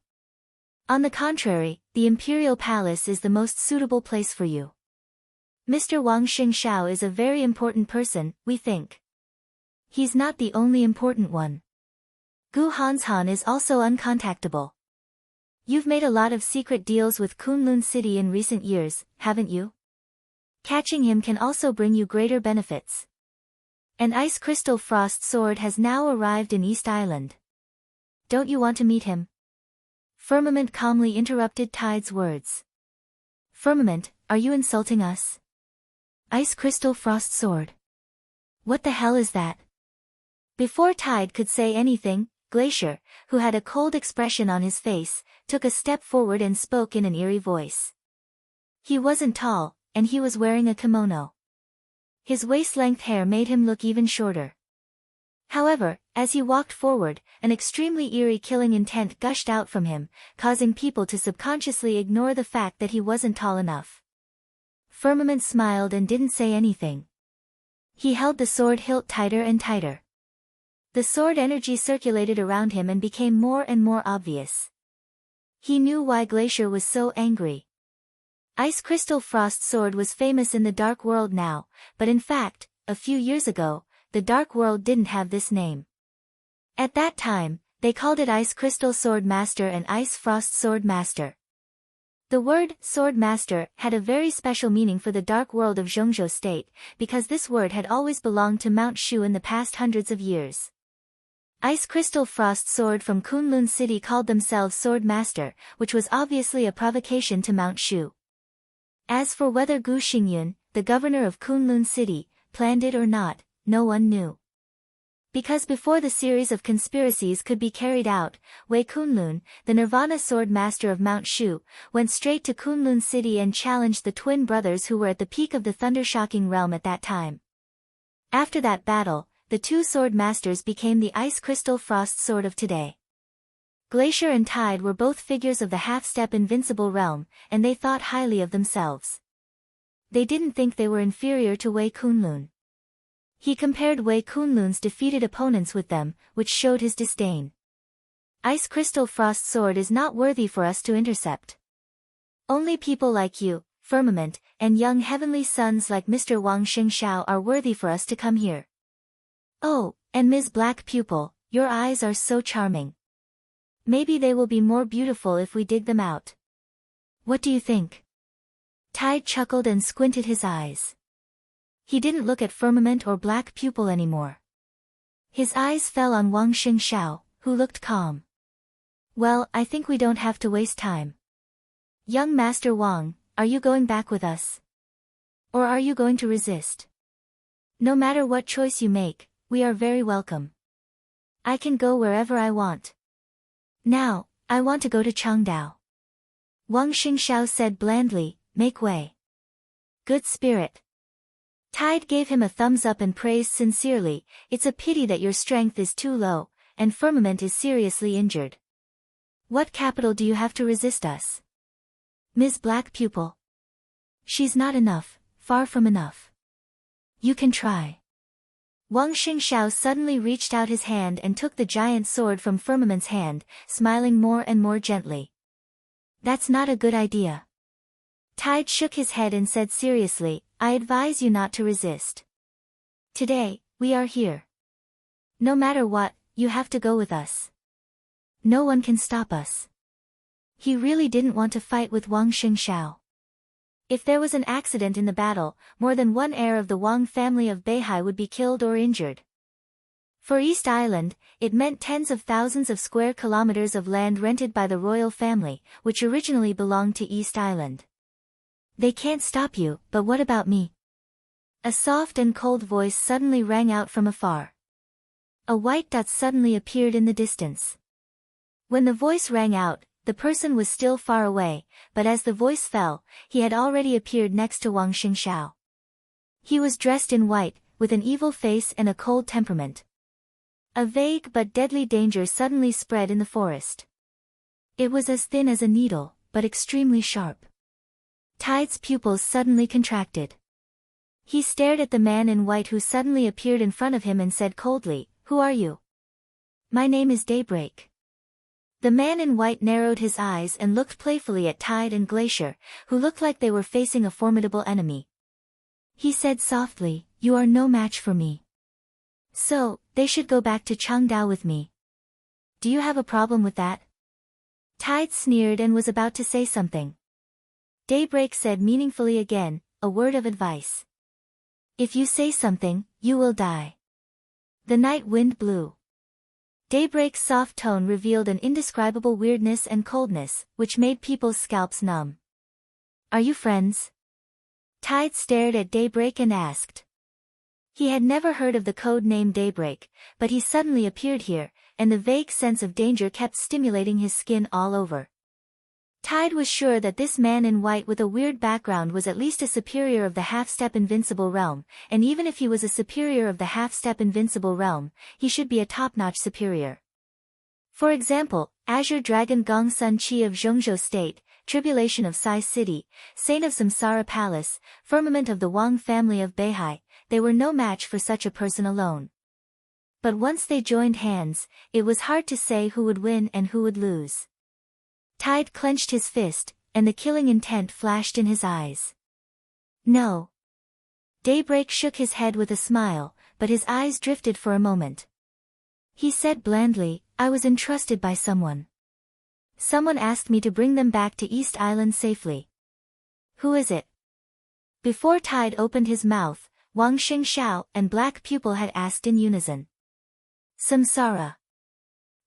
Speaker 1: On the contrary, the Imperial Palace is the most suitable place for you. Mr. Wang Xingxiao is a very important person, we think. He's not the only important one. Gu Hanshan is also uncontactable. You've made a lot of secret deals with Kunlun City in recent years, haven't you? Catching him can also bring you greater benefits. An ice crystal frost sword has now arrived in East Island. Don't you want to meet him? Firmament calmly interrupted Tide's words. Firmament, are you insulting us? Ice crystal frost sword. What the hell is that? Before Tide could say anything, Glacier, who had a cold expression on his face, took a step forward and spoke in an eerie voice. He wasn't tall, and he was wearing a kimono. His waist-length hair made him look even shorter. However, as he walked forward, an extremely eerie killing intent gushed out from him, causing people to subconsciously ignore the fact that he wasn't tall enough. Firmament smiled and didn't say anything. He held the sword hilt tighter and tighter. The sword energy circulated around him and became more and more obvious. He knew why Glacier was so angry. Ice Crystal Frost Sword was famous in the Dark World now, but in fact, a few years ago, the Dark World didn't have this name. At that time, they called it Ice Crystal Sword Master and Ice Frost Sword Master. The word, Sword Master, had a very special meaning for the Dark World of Zhongzhou State, because this word had always belonged to Mount Shu in the past hundreds of years. Ice Crystal Frost Sword from Kunlun City called themselves Sword Master, which was obviously a provocation to Mount Shu. As for whether Gu Xingyun, the governor of Kunlun City, planned it or not, no one knew. Because before the series of conspiracies could be carried out, Wei Kunlun, the Nirvana Sword Master of Mount Shu, went straight to Kunlun City and challenged the twin brothers who were at the peak of the Thundershocking realm at that time. After that battle, the two sword masters became the Ice Crystal Frost Sword of today. Glacier and Tide were both figures of the half-step invincible realm, and they thought highly of themselves. They didn't think they were inferior to Wei Kunlun. He compared Wei Kunlun's defeated opponents with them, which showed his disdain. Ice Crystal Frost Sword is not worthy for us to intercept. Only people like you, Firmament, and young heavenly sons like Mr. Wang Xingxiao are worthy for us to come here. Oh, and Ms. Black Pupil, your eyes are so charming. Maybe they will be more beautiful if we dig them out. What do you think? Tide chuckled and squinted his eyes. He didn't look at Firmament or Black Pupil anymore. His eyes fell on Wang Xingxiao, who looked calm. Well, I think we don't have to waste time. Young Master Wang, are you going back with us? Or are you going to resist? No matter what choice you make, we are very welcome. I can go wherever I want. Now, I want to go to Changdao. Wang Xingxiao said blandly, make way. Good spirit. Tide gave him a thumbs up and praised sincerely, it's a pity that your strength is too low, and Firmament is seriously injured. What capital do you have to resist us? Ms. Black Pupil. She's not enough, far from enough. You can try. Wang Xingxiao suddenly reached out his hand and took the giant sword from Firmament's hand, smiling more and more gently. That's not a good idea. Tide shook his head and said seriously, I advise you not to resist. Today, we are here. No matter what, you have to go with us. No one can stop us. He really didn't want to fight with Wang Xingxiao. If there was an accident in the battle, more than one heir of the Wang family of Beihai would be killed or injured. For East Island, it meant tens of thousands of square kilometers of land rented by the royal family, which originally belonged to East Island. They can't stop you, but what about me? A soft and cold voice suddenly rang out from afar. A white dot suddenly appeared in the distance. When the voice rang out, the person was still far away, but as the voice fell, he had already appeared next to Wang Xingxiao. He was dressed in white, with an evil face and a cold temperament. A vague but deadly danger suddenly spread in the forest. It was as thin as a needle, but extremely sharp. Tide's pupils suddenly contracted. He stared at the man in white who suddenly appeared in front of him and said coldly, "Who are you?" "My name is Daybreak." The man in white narrowed his eyes and looked playfully at Tide and Glacier, who looked like they were facing a formidable enemy. He said softly, "You are no match for me. So, they should go back to Changdao with me. Do you have a problem with that?" Tide sneered and was about to say something. Daybreak said meaningfully again, "A word of advice. If you say something, you will die." The night wind blew. Daybreak's soft tone revealed an indescribable weirdness and coldness, which made people's scalps numb. "Are you friends?" Tide stared at Daybreak and asked. He had never heard of the code name Daybreak, but he suddenly appeared here, and the vague sense of danger kept stimulating his skin all over. Tide was sure that this man in white with a weird background was at least a superior of the half-step invincible realm, and even if he was a superior of the half-step invincible realm, he should be a top-notch superior. For example, Azure Dragon Gong Sun Chi of Zhongzhou State, Tribulation of Sai City, Saint of Samsara Palace, Firmament of the Wang family of Beihai, they were no match for such a person alone. But once they joined hands, it was hard to say who would win and who would lose. Tide clenched his fist, and the killing intent flashed in his eyes. "No." Daybreak shook his head with a smile, but his eyes drifted for a moment. He said blandly, "I was entrusted by someone. Someone asked me to bring them back to East Island safely." "Who is it?" Before Tide opened his mouth, Wang Xingxiao and Black Pupil had asked in unison. "Samsara."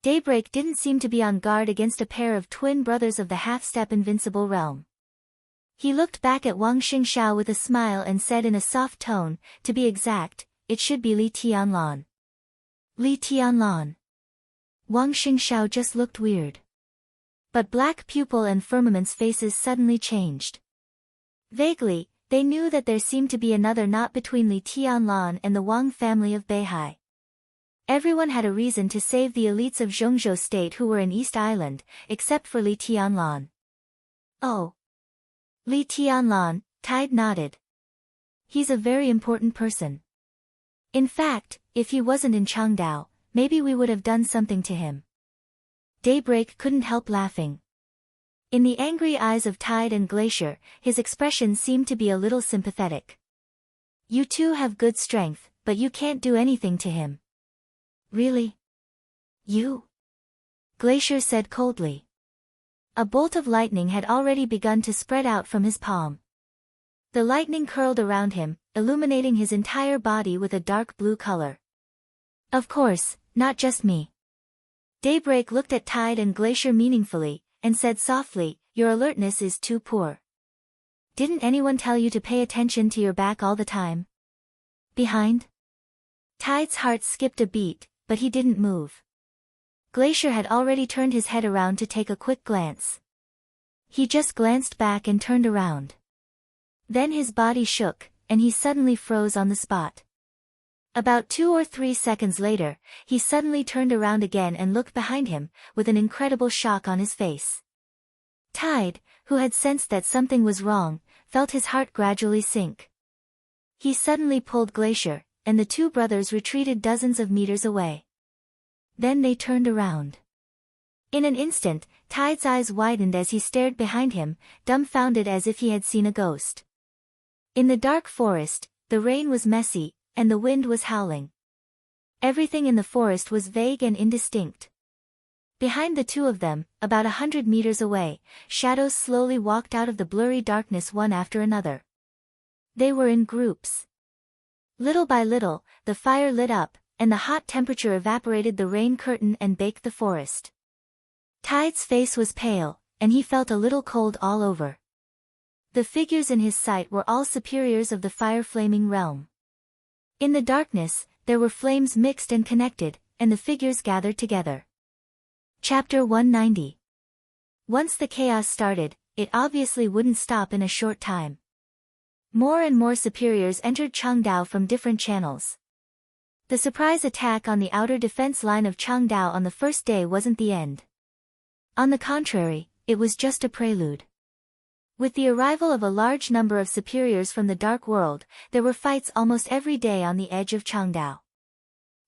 Speaker 1: Daybreak didn't seem to be on guard against a pair of twin brothers of the half-step invincible realm. He looked back at Wang Xingxiao with a smile and said in a soft tone, "To be exact, it should be Li Tianlan." Li Tianlan. Wang Xingxiao just looked weird. But Black Pupil and Firmament's faces suddenly changed. Vaguely, they knew that there seemed to be another knot between Li Tianlan and the Wang family of Beihai. Everyone had a reason to save the elites of Zhongzhou State who were in East Island, except for Li Tianlan. "Oh. Li Tianlan," Tide nodded. "He's a very important person. In fact, if he wasn't in Changdao, maybe we would have done something to him." Daybreak couldn't help laughing. In the angry eyes of Tide and Glacier, his expression seemed to be a little sympathetic. "You two have good strength, but you can't do anything to him." "Really? You?" Glacier said coldly. A bolt of lightning had already begun to spread out from his palm. The lightning curled around him, illuminating his entire body with a dark blue color. "Of course, not just me." Daybreak looked at Tide and Glacier meaningfully, and said softly, "Your alertness is too poor. Didn't anyone tell you to pay attention to your back all the time?" "Behind?" Tide's heart skipped a beat, but he didn't move. Glacier had already turned his head around to take a quick glance. He just glanced back and turned around. Then his body shook, and he suddenly froze on the spot. About 2 or 3 seconds later, he suddenly turned around again and looked behind him, with an incredible shock on his face. Tide, who had sensed that something was wrong, felt his heart gradually sink. He suddenly pulled Glacier, and the two brothers retreated dozens of meters away. Then they turned around. In an instant, Tide's eyes widened as he stared behind him, dumbfounded as if he had seen a ghost. In the dark forest, the rain was messy, and the wind was howling. Everything in the forest was vague and indistinct. Behind the two of them, about 100 meters away, shadows slowly walked out of the blurry darkness one after another. They were in groups. Little by little, the fire lit up, and the hot temperature evaporated the rain curtain and baked the forest. Tide's face was pale, and he felt a little cold all over. The figures in his sight were all superiors of the fire-flaming realm. In the darkness, there were flames mixed and connected, and the figures gathered together. Chapter 190. Once the chaos started, it obviously wouldn't stop in a short time. More and more superiors entered Changdao from different channels. The surprise attack on the outer defense line of Changdao on the first day wasn't the end. On the contrary, it was just a prelude. With the arrival of a large number of superiors from the Dark World, there were fights almost every day on the edge of Changdao.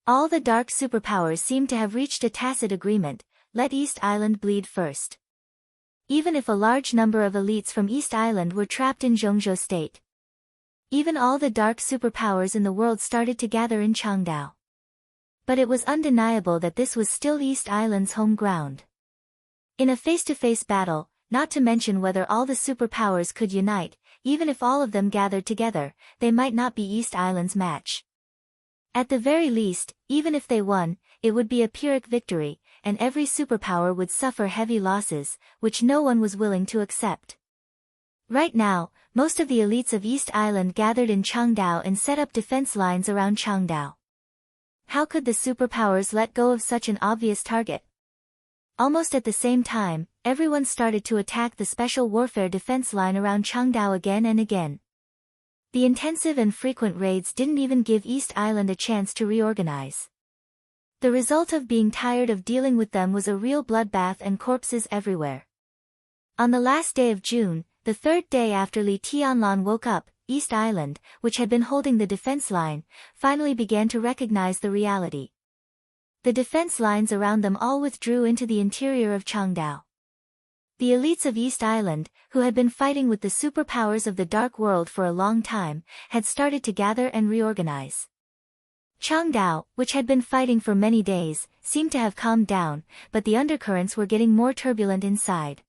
Speaker 1: All the dark superpowers seemed to have reached a tacit agreement: let East Island bleed first. Even if a large number of elites from East Island were trapped in Zhongzhou State. Even all the dark superpowers in the world started to gather in Changdao. But it was undeniable that this was still East Island's home ground. In a face-to-face battle, not to mention whether all the superpowers could unite, even if all of them gathered together, they might not be East Island's match. At the very least, even if they won, it would be a Pyrrhic victory, and every superpower would suffer heavy losses, which no one was willing to accept. Right now, most of the elites of East Island gathered in Changdao and set up defense lines around Changdao. How could the superpowers let go of such an obvious target? Almost at the same time, everyone started to attack the special warfare defense line around Changdao again and again. The intensive and frequent raids didn't even give East Island a chance to reorganize. The result of being tired of dealing with them was a real bloodbath and corpses everywhere. On the last day of June, the third day after Li Tianlan woke up, East Island, which had been holding the defense line, finally began to recognize the reality. The defense lines around them all withdrew into the interior of Changdao. The elites of East Island, who had been fighting with the superpowers of the Dark World for a long time, had started to gather and reorganize. Changdao, which had been fighting for many days, seemed to have calmed down, but the undercurrents were getting more turbulent inside.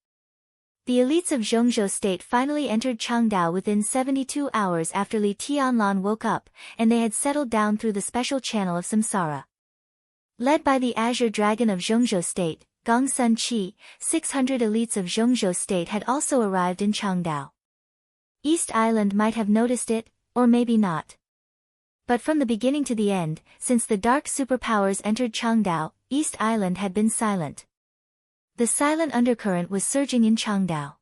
Speaker 1: The elites of Zhongzhou State finally entered Changdao within 72 hours after Li Tianlan woke up, and they had settled down through the special channel of Samsara. Led by the Azure Dragon of Zhongzhou State, Gong Sun Qi, 600 elites of Zhongzhou State had also arrived in Changdao. East Island might have noticed it, or maybe not. But from the beginning to the end, since the dark superpowers entered Changdao, East Island had been silent. The silent undercurrent was surging in Changdao.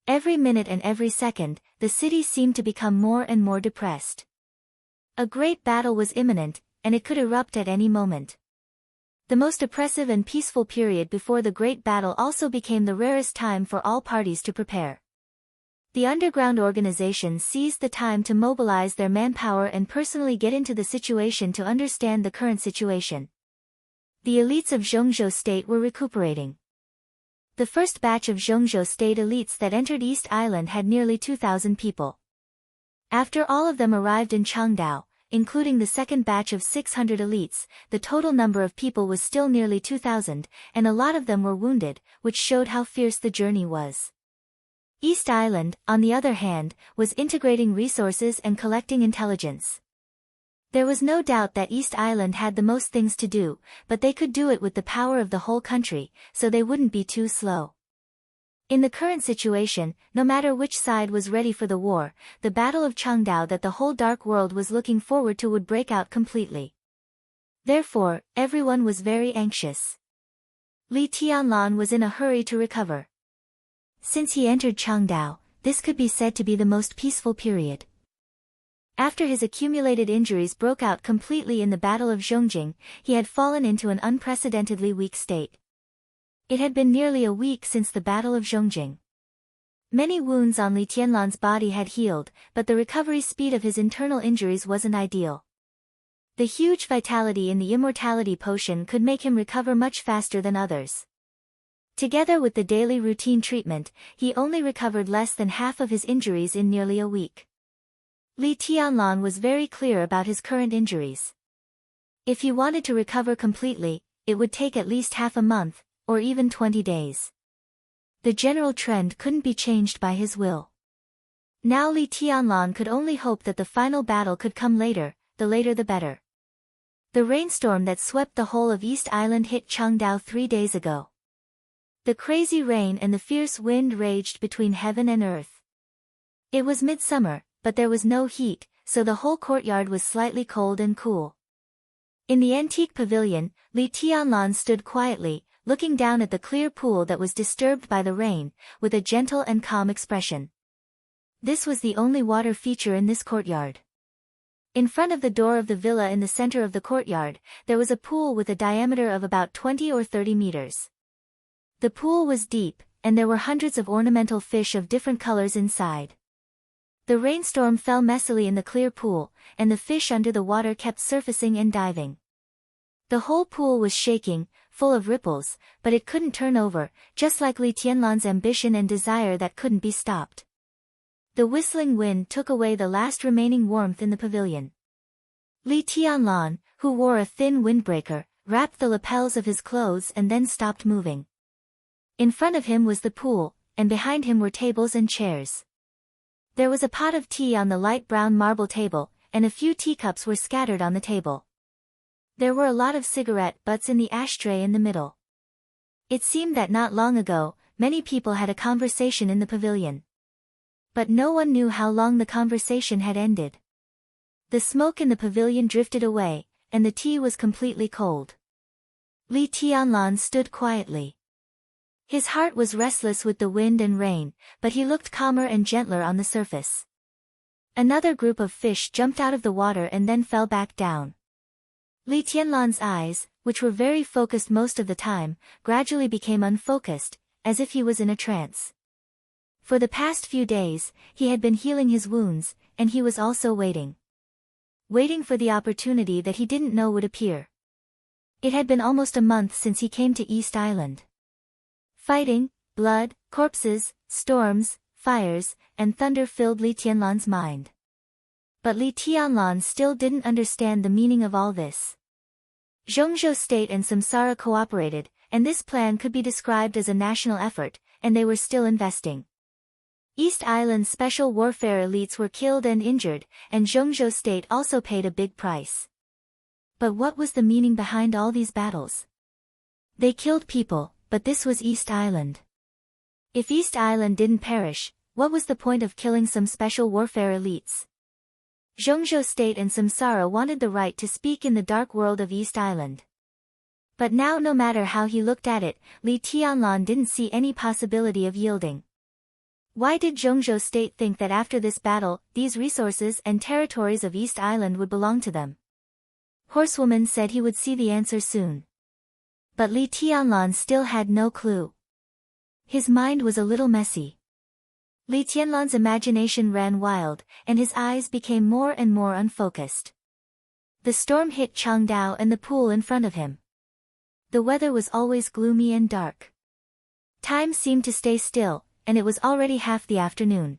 Speaker 1: Every minute and every second, the city seemed to become more and more depressed. A great battle was imminent, and it could erupt at any moment. The most oppressive and peaceful period before the great battle also became the rarest time for all parties to prepare. The underground organization seized the time to mobilize their manpower and personally get into the situation to understand the current situation. The elites of Zhongzhou State were recuperating. The first batch of Zhongzhou State elites that entered East Island had nearly 2,000 people. After all of them arrived in Changdao, including the second batch of 600 elites, the total number of people was still nearly 2,000, and a lot of them were wounded, which showed how fierce the journey was. East Island, on the other hand, was integrating resources and collecting intelligence. There was no doubt that East Island had the most things to do, but they could do it with the power of the whole country, so they wouldn't be too slow. In the current situation, no matter which side was ready for the war, the Battle of Changdao that the whole Dark World was looking forward to would break out completely. Therefore, everyone was very anxious. Li Tianlan was in a hurry to recover. Since he entered Changdao, this could be said to be the most peaceful period. After his accumulated injuries broke out completely in the Battle of Zhongjing, he had fallen into an unprecedentedly weak state. It had been nearly a week since the Battle of Zhongjing. Many wounds on Li Tianlan's body had healed, but the recovery speed of his internal injuries wasn't ideal. The huge vitality in the immortality potion could make him recover much faster than others. Together with the daily routine treatment, he only recovered less than half of his injuries in nearly a week. Li Tianlan was very clear about his current injuries. If he wanted to recover completely, it would take at least half a month, or even 20 days. The general trend couldn't be changed by his will. Now Li Tianlan could only hope that the final battle could come later, the later the better. The rainstorm that swept the whole of East Island hit Changdao 3 days ago. The crazy rain and the fierce wind raged between heaven and earth. It was midsummer, but there was no heat, so the whole courtyard was slightly cold and cool. In the antique pavilion, Li Tianlan stood quietly, looking down at the clear pool that was disturbed by the rain, with a gentle and calm expression. This was the only water feature in this courtyard. In front of the door of the villa in the center of the courtyard, there was a pool with a diameter of about 20 or 30 meters. The pool was deep, and there were hundreds of ornamental fish of different colors inside. The rainstorm fell messily in the clear pool, and the fish under the water kept surfacing and diving. The whole pool was shaking, full of ripples, but it couldn't turn over, just like Li Tianlan's ambition and desire that couldn't be stopped. The whistling wind took away the last remaining warmth in the pavilion. Li Tianlan, who wore a thin windbreaker, wrapped the lapels of his clothes and then stopped moving. In front of him was the pool, and behind him were tables and chairs. There was a pot of tea on the light brown marble table, and a few teacups were scattered on the table. There were a lot of cigarette butts in the ashtray in the middle. It seemed that not long ago, many people had a conversation in the pavilion. But no one knew how long the conversation had ended. The smoke in the pavilion drifted away, and the tea was completely cold. Li Tianlan stood quietly. His heart was restless with the wind and rain, but he looked calmer and gentler on the surface. Another group of fish jumped out of the water and then fell back down. Li Tianlan's eyes, which were very focused most of the time, gradually became unfocused, as if he was in a trance. For the past few days, he had been healing his wounds, and he was also waiting. Waiting for the opportunity that he didn't know would appear. It had been almost a month since he came to East Island. Fighting, blood, corpses, storms, fires, and thunder filled Li Tianlan's mind. But Li Tianlan still didn't understand the meaning of all this. Zhongzhou State and Samsara cooperated, and this plan could be described as a national effort, and they were still investing. East Island's special warfare elites were killed and injured, and Zhongzhou State also paid a big price. But what was the meaning behind all these battles? They killed people, but this was East Island. If East Island didn't perish, what was the point of killing some special warfare elites? Zhongzhou State and Samsara wanted the right to speak in the dark world of East Island. But now no matter how he looked at it, Li Tianlan didn't see any possibility of yielding. Why did Zhongzhou State think that after this battle, these resources and territories of East Island would belong to them? Horsewoman said he would see the answer soon. But Li Tianlan still had no clue. His mind was a little messy. Li Tianlan's imagination ran wild, and his eyes became more and more unfocused. The storm hit Changdao and the pool in front of him. The weather was always gloomy and dark. Time seemed to stay still, and it was already half the afternoon.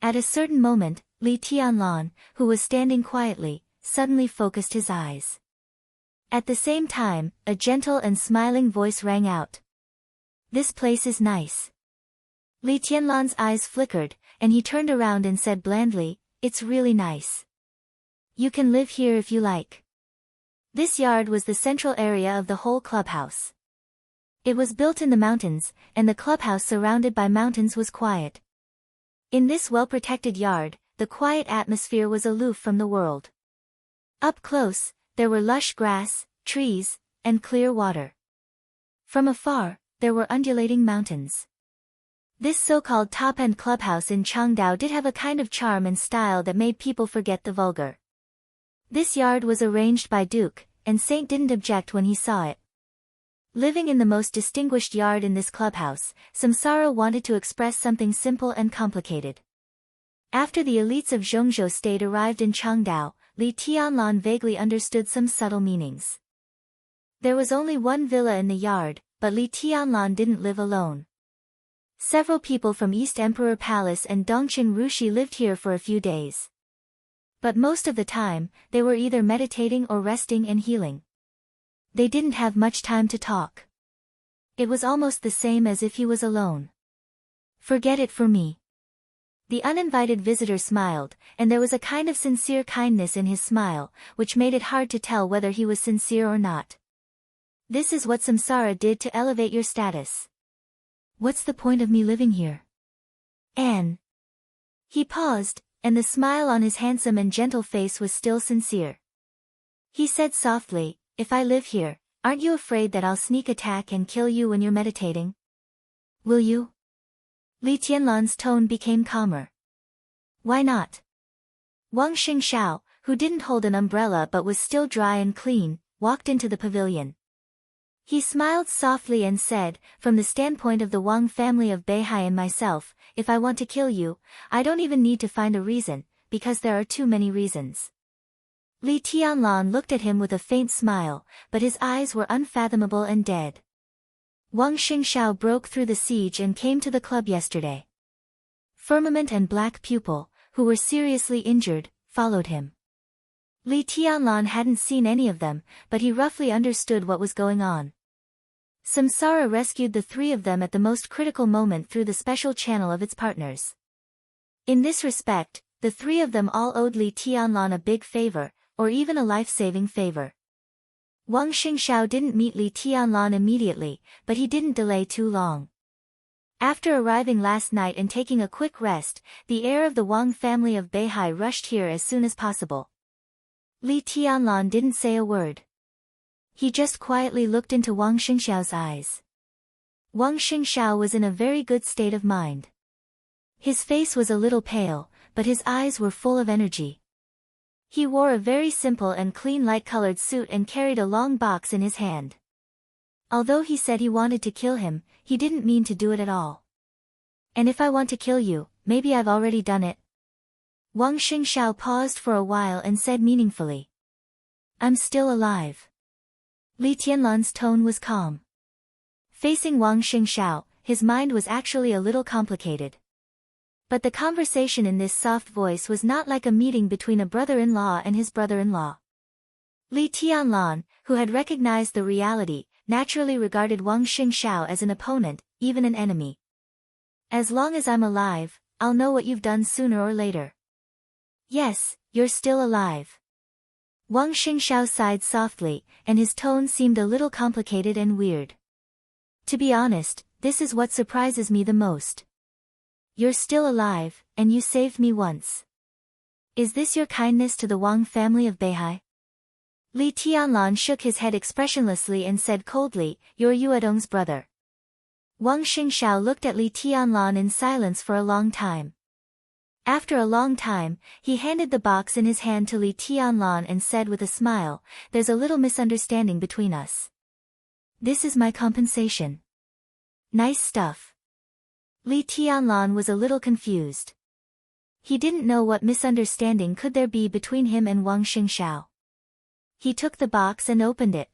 Speaker 1: At a certain moment, Li Tianlan, who was standing quietly, suddenly focused his eyes. At the same time, a gentle and smiling voice rang out. "This place is nice." Li Tianlan's eyes flickered, and he turned around and said blandly, "It's really nice. You can live here if you like." This yard was the central area of the whole clubhouse. It was built in the mountains, and the clubhouse surrounded by mountains was quiet. In this well-protected yard, the quiet atmosphere was aloof from the world. Up close, there were lush grass, trees, and clear water. From afar, there were undulating mountains. This so-called top-end clubhouse in Changdao did have a kind of charm and style that made people forget the vulgar. This yard was arranged by Duke, and Saint didn't object when he saw it. Living in the most distinguished yard in this clubhouse, Samsara wanted to express something simple and complicated. After the elites of Zhongzhou State arrived in Changdao, Li Tianlan vaguely understood some subtle meanings. There was only one villa in the yard, but Li Tianlan didn't live alone. Several people from East Emperor Palace and Dongqing Rushi lived here for a few days. But most of the time, they were either meditating or resting and healing. They didn't have much time to talk. It was almost the same as if he was alone. "Forget it for me." The uninvited visitor smiled, and there was a kind of sincere kindness in his smile, which made it hard to tell whether he was sincere or not. This is what samsara did to elevate your status. What's the point of me living here? Anne. He paused, and the smile on his handsome and gentle face was still sincere. He said softly, if I live here, aren't you afraid that I'll sneak attack and kill you when you're meditating? Will you? Li Tianlan's tone became calmer. Why not? Wang Xingxiao, who didn't hold an umbrella but was still dry and clean, walked into the pavilion. He smiled softly and said, from the standpoint of the Wang family of Beihai and myself, if I want to kill you, I don't even need to find a reason, because there are too many reasons. Li Tianlan looked at him with a faint smile, but his eyes were unfathomable and dead. Wang Xingxiao broke through the siege and came to the club yesterday. Firmament and Black Pupil, who were seriously injured, followed him. Li Tianlan hadn't seen any of them, but he roughly understood what was going on. Samsara rescued the three of them at the most critical moment through the special channel of its partners. In this respect, the three of them all owed Li Tianlan a big favor, or even a life-saving favor. Wang Xingxiao didn't meet Li Tianlan immediately, but he didn't delay too long. After arriving last night and taking a quick rest, the heir of the Wang family of Beihai rushed here as soon as possible. Li Tianlan didn't say a word. He just quietly looked into Wang Xingxiao's eyes. Wang Xingxiao was in a very good state of mind. His face was a little pale, but his eyes were full of energy. He wore a very simple and clean light-colored suit and carried a long box in his hand. Although he said he wanted to kill him, he didn't mean to do it at all. And if I want to kill you, maybe I've already done it. Wang Xingxiao paused for a while and said meaningfully. I'm still alive. Li Tianlan's tone was calm. Facing Wang Xingxiao, his mind was actually a little complicated. But the conversation in this soft voice was not like a meeting between a brother-in-law and his brother-in-law. Li Tianlan, who had recognized the reality, naturally regarded Wang Xingxiao as an opponent, even an enemy. As long as I'm alive, I'll know what you've done sooner or later. Yes, you're still alive. Wang Xingxiao sighed softly, and his tone seemed a little complicated and weird. To be honest, this is what surprises me the most. You're still alive, and you saved me once. Is this your kindness to the Wang family of Beihai? Li Tianlan shook his head expressionlessly and said coldly, you're Yuedong's brother. Wang Xingxiao looked at Li Tianlan in silence for a long time. After a long time, he handed the box in his hand to Li Tianlan and said with a smile, there's a little misunderstanding between us. This is my compensation. Nice stuff. Li Tianlan was a little confused. He didn't know what misunderstanding could there be between him and Wang Xingxiao. He took the box and opened it.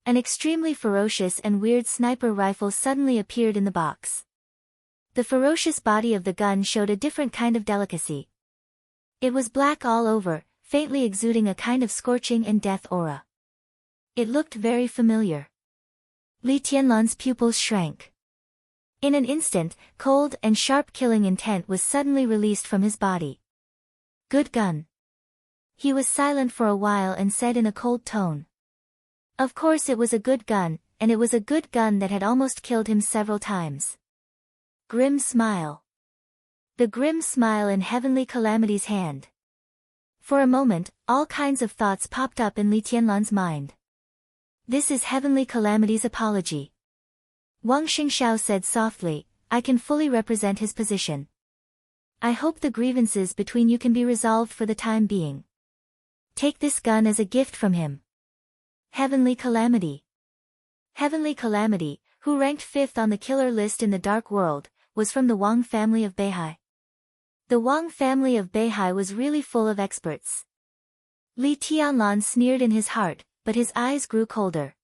Speaker 1: An extremely ferocious and weird sniper rifle suddenly appeared in the box. The ferocious body of the gun showed a different kind of delicacy. It was black all over, faintly exuding a kind of scorching and death aura. It looked very familiar. Li Tianlan's pupils shrank. In an instant, cold and sharp killing intent was suddenly released from his body. Good gun. He was silent for a while and said in a cold tone. Of course it was a good gun, and it was a good gun that had almost killed him several times. Grim smile. The grim smile in Heavenly Calamity's hand. For a moment, all kinds of thoughts popped up in Li Tianlan's mind. This is Heavenly Calamity's apology. Wang Xingxiao said softly, I can fully represent his position. I hope the grievances between you can be resolved for the time being. Take this gun as a gift from him. Heavenly Calamity. Heavenly Calamity, who ranked 5th on the killer list in the Dark World, was from the Wang family of Beihai. The Wang family of Beihai was really full of experts. Li Tianlan sneered in his heart, but his eyes grew colder.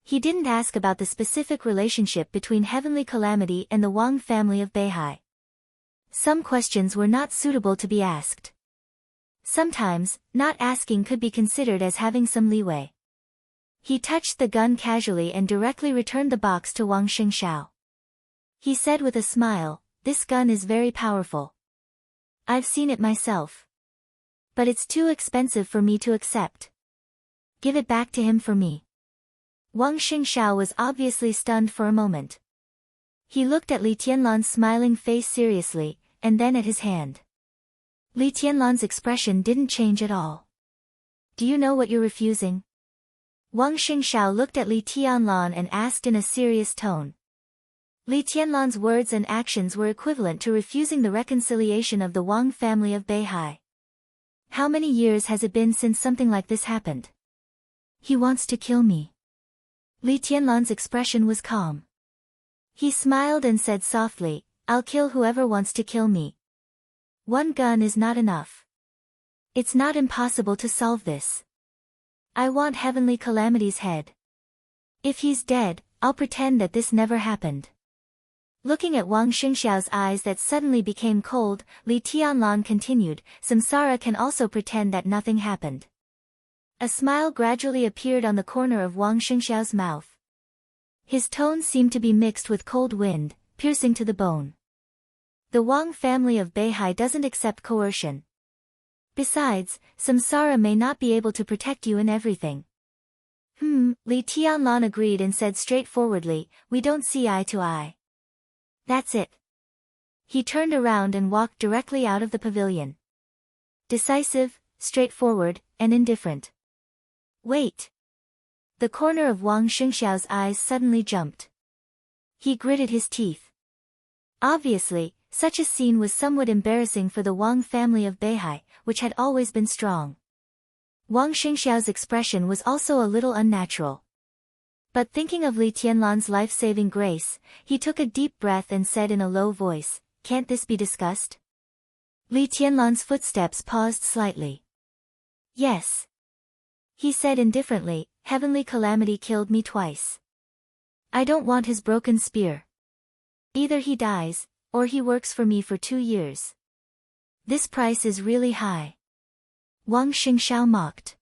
Speaker 1: He didn't ask about the specific relationship between Heavenly Calamity and the Wang family of Beihai. Some questions were not suitable to be asked. Sometimes, not asking could be considered as having some leeway. He touched the gun casually and directly returned the box to Wang Xingxiao. He said with a smile, this gun is very powerful. I've seen it myself. But it's too expensive for me to accept. Give it back to him for me. Wang Xingxiao was obviously stunned for a moment. He looked at Li Tianlan's smiling face seriously, and then at his hand. Li Tianlan's expression didn't change at all. Do you know what you're refusing? Wang Xingxiao looked at Li Tianlan and asked in a serious tone. Li Tianlan's words and actions were equivalent to refusing the reconciliation of the Wang family of Beihai. How many years has it been since something like this happened? He wants to kill me. Li Tianlan's expression was calm. He smiled and said softly, I'll kill whoever wants to kill me. One gun is not enough. It's not impossible to solve this. I want Heavenly Calamity's head. If he's dead, I'll pretend that this never happened. Looking at Wang Xingxiao's eyes that suddenly became cold, Li Tianlan continued, Samsara can also pretend that nothing happened. A smile gradually appeared on the corner of Wang Xingxiao's mouth. His tone seemed to be mixed with cold wind, piercing to the bone. The Wang family of Beihai doesn't accept coercion. Besides, Samsara may not be able to protect you in everything. Li Tianlan agreed and said straightforwardly, we don't see eye to eye. That's it. He turned around and walked directly out of the pavilion. Decisive, straightforward, and indifferent. Wait. The corner of Wang Xingxiao's eyes suddenly jumped. He gritted his teeth. Obviously, such a scene was somewhat embarrassing for the Wang family of Beihai, which had always been strong. Wang Xingxiao's expression was also a little unnatural. But thinking of Li Tianlan's life-saving grace, he took a deep breath and said in a low voice, can't this be discussed? Li Tianlan's footsteps paused slightly. Yes. He said indifferently, Heavenly Calamity killed me twice. I don't want his broken spear. Either he dies, or he works for me for 2 years. This price is really high. Wang Xingxiao mocked.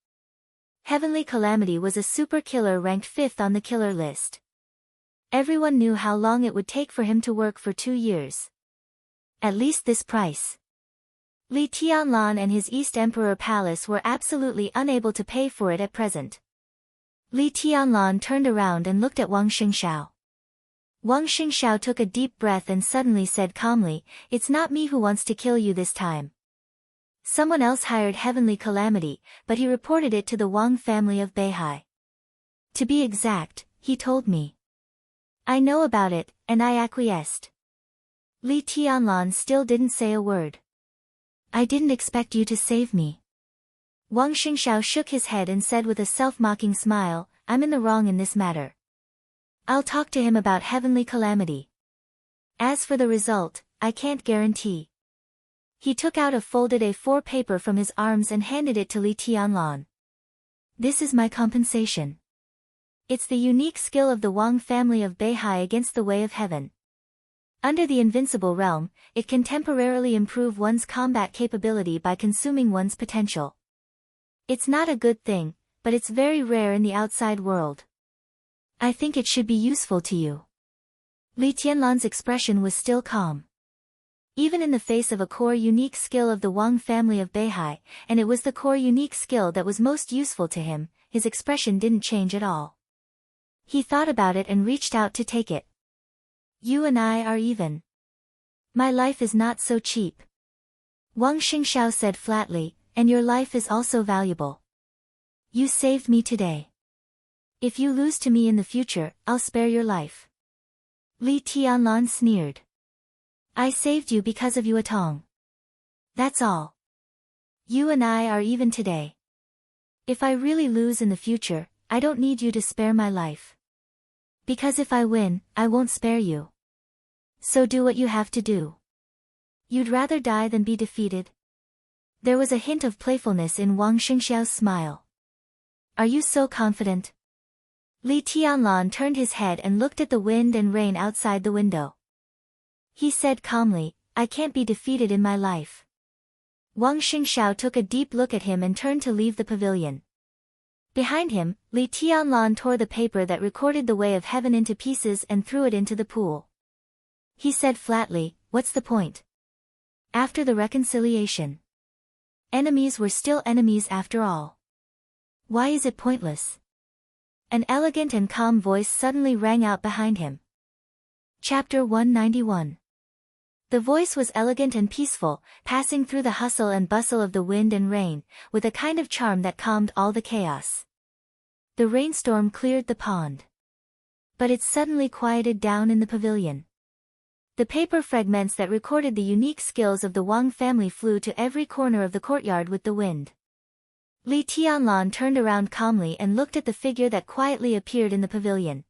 Speaker 1: Heavenly Calamity was a super killer ranked 5th on the killer list. Everyone knew how long it would take for him to work for 2 years. At least this price. Li Tianlan and his East Emperor Palace were absolutely unable to pay for it at present. Li Tianlan turned around and looked at Wang Xingxiao. Wang Xingxiao took a deep breath and suddenly said calmly, it's not me who wants to kill you this time. Someone else hired Heavenly Calamity, but he reported it to the Wang family of Beihai. To be exact, he told me. I know about it, and I acquiesced. Li Tianlan still didn't say a word. I didn't expect you to save me. Wang Xingxiao shook his head and said with a self-mocking smile, I'm in the wrong in this matter. I'll talk to him about Heavenly Calamity. As for the result, I can't guarantee. He took out a folded A4 paper from his arms and handed it to Li Tianlan. This is my compensation. It's the unique skill of the Wang family of Beihai against the way of heaven. Under the invincible realm, it can temporarily improve one's combat capability by consuming one's potential. It's not a good thing, but it's very rare in the outside world. I think it should be useful to you. Li Tianlan's expression was still calm. Even in the face of a core unique skill of the Wang family of Beihai, and it was the core unique skill that was most useful to him, his expression didn't change at all. He thought about it and reached out to take it. You and I are even. My life is not so cheap. Wang Xingxiao said flatly, and your life is also valuable. You saved me today. If you lose to me in the future, I'll spare your life. Li Tianlan sneered. I saved you because of Yuatong. That's all. You and I are even today. If I really lose in the future, I don't need you to spare my life. Because if I win, I won't spare you. So do what you have to do. You'd rather die than be defeated? There was a hint of playfulness in Wang Xingxiao's smile. Are you so confident? Li Tianlan turned his head and looked at the wind and rain outside the window. He said calmly, I can't be defeated in my life. Wang Xingxiao took a deep look at him and turned to leave the pavilion. Behind him, Li Tianlan tore the paper that recorded the way of heaven into pieces and threw it into the pool. He said flatly, what's the point? After the reconciliation. Enemies were still enemies after all. Why is it pointless? An elegant and calm voice suddenly rang out behind him. Chapter 191. The voice was elegant and peaceful, passing through the hustle and bustle of the wind and rain, with a kind of charm that calmed all the chaos. The rainstorm cleared the pond. But it suddenly quieted down in the pavilion. The paper fragments that recorded the unique skills of the Wang family flew to every corner of the courtyard with the wind. Li Tianlan turned around calmly and looked at the figure that quietly appeared in the pavilion.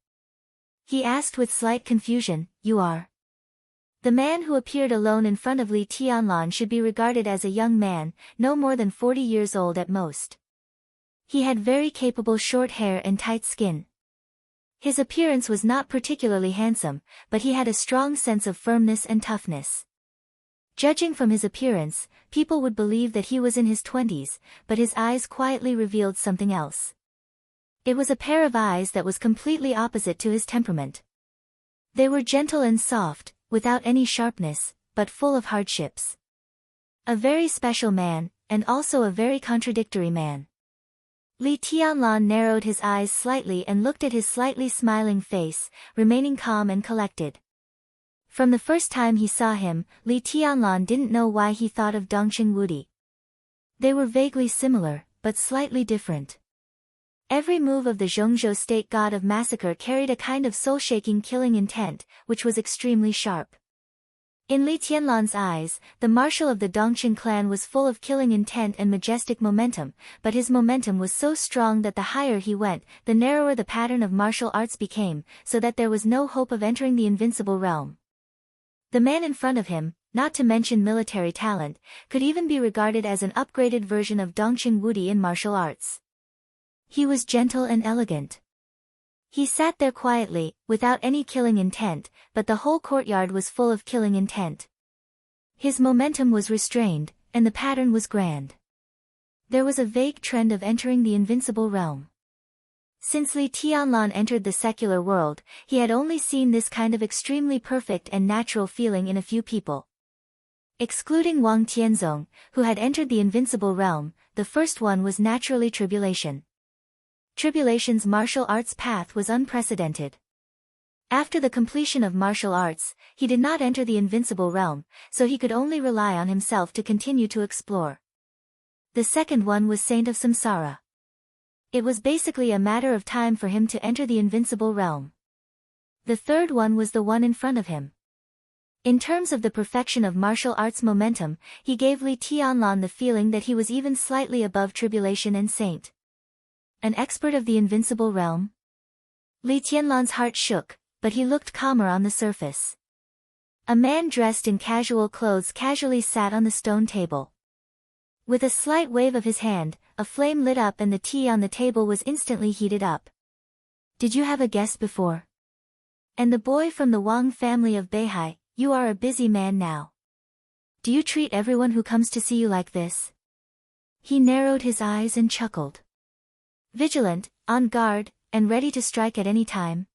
Speaker 1: He asked with slight confusion, "You are?" The man who appeared alone in front of Li Tianlan should be regarded as a young man, no more than 40 years old at most. He had very capable short hair and tight skin. His appearance was not particularly handsome, but he had a strong sense of firmness and toughness. Judging from his appearance, people would believe that he was in his 20s, but his eyes quietly revealed something else. It was a pair of eyes that was completely opposite to his temperament. They were gentle and soft, without any sharpness, but full of hardships. A very special man, and also a very contradictory man. Li Tianlan narrowed his eyes slightly and looked at his slightly smiling face, remaining calm and collected. From the first time he saw him, Li Tianlan didn't know why he thought of Dongqing Wudi. They were vaguely similar, but slightly different. Every move of the Zhongzhou state god of massacre carried a kind of soul-shaking killing intent, which was extremely sharp. In Li Tianlan's eyes, the marshal of the Dongqing clan was full of killing intent and majestic momentum, but his momentum was so strong that the higher he went, the narrower the pattern of martial arts became, so that there was no hope of entering the invincible realm. The man in front of him, not to mention military talent, could even be regarded as an upgraded version of Dongqing Wudi in martial arts. He was gentle and elegant. He sat there quietly, without any killing intent, but the whole courtyard was full of killing intent. His momentum was restrained, and the pattern was grand. There was a vague trend of entering the invincible realm. Since Li Tianlan entered the secular world, he had only seen this kind of extremely perfect and natural feeling in a few people. Excluding Wang Tianzong, who had entered the invincible realm, the first one was naturally Tribulation. Tribulation's martial arts path was unprecedented. After the completion of martial arts, he did not enter the invincible realm, so he could only rely on himself to continue to explore. The second one was Saint of Samsara. It was basically a matter of time for him to enter the invincible realm. The third one was the one in front of him. In terms of the perfection of martial arts momentum, he gave Li Tianlan the feeling that he was even slightly above Tribulation and Saint. An expert of the invincible realm? Li Tianlan's heart shook, but he looked calmer on the surface. A man dressed in casual clothes casually sat on the stone table. With a slight wave of his hand, a flame lit up and the tea on the table was instantly heated up. "Did you have a guest before?" "And the boy from the Wang family of Beihai, you are a busy man now. Do you treat everyone who comes to see you like this?" He narrowed his eyes and chuckled. "Vigilant, on guard, and ready to strike at any time.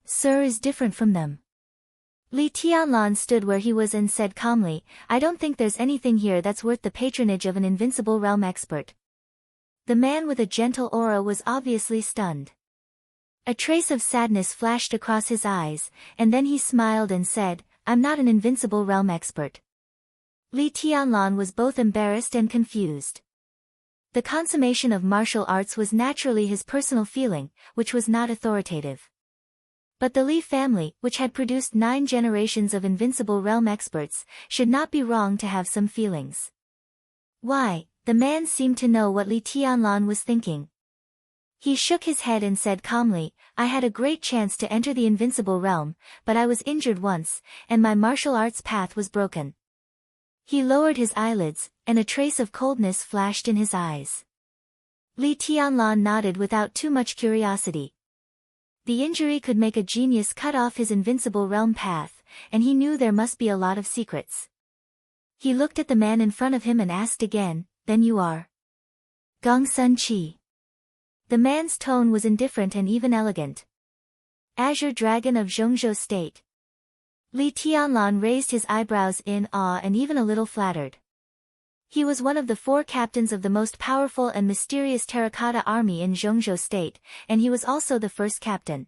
Speaker 1: Sir is different from them." Li Tianlan stood where he was and said calmly, "I don't think there's anything here that's worth the patronage of an invincible realm expert." The man with a gentle aura was obviously stunned. A trace of sadness flashed across his eyes, and then he smiled and said, "I'm not an invincible realm expert." Li Tianlan was both embarrassed and confused. The consummation of martial arts was naturally his personal feeling, which was not authoritative. But the Li family, which had produced 9 generations of invincible realm experts, should not be wrong to have some feelings. Why, the man seemed to know what Li Tianlan was thinking. He shook his head and said calmly, "I had a great chance to enter the invincible realm, but I was injured once, and my martial arts path was broken." He lowered his eyelids, and a trace of coldness flashed in his eyes. Li Tianlan nodded without too much curiosity. The injury could make a genius cut off his invincible realm path, and he knew there must be a lot of secrets. He looked at the man in front of him and asked again, "Then you are?" "Gong Sun Qi." The man's tone was indifferent and even elegant. "Azure Dragon of Zhongzhou State." Li Tianlan raised his eyebrows in awe and even a little flattered. He was one of the 4 captains of the most powerful and mysterious terracotta army in Zhongzhou state, and he was also the first captain.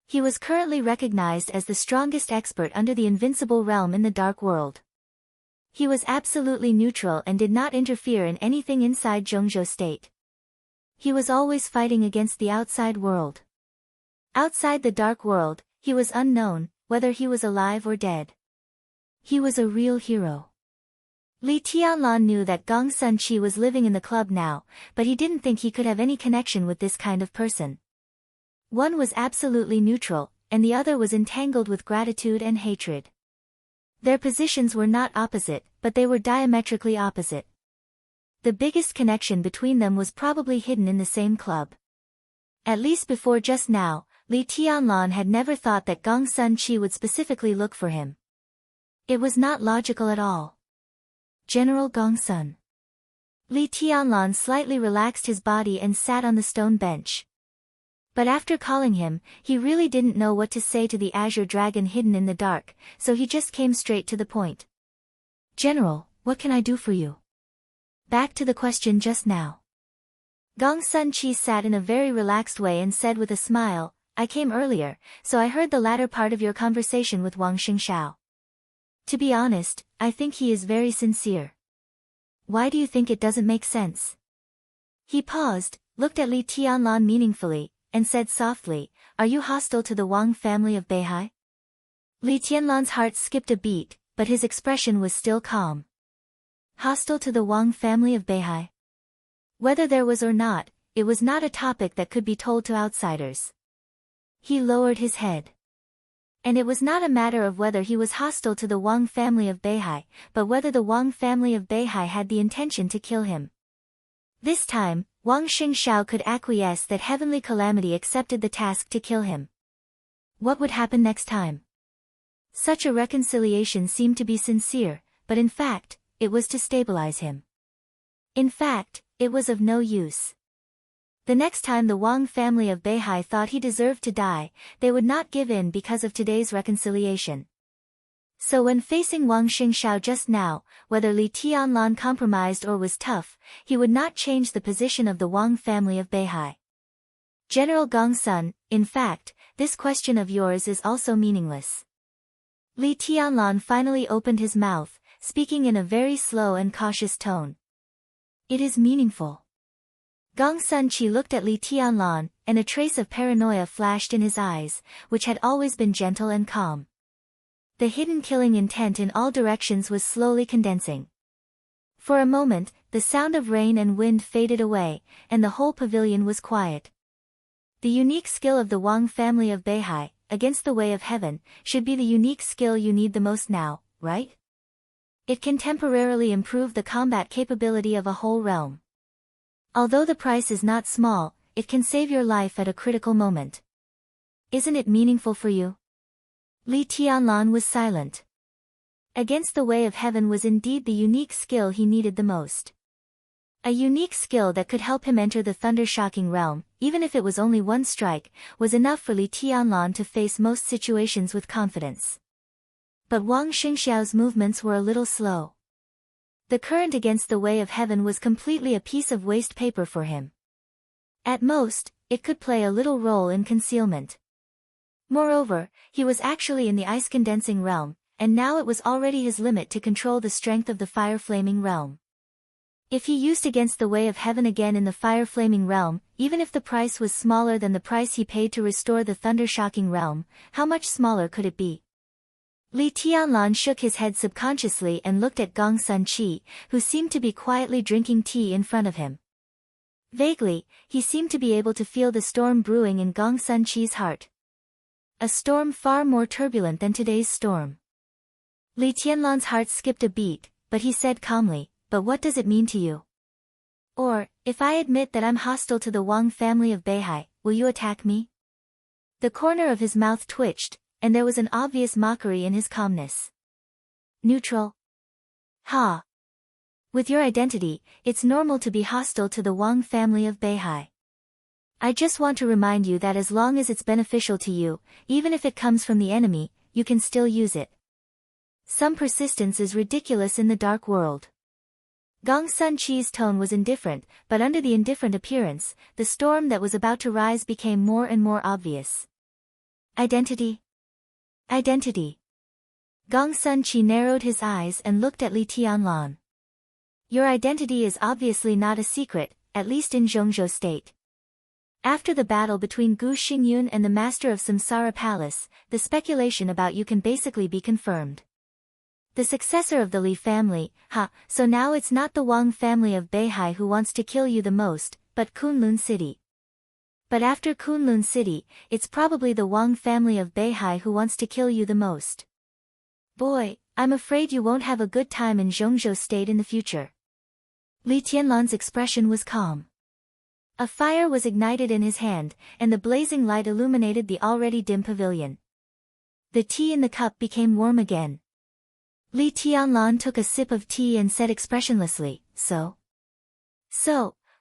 Speaker 1: He was currently recognized as the strongest expert under the invincible realm in the dark world. He was absolutely neutral and did not interfere in anything inside Zhongzhou state. He was always fighting against the outside world. Outside the dark world, he was unknown, whether he was alive or dead. He was a real hero. Li Tianlan knew that Gong Sun-chi was living in the club now, but he didn't think he could have any connection with this kind of person. One was absolutely neutral, and the other was entangled with gratitude and hatred. Their positions were not opposite, but they were diametrically opposite. The biggest connection between them was probably hidden in the same club. At least before just now, Li Tianlan had never thought that Gong Sun-chi would specifically look for him. It was not logical at all. General Gong Sun. Li Tianlan slightly relaxed his body and sat on the stone bench. But after calling him, he really didn't know what to say to the azure dragon hidden in the dark, so he just came straight to the point. General, what can I do for you? Back to the question just now. Gong Sun-chi sat in a very relaxed way and said with a smile, I came earlier, so I heard the latter part of your conversation with Wang Xingxiao. To be honest, I think he is very sincere. Why do you think it doesn't make sense? He paused, looked at Li Tianlan meaningfully, and said softly, Are you hostile to the Wang family of Beihai? Li Tianlan's heart skipped a beat, but his expression was still calm. Hostile to the Wang family of Beihai? Whether there was or not, it was not a topic that could be told to outsiders. He lowered his head. And it was not a matter of whether he was hostile to the Wang family of Beihai, but whether the Wang family of Beihai had the intention to kill him. This time, Wang Xingxiao could acquiesce that Heavenly Calamity accepted the task to kill him. What would happen next time? Such a reconciliation seemed to be sincere, but in fact, it was to stabilize him. In fact, it was of no use. The next time the Wang family of Beihai thought he deserved to die, they would not give in because of today's reconciliation. So when facing Wang Xingxiao just now, whether Li Tianlan compromised or was tough, he would not change the position of the Wang family of Beihai. General Gong Sun, in fact, this question of yours is also meaningless. Li Tianlan finally opened his mouth, speaking in a very slow and cautious tone. It is meaningful. Gong Sun-chi looked at Li Tianlan, and a trace of paranoia flashed in his eyes, which had always been gentle and calm. The hidden killing intent in all directions was slowly condensing. For a moment, the sound of rain and wind faded away, and the whole pavilion was quiet. The unique skill of the Wang family of Beihai, against the way of heaven, should be the unique skill you need the most now, right? It can temporarily improve the combat capability of a whole realm. Although the price is not small, it can save your life at a critical moment. Isn't it meaningful for you? Li Tianlan was silent. Against the way of heaven was indeed the unique skill he needed the most. A unique skill that could help him enter the thunder-shocking realm, even if it was only one strike, was enough for Li Tianlan to face most situations with confidence. But Wang Xingxiao's movements were a little slow. The current against the way of heaven was completely a piece of waste paper for him. At most, it could play a little role in concealment. Moreover, he was actually in the ice-condensing realm, and now it was already his limit to control the strength of the fire-flaming realm. If he used against the way of heaven again in the fire-flaming realm, even if the price was smaller than the price he paid to restore the thunder-shocking realm, how much smaller could it be? Li Tianlan shook his head subconsciously and looked at Gong Sun-chi, who seemed to be quietly drinking tea in front of him. Vaguely, he seemed to be able to feel the storm brewing in Gong Sun-chi's heart. A storm far more turbulent than today's storm. Li Tianlan's heart skipped a beat, but he said calmly, But what does it mean to you? Or, if I admit that I'm hostile to the Wang family of Beihai, will you attack me? The corner of his mouth twitched, and there was an obvious mockery in his calmness. Neutral? Ha! With your identity, it's normal to be hostile to the Wang family of Beihai. I just want to remind you that as long as it's beneficial to you, even if it comes from the enemy, you can still use it. Some persistence is ridiculous in the dark world. Gong Sun Chi's tone was indifferent, but under the indifferent appearance, the storm that was about to rise became more and more obvious. Identity? Identity. Gong Sun Chi narrowed his eyes and looked at Li Tianlan. Your identity is obviously not a secret, at least in Zhongzhou state. After the battle between Gu Xingyun and the master of Samsara Palace, the speculation about you can basically be confirmed. The successor of the Li family, so now it's not the Wang family of Beihai who wants to kill you the most, but Kunlun City. But after Kunlun City, it's probably the Wang family of Beihai who wants to kill you the most. Boy, I'm afraid you won't have a good time in Zhongzhou state in the future. Li Tianlan's expression was calm. A fire was ignited in his hand, and the blazing light illuminated the already dim pavilion. The tea in the cup became warm again. Li Tianlan took a sip of tea and said expressionlessly, So,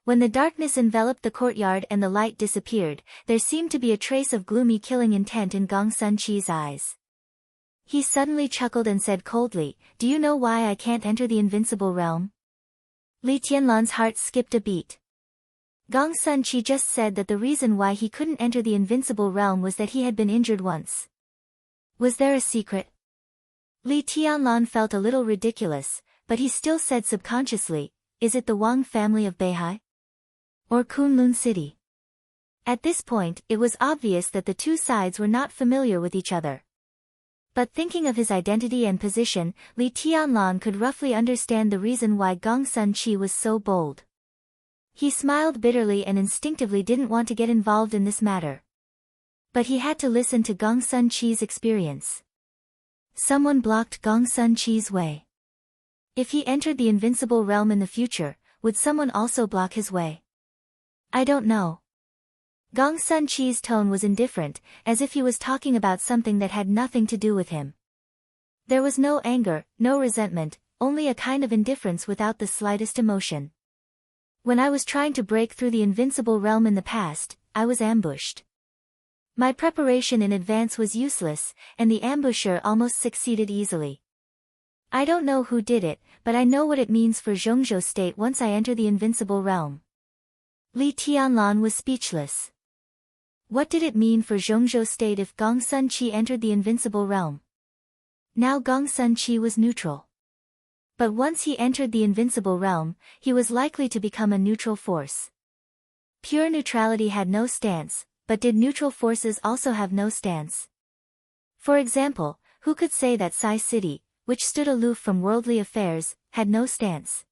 Speaker 1: when the darkness enveloped the courtyard and the light disappeared, there seemed to be a trace of gloomy killing intent in Gong Sun Chi's eyes. He suddenly chuckled and said coldly, Do you know why I can't enter the invincible realm? Li Tianlan's heart skipped a beat. Gong Sun Chi just said that the reason why he couldn't enter the invincible realm was that he had been injured once. Was there a secret? Li Tianlan felt a little ridiculous, but he still said subconsciously, Is it the Wang family of Beihai? Or Kunlun City? At this point, it was obvious that the two sides were not familiar with each other. But thinking of his identity and position, Li Tianlan could roughly understand the reason why Gong Sun Chi was so bold. He smiled bitterly and instinctively didn't want to get involved in this matter. But he had to listen to Gong Sun Chi's experience. Someone blocked Gong Sun Chi's way. If he entered the invincible realm in the future, would someone also block his way? I don't know. Gong Sun Chi's tone was indifferent, as if he was talking about something that had nothing to do with him. There was no anger, no resentment, only a kind of indifference without the slightest emotion. When I was trying to break through the invincible realm in the past, I was ambushed. My preparation in advance was useless, and the ambusher almost succeeded easily. I don't know who did it, but I know what it means for Zhongzhou state once I enter the invincible realm. Li Tianlan was speechless. What did it mean for Zhongzhou state if Gong Sun Chi entered the invincible realm? Now Gong Sun Chi was neutral. But once he entered the invincible realm, he was likely to become a neutral force. Pure neutrality had no stance, but did neutral forces also have no stance? For example, who could say that Sai City, which stood aloof from worldly affairs, had no stance?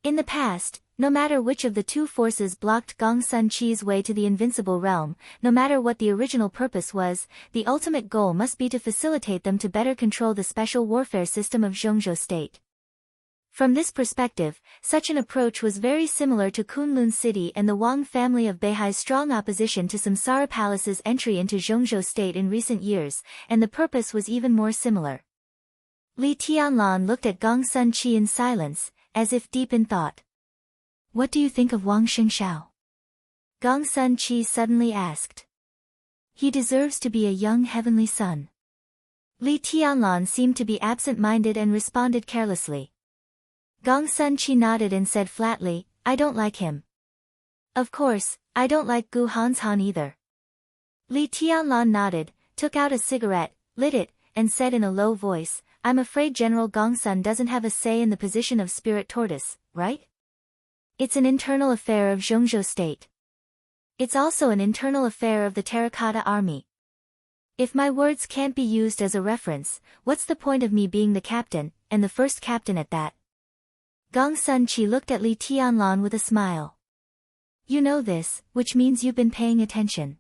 Speaker 1: In the past, no matter which of the two forces blocked Gong Sun Chi's way to the invincible realm, no matter what the original purpose was, the ultimate goal must be to facilitate them to better control the special warfare system of Zhongzhou state. From this perspective, such an approach was very similar to Kunlun City and the Wang family of Beihai's strong opposition to Samsara Palace's entry into Zhongzhou state in recent years, and the purpose was even more similar. Li Tianlan looked at Gong Sun Chi in silence, as if deep in thought. What do you think of Wang Xingshao? Gong Sun Chi suddenly asked. He deserves to be a young heavenly son. Li Tianlan seemed to be absent-minded and responded carelessly. Gong Sun Chi nodded and said flatly, I don't like him. Of course, I don't like Gu Hanshan either. Li Tianlan nodded, took out a cigarette, lit it, and said in a low voice, I'm afraid General Gongsun doesn't have a say in the position of Spirit Tortoise, right? It's an internal affair of Zhongzhou state. It's also an internal affair of the Terracotta Army. If my words can't be used as a reference, what's the point of me being the captain, and the first captain at that? Gong Sun Chi looked at Li Tianlan with a smile. You know this, which means you've been paying attention.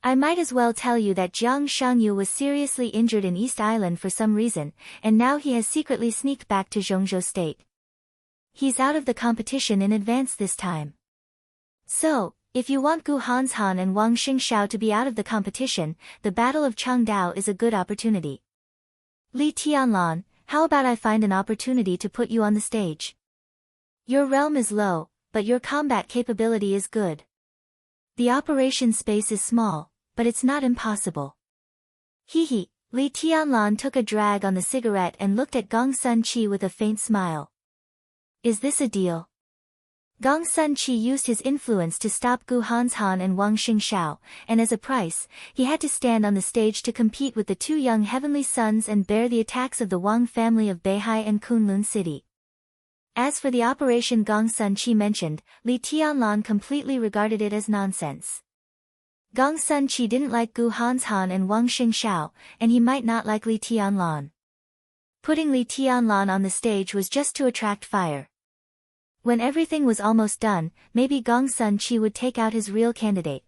Speaker 1: I might as well tell you that Jiang Shangyu was seriously injured in East Island for some reason, and now he has secretly sneaked back to Zhongzhou state. He's out of the competition in advance this time. So, if you want Gu Hanshan and Wang Xingshao to be out of the competition, the Battle of Changdao is a good opportunity. Li Tianlan, how about I find an opportunity to put you on the stage? Your realm is low, but your combat capability is good. The operation space is small, but it's not impossible. Hee hee, Li Tianlan took a drag on the cigarette and looked at Gong Sun Chi with a faint smile. Is this a deal? Gong Sun Chi used his influence to stop Gu Hanshan and Wang Xingshao, and as a price, he had to stand on the stage to compete with the two young heavenly sons and bear the attacks of the Wang family of Beihai and Kunlun City. As for the operation Gong Sun Chi mentioned, Li Tianlan completely regarded it as nonsense. Gong Sun Chi didn't like Gu Hanshan and Wang Xingshao, and he might not like Li Tianlan. Putting Li Tianlan on the stage was just to attract fire. When everything was almost done, maybe Gong Sun Chi would take out his real candidate.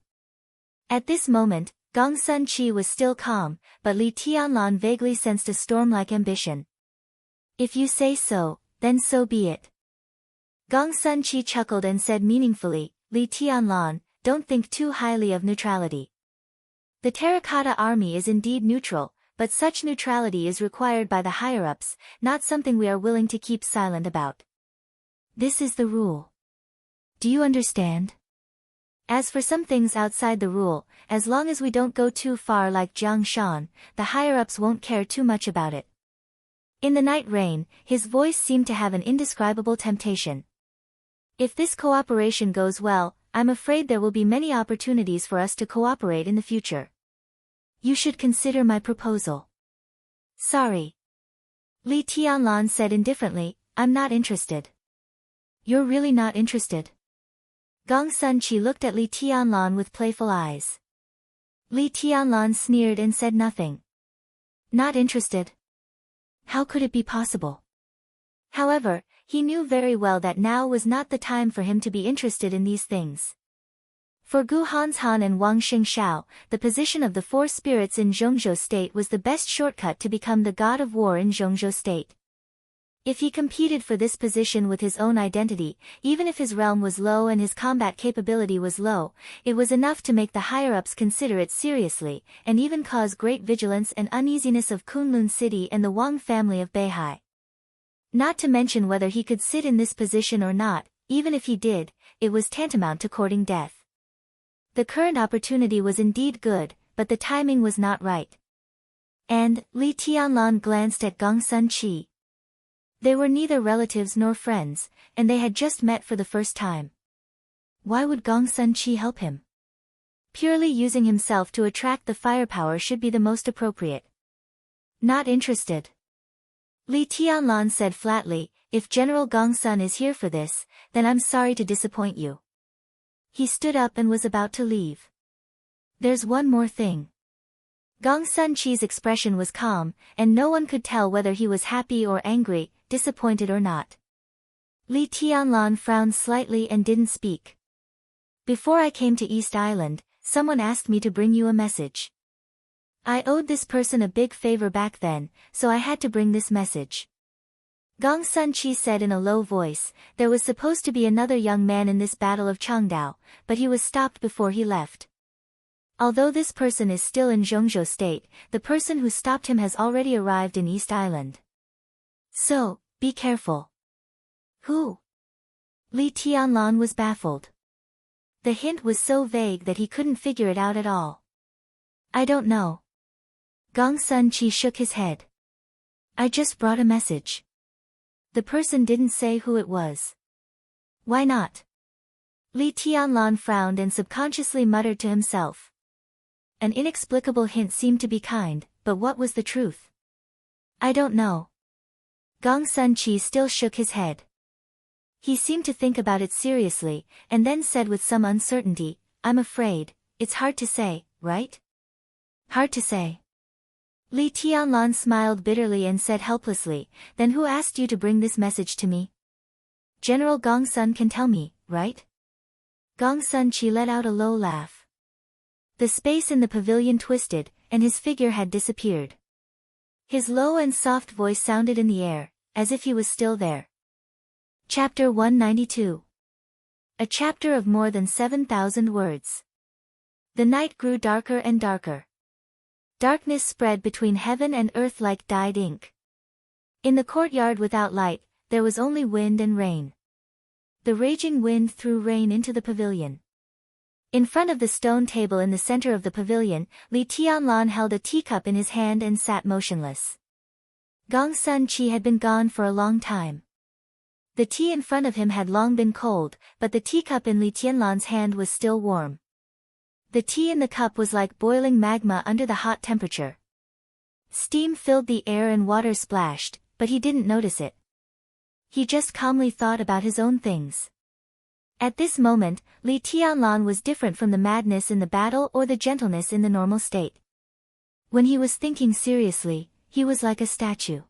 Speaker 1: At this moment, Gong Sun Chi was still calm, but Li Tianlan vaguely sensed a storm-like ambition. If you say so, then so be it. Gong Sun Chi chuckled and said meaningfully, Li Tianlan, don't think too highly of neutrality. The Terracotta Army is indeed neutral, but such neutrality is required by the higher-ups, not something we are willing to keep silent about. This is the rule. Do you understand? As for some things outside the rule, as long as we don't go too far like Jiang Shan, the higher-ups won't care too much about it. In the night rain, his voice seemed to have an indescribable temptation. If this cooperation goes well, I'm afraid there will be many opportunities for us to cooperate in the future. You should consider my proposal. Sorry. Li Tianlan said indifferently, I'm not interested. You're really not interested? Gong Sun Chi looked at Li Tianlan with playful eyes. Li Tianlan sneered and said nothing. Not interested? How could it be possible? However, he knew very well that now was not the time for him to be interested in these things. For Gu Hanshan and Wang Xingshao, the position of the four spirits in Zhongzhou State was the best shortcut to become the god of war in Zhongzhou State. If he competed for this position with his own identity, even if his realm was low and his combat capability was low, it was enough to make the higher-ups consider it seriously, and even cause great vigilance and uneasiness of Kunlun City and the Wang family of Beihai. Not to mention whether he could sit in this position or not, even if he did, it was tantamount to courting death. The current opportunity was indeed good, but the timing was not right. And, Li Tianlan glanced at Gong Sun Chi. They were neither relatives nor friends, and they had just met for the first time. Why would Gong Sun Chi help him? Purely using himself to attract the firepower should be the most appropriate. Not interested. Li Tianlan said flatly, if General Gong Sun is here for this, then I'm sorry to disappoint you. He stood up and was about to leave. There's one more thing. Gong Sun Chi's expression was calm, and no one could tell whether he was happy or angry, disappointed or not. Li Tianlan frowned slightly and didn't speak. Before I came to East Island, someone asked me to bring you a message. I owed this person a big favor back then, so I had to bring this message. Gong Sun Chi said in a low voice, there was supposed to be another young man in this battle of Changdao, but he was stopped before he left. Although this person is still in Zhongzhou State, the person who stopped him has already arrived in East Island. So, be careful. Who? Li Tianlan was baffled. The hint was so vague that he couldn't figure it out at all. I don't know. Gong Sun Chi shook his head. I just brought a message. The person didn't say who it was. Why not? Li Tianlan frowned and subconsciously muttered to himself. An inexplicable hint seemed to be kind, but what was the truth? I don't know. Gong Sun Chi still shook his head. He seemed to think about it seriously, and then said with some uncertainty, I'm afraid, it's hard to say, right? Hard to say. Li Tianlan smiled bitterly and said helplessly, then who asked you to bring this message to me? General Gong Sun can tell me, right? Gong Sun Chi let out a low laugh. The space in the pavilion twisted, and his figure had disappeared. His low and soft voice sounded in the air, as if he was still there. Chapter 192. A chapter of more than 7,000 words. The night grew darker and darker. Darkness spread between heaven and earth like dyed ink. In the courtyard without light, there was only wind and rain. The raging wind threw rain into the pavilion. In front of the stone table in the center of the pavilion, Li Tianlan held a teacup in his hand and sat motionless. Gong Sun Chi had been gone for a long time. The tea in front of him had long been cold, but the teacup in Li Tianlan's hand was still warm. The tea in the cup was like boiling magma under the hot temperature. Steam filled the air and water splashed, but he didn't notice it. He just calmly thought about his own things. At this moment, Li Tianlan was different from the madness in the battle or the gentleness in the normal state. When he was thinking seriously, he was like a statue.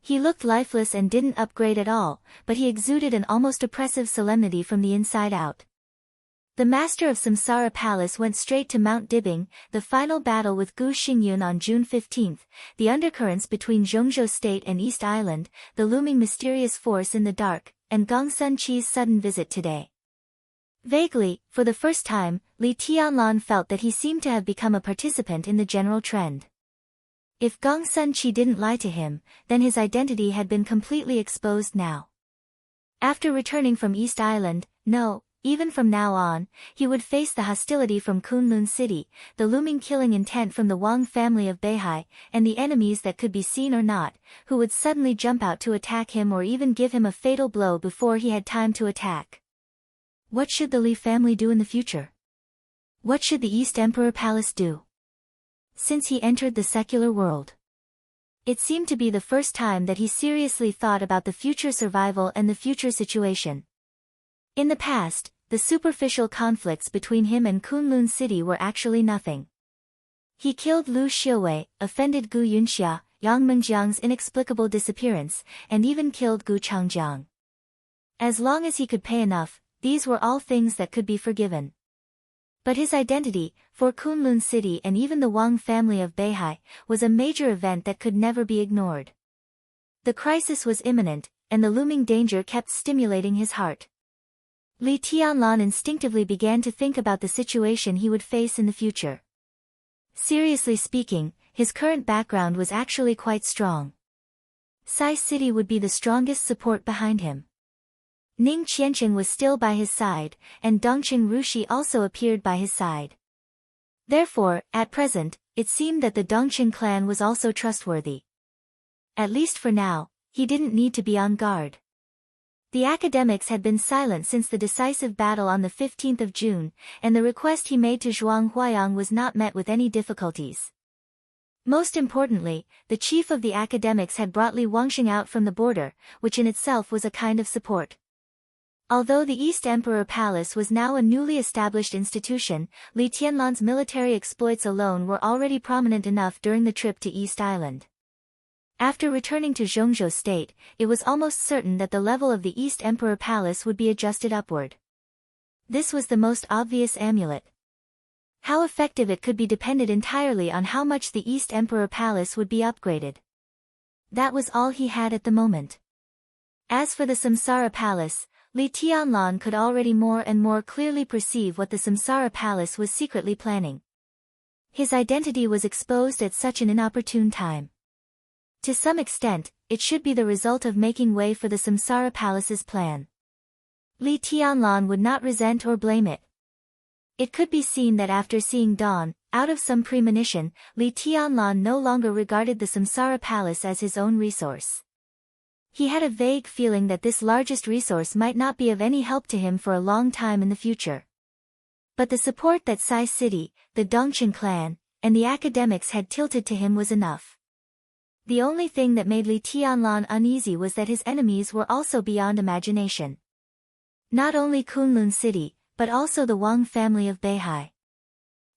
Speaker 1: He looked lifeless and didn't upgrade at all, but he exuded an almost oppressive solemnity from the inside out. The master of Samsara Palace went straight to Mount Dibing, the final battle with Gu Xingyun on June 15, the undercurrents between Zhongzhou State and East Island, the looming mysterious force in the dark, and Gong Sun Chi's sudden visit today. Vaguely, for the first time, Li Tianlan felt that he seemed to have become a participant in the general trend. If Gong Sun Chi didn't lie to him, then his identity had been completely exposed now. After returning from East Island, even from now on, he would face the hostility from Kunlun City, the looming killing intent from the Wang family of Beihai, and the enemies that could be seen or not, who would suddenly jump out to attack him or even give him a fatal blow before he had time to attack. What should the Li family do in the future? What should the East Emperor Palace do? Since he entered the secular world, it seemed to be the first time that he seriously thought about the future survival and the future situation. In the past, the superficial conflicts between him and Kunlun City were actually nothing. He killed Lu Xiuwei, offended Gu Yunxia, Yang Mengjiang's inexplicable disappearance, and even killed Gu Changjiang. As long as he could pay enough, these were all things that could be forgiven. But his identity, for Kunlun City and even the Wang family of Beihai, was a major event that could never be ignored. The crisis was imminent, and the looming danger kept stimulating his heart. Li Tianlan instinctively began to think about the situation he would face in the future. Seriously speaking, his current background was actually quite strong. Sai City would be the strongest support behind him. Ning Qianqing was still by his side, and Dongqing Rushi also appeared by his side. Therefore, at present, it seemed that the Dongqing clan was also trustworthy. At least for now, he didn't need to be on guard. The academics had been silent since the decisive battle on the 15th of June, and the request he made to Zhuang Huayang was not met with any difficulties. Most importantly, the chief of the academics had brought Li Wangxing out from the border, which in itself was a kind of support. Although the East Emperor Palace was now a newly established institution, Li Tianlan's military exploits alone were already prominent enough during the trip to East Island. After returning to Zhongzhou State, it was almost certain that the level of the East Emperor Palace would be adjusted upward. This was the most obvious amulet. How effective it could be depended entirely on how much the East Emperor Palace would be upgraded. That was all he had at the moment. As for the Samsara Palace, Li Tianlan could already more and more clearly perceive what the Samsara Palace was secretly planning. His identity was exposed at such an inopportune time. To some extent, it should be the result of making way for the Samsara Palace's plan. Li Tianlan would not resent or blame it. It could be seen that after seeing dawn, out of some premonition, Li Tianlan no longer regarded the Samsara Palace as his own resource. He had a vague feeling that this largest resource might not be of any help to him for a long time in the future. But the support that Sai City, the Dongqing clan, and the academics had tilted to him was enough. The only thing that made Li Tianlan uneasy was that his enemies were also beyond imagination. Not only Kunlun City, but also the Wang family of Beihai.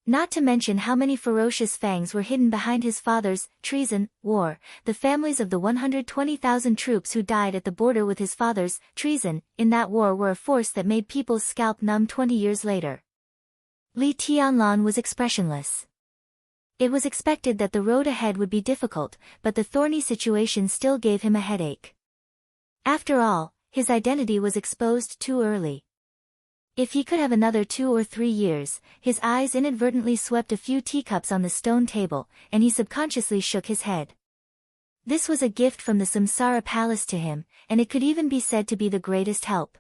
Speaker 1: Not to mention how many ferocious fangs were hidden behind his father's treason war, the families of the 120,000 troops who died at the border with his father's treason in that war were a force that made people's scalp numb 20 years later. Li Tianlan was expressionless. It was expected that the road ahead would be difficult, but the thorny situation still gave him a headache. After all, his identity was exposed too early. If he could have another 2 or 3 years, his eyes inadvertently swept a few teacups on the stone table, and he subconsciously shook his head. This was a gift from the Samsara Palace to him, and it could even be said to be the greatest help.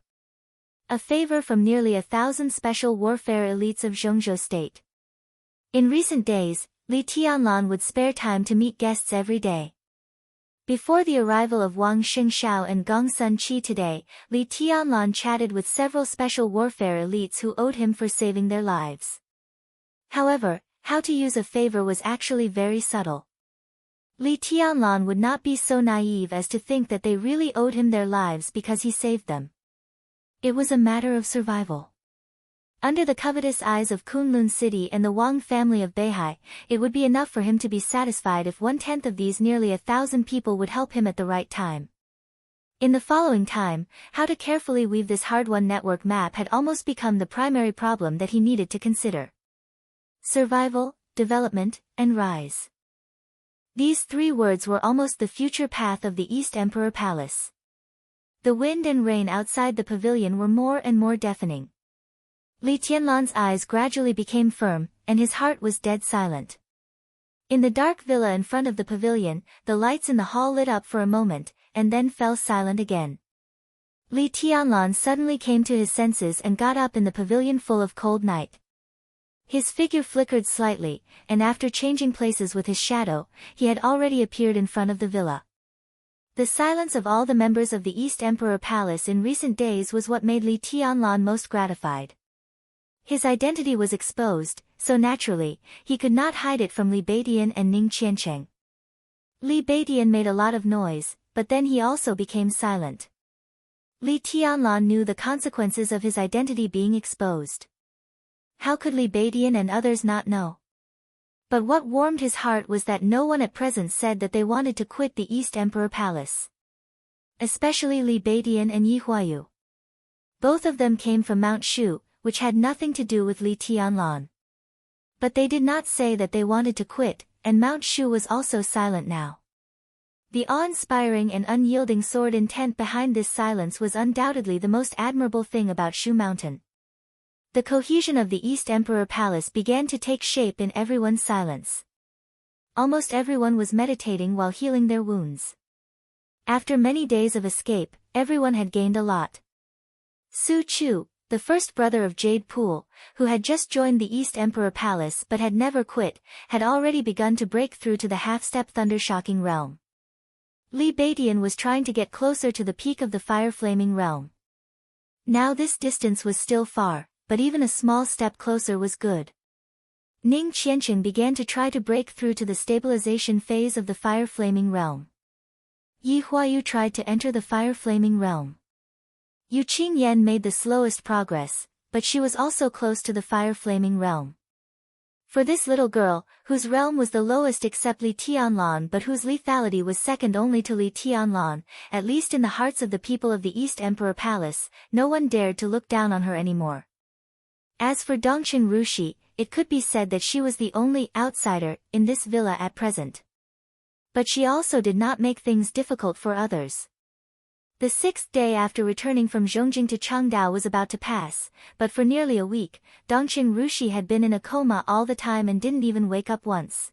Speaker 1: A favor from nearly 1,000 special warfare elites of Zhengzhou state. In recent days, Li Tianlan would spare time to meet guests every day. Before the arrival of Wang Xingxiao and Gong Sun Qi today, Li Tianlan chatted with several special warfare elites who owed him for saving their lives. However, how to use a favor was actually very subtle. Li Tianlan would not be so naive as to think that they really owed him their lives because he saved them. It was a matter of survival. Under the covetous eyes of Kunlun City and the Wang family of Beihai, it would be enough for him to be satisfied if 1/10 of these nearly 1,000 people would help him at the right time. In the following time, how to carefully weave this hard-won network map had almost become the primary problem that he needed to consider. Survival, development, and rise. These three words were almost the future path of the East Emperor Palace. The wind and rain outside the pavilion were more and more deafening. Li Tianlan's eyes gradually became firm, and his heart was dead silent. In the dark villa in front of the pavilion, the lights in the hall lit up for a moment, and then fell silent again. Li Tianlan suddenly came to his senses and got up in the pavilion full of cold night. His figure flickered slightly, and after changing places with his shadow, he had already appeared in front of the villa. The silence of all the members of the East Emperor Palace in recent days was what made Li Tianlan most gratified. His identity was exposed, so naturally, he could not hide it from Li Beidian and Ning Qiancheng. Li Beidian made a lot of noise, but then he also became silent. Li Tianlan knew the consequences of his identity being exposed. How could Li Beidian and others not know? But what warmed his heart was that no one at present said that they wanted to quit the East Emperor Palace. Especially Li Beidian and Yi Huayu. Both of them came from Mount Shu, which had nothing to do with Li Tianlan. But they did not say that they wanted to quit, and Mount Shu was also silent now. The awe-inspiring and unyielding sword intent behind this silence was undoubtedly the most admirable thing about Shu Mountain. The cohesion of the East Emperor Palace began to take shape in everyone's silence. Almost everyone was meditating while healing their wounds. After many days of escape, everyone had gained a lot. Su Chu, the first brother of Jade Pool, who had just joined the East Emperor Palace but had never quit, had already begun to break through to the half-step thunder-shocking realm. Li Beidian was trying to get closer to the peak of the fire-flaming realm. Now this distance was still far, but even a small step closer was good. Ning Qiancheng began to try to break through to the stabilization phase of the fire-flaming realm. Yi Huayu tried to enter the fire-flaming realm. Yu Qingyan made the slowest progress, but she was also close to the fire-flaming realm. For this little girl, whose realm was the lowest except Li Tianlan but whose lethality was second only to Li Tianlan, at least in the hearts of the people of the East Emperor Palace, no one dared to look down on her anymore. As for Dongqing Rushi, it could be said that she was the only outsider in this villa at present. But she also did not make things difficult for others. The 6th day after returning from Zhongjing to Changdao was about to pass, but for nearly a week, Dongqing Rushi had been in a coma all the time and didn't even wake up once.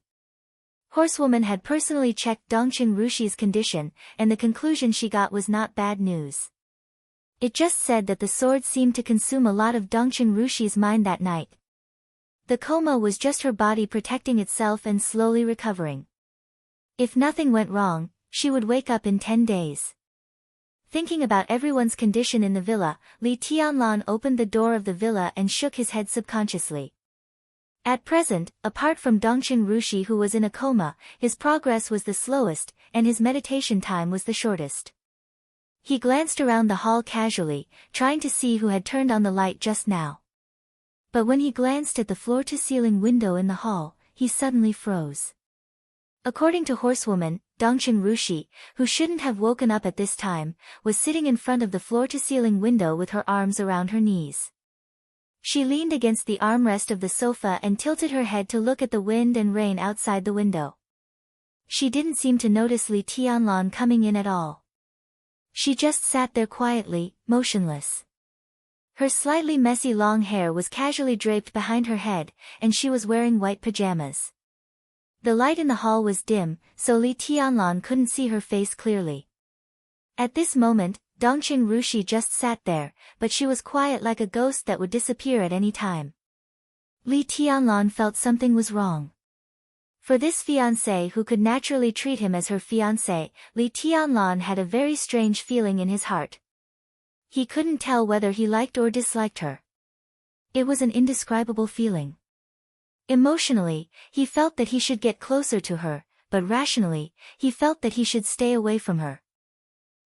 Speaker 1: Horsewoman had personally checked Dongqing Rushi's condition, and the conclusion she got was not bad news. It just said that the sword seemed to consume a lot of Dongqing Rushi's mind that night. The coma was just her body protecting itself and slowly recovering. If nothing went wrong, she would wake up in 10 days. Thinking about everyone's condition in the villa, Li Tianlan opened the door of the villa and shook his head subconsciously. At present, apart from Dongqing Rushi who was in a coma, his progress was the slowest, and his meditation time was the shortest. He glanced around the hall casually, trying to see who had turned on the light just now. But when he glanced at the floor-to-ceiling window in the hall, he suddenly froze. According to Horsewoman, Dongqing Rushi, who shouldn't have woken up at this time, was sitting in front of the floor-to-ceiling window with her arms around her knees. She leaned against the armrest of the sofa and tilted her head to look at the wind and rain outside the window. She didn't seem to notice Li Tianlan coming in at all. She just sat there quietly, motionless. Her slightly messy long hair was casually draped behind her head, and she was wearing white pajamas. The light in the hall was dim, so Li Tianlan couldn't see her face clearly. At this moment, Dongqing Rushi just sat there, but she was quiet like a ghost that would disappear at any time. Li Tianlan felt something was wrong. For this fiancé who could naturally treat him as her fiancé, Li Tianlan had a very strange feeling in his heart. He couldn't tell whether he liked or disliked her. It was an indescribable feeling. Emotionally, he felt that he should get closer to her, but rationally, he felt that he should stay away from her.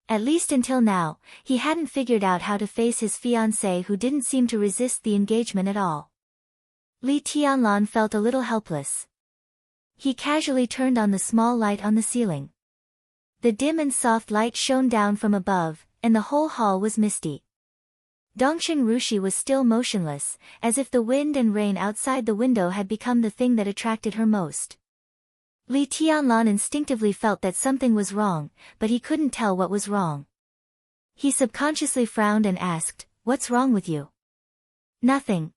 Speaker 1: At least until now, he hadn't figured out how to face his fiancée who didn't seem to resist the engagement at all. Li Tianlan felt a little helpless. He casually turned on the small light on the ceiling. The dim and soft light shone down from above, and the whole hall was misty. Dongqing Rushi was still motionless, as if the wind and rain outside the window had become the thing that attracted her most. Li Tianlan instinctively felt that something was wrong, but he couldn't tell what was wrong. He subconsciously frowned and asked, "What's wrong with you?" "Nothing."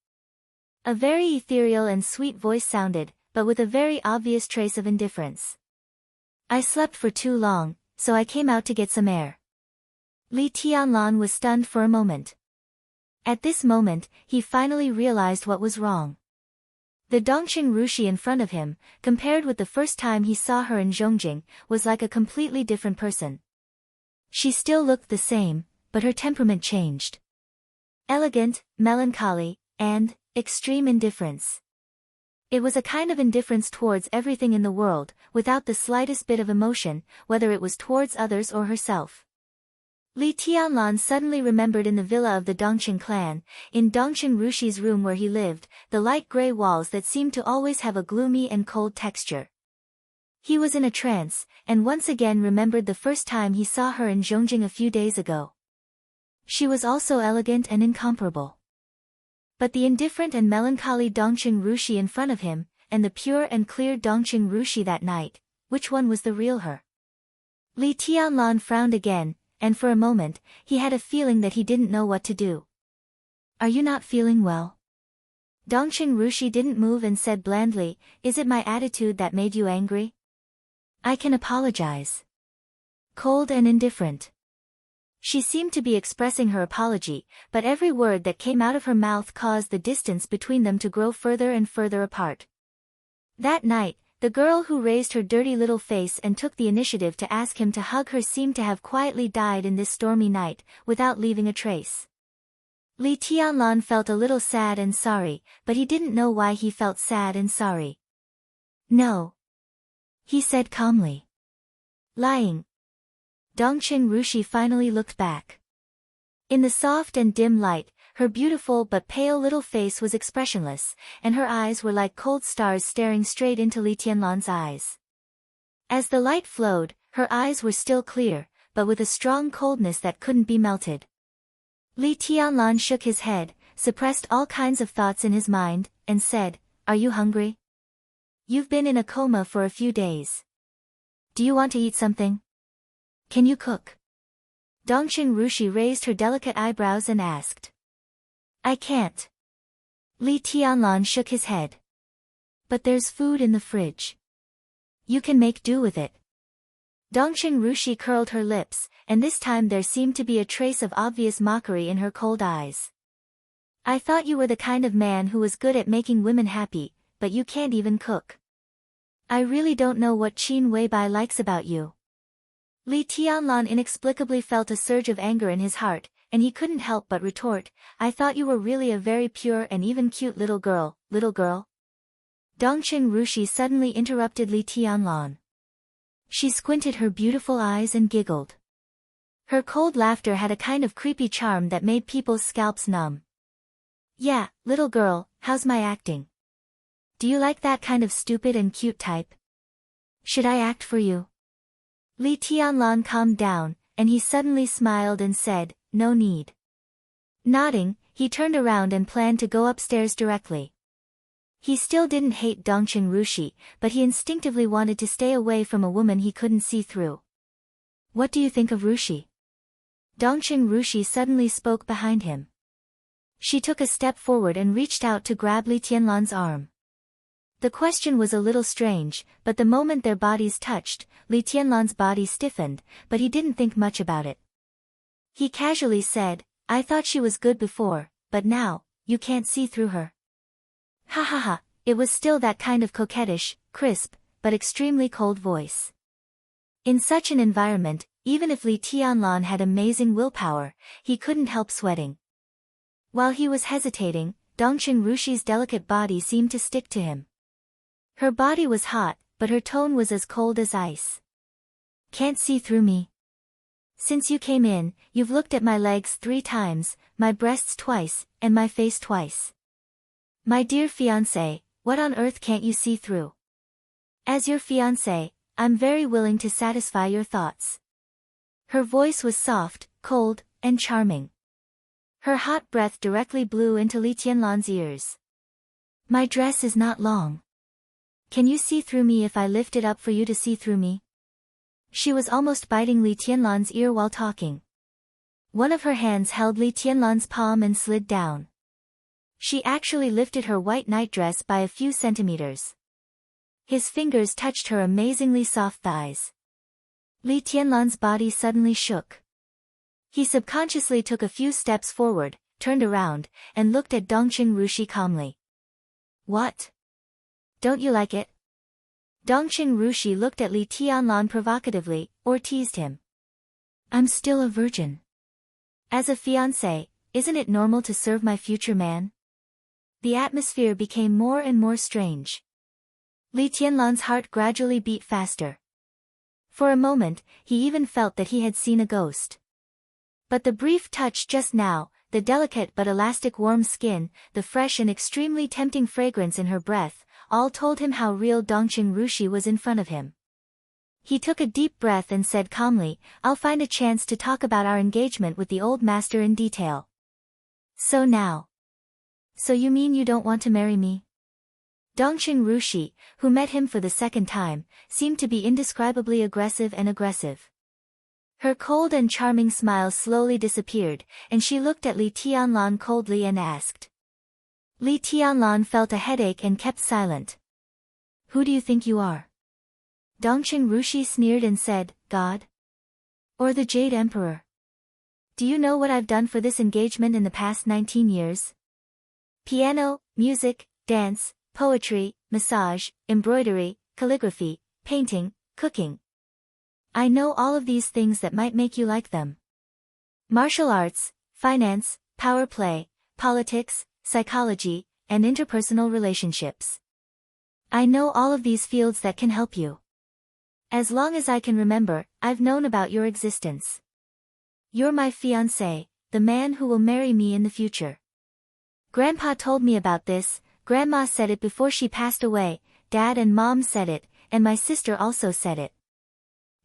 Speaker 1: A very ethereal and sweet voice sounded, but with a very obvious trace of indifference. "I slept for too long, so I came out to get some air." Li Tianlan was stunned for a moment. At this moment, he finally realized what was wrong. The Dongqing Rushi in front of him, compared with the first time he saw her in Zhongjing, was like a completely different person. She still looked the same, but her temperament changed. Elegant, melancholy, and extreme indifference. It was a kind of indifference towards everything in the world, without the slightest bit of emotion, whether it was towards others or herself. Li Tianlan suddenly remembered in the villa of the Dongqing clan, in Dongqing Rushi's room where he lived, the light gray walls that seemed to always have a gloomy and cold texture. He was in a trance, and once again remembered the first time he saw her in Zhongjing a few days ago. She was also elegant and incomparable. But the indifferent and melancholy Dongqing Rushi in front of him, and the pure and clear Dongqing Rushi that night, which one was the real her? Li Tianlan frowned again, and for a moment, he had a feeling that he didn't know what to do. "Are you not feeling well?" Dongqing Rushi didn't move and said blandly, "Is it my attitude that made you angry?" "I can apologize." Cold and indifferent. She seemed to be expressing her apology, but every word that came out of her mouth caused the distance between them to grow further and further apart. That night, the girl who raised her dirty little face and took the initiative to ask him to hug her seemed to have quietly died in this stormy night, without leaving a trace. Li Tianlan felt a little sad and sorry, but he didn't know why he felt sad and sorry. "No," he said calmly. "Lying." Dongqing Rushi finally looked back. In the soft and dim light, her beautiful but pale little face was expressionless, and her eyes were like cold stars staring straight into Li Tianlan's eyes. As the light flowed, her eyes were still clear, but with a strong coldness that couldn't be melted. Li Tianlan shook his head, suppressed all kinds of thoughts in his mind, and said, "Are you hungry? You've been in a coma for a few days. Do you want to eat something? Can you cook?" Dongqing Rushi raised her delicate eyebrows and asked. "I can't." Li Tianlan shook his head. "But there's food in the fridge. You can make do with it." Dongqing Rushi curled her lips, and this time there seemed to be a trace of obvious mockery in her cold eyes. "I thought you were the kind of man who was good at making women happy, but you can't even cook. I really don't know what Qin Weibai likes about you." Li Tianlan inexplicably felt a surge of anger in his heart, and he couldn't help but retort, "I thought you were really a very pure and even cute little girl, little girl." Dongqing Rushi suddenly interrupted Li Tianlan. She squinted her beautiful eyes and giggled. Her cold laughter had a kind of creepy charm that made people's scalps numb. "Yeah, little girl, how's my acting? Do you like that kind of stupid and cute type? Should I act for you?" Li Tianlan calmed down, and he suddenly smiled and said, "No need." Nodding, he turned around and planned to go upstairs directly. He still didn't hate Dongqing Rushi, but he instinctively wanted to stay away from a woman he couldn't see through. "What do you think of Rushi?" Dongqing Rushi suddenly spoke behind him. She took a step forward and reached out to grab Li Tianlan's arm. The question was a little strange, but the moment their bodies touched, Li Tianlan's body stiffened, but he didn't think much about it. He casually said, I thought she was good before, but now, you can't see through her. Ha ha ha, it was still that kind of coquettish, crisp, but extremely cold voice. In such an environment, even if Li Tianlan had amazing willpower, he couldn't help sweating. While he was hesitating, Dongqing Rushi's delicate body seemed to stick to him. Her body was hot, but her tone was as cold as ice. Can't see through me. Since you came in, you've looked at my legs 3 times, my breasts twice, and my face twice. My dear fiancé, what on earth can't you see through? As your fiancé, I'm very willing to satisfy your thoughts. Her voice was soft, cold, and charming. Her hot breath directly blew into Li Tianlan's ears. My dress is not long. Can you see through me if I lift it up for you to see through me? She was almost biting Li Tianlan's ear while talking. One of her hands held Li Tianlan's palm and slid down. She actually lifted her white nightdress by a few centimeters. His fingers touched her amazingly soft thighs. Li Tianlan's body suddenly shook. He subconsciously took a few steps forward, turned around, and looked at Dongqing Rushi calmly. What? Don't you like it? Dongqing Rushi looked at Li Tianlan provocatively, or teased him. I'm still a virgin. As a fiancé, isn't it normal to serve my future man? The atmosphere became more and more strange. Li Tianlan's heart gradually beat faster. For a moment, he even felt that he had seen a ghost. But the brief touch just now, the delicate but elastic warm skin, the fresh and extremely tempting fragrance in her breath, all told him how real Dongqing Rushi was in front of him. He took a deep breath and said calmly, I'll find a chance to talk about our engagement with the old master in detail. So you mean you don't want to marry me? Dongqing Rushi, who met him for the second time, seemed to be indescribably aggressive. Her cold and charming smile slowly disappeared, and she looked at Li Tianlan coldly and asked. Li Tianlan felt a headache and kept silent. Who do you think you are? Dongqing Rushi sneered and said, God? Or the Jade Emperor? Do you know what I've done for this engagement in the past 19 years? Piano, music, dance, poetry, massage, embroidery, calligraphy, painting, cooking. I know all of these things that might make you like them. Martial arts, finance, power play, politics, psychology, and interpersonal relationships. I know all of these fields that can help you. As long as I can remember, I've known about your existence. You're my fiancé, the man who will marry me in the future. Grandpa told me about this, Grandma said it before she passed away, Dad and Mom said it, and my sister also said it.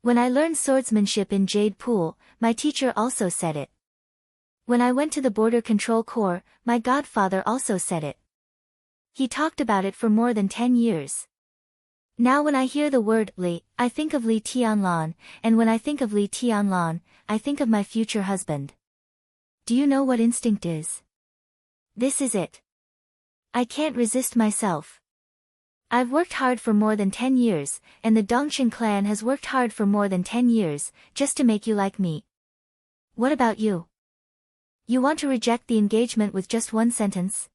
Speaker 1: When I learned swordsmanship in Jade Pool, my teacher also said it. When I went to the Border Control Corps, my godfather also said it. He talked about it for more than 10 years. Now when I hear the word Li, I think of Li Tianlan, and when I think of Li Tianlan, I think of my future husband. Do you know what instinct is? This is it. I can't resist myself. I've worked hard for more than 10 years, and the Dongqing clan has worked hard for more than 10 years, just to make you like me. What about you? You want to reject the engagement with just one sentence?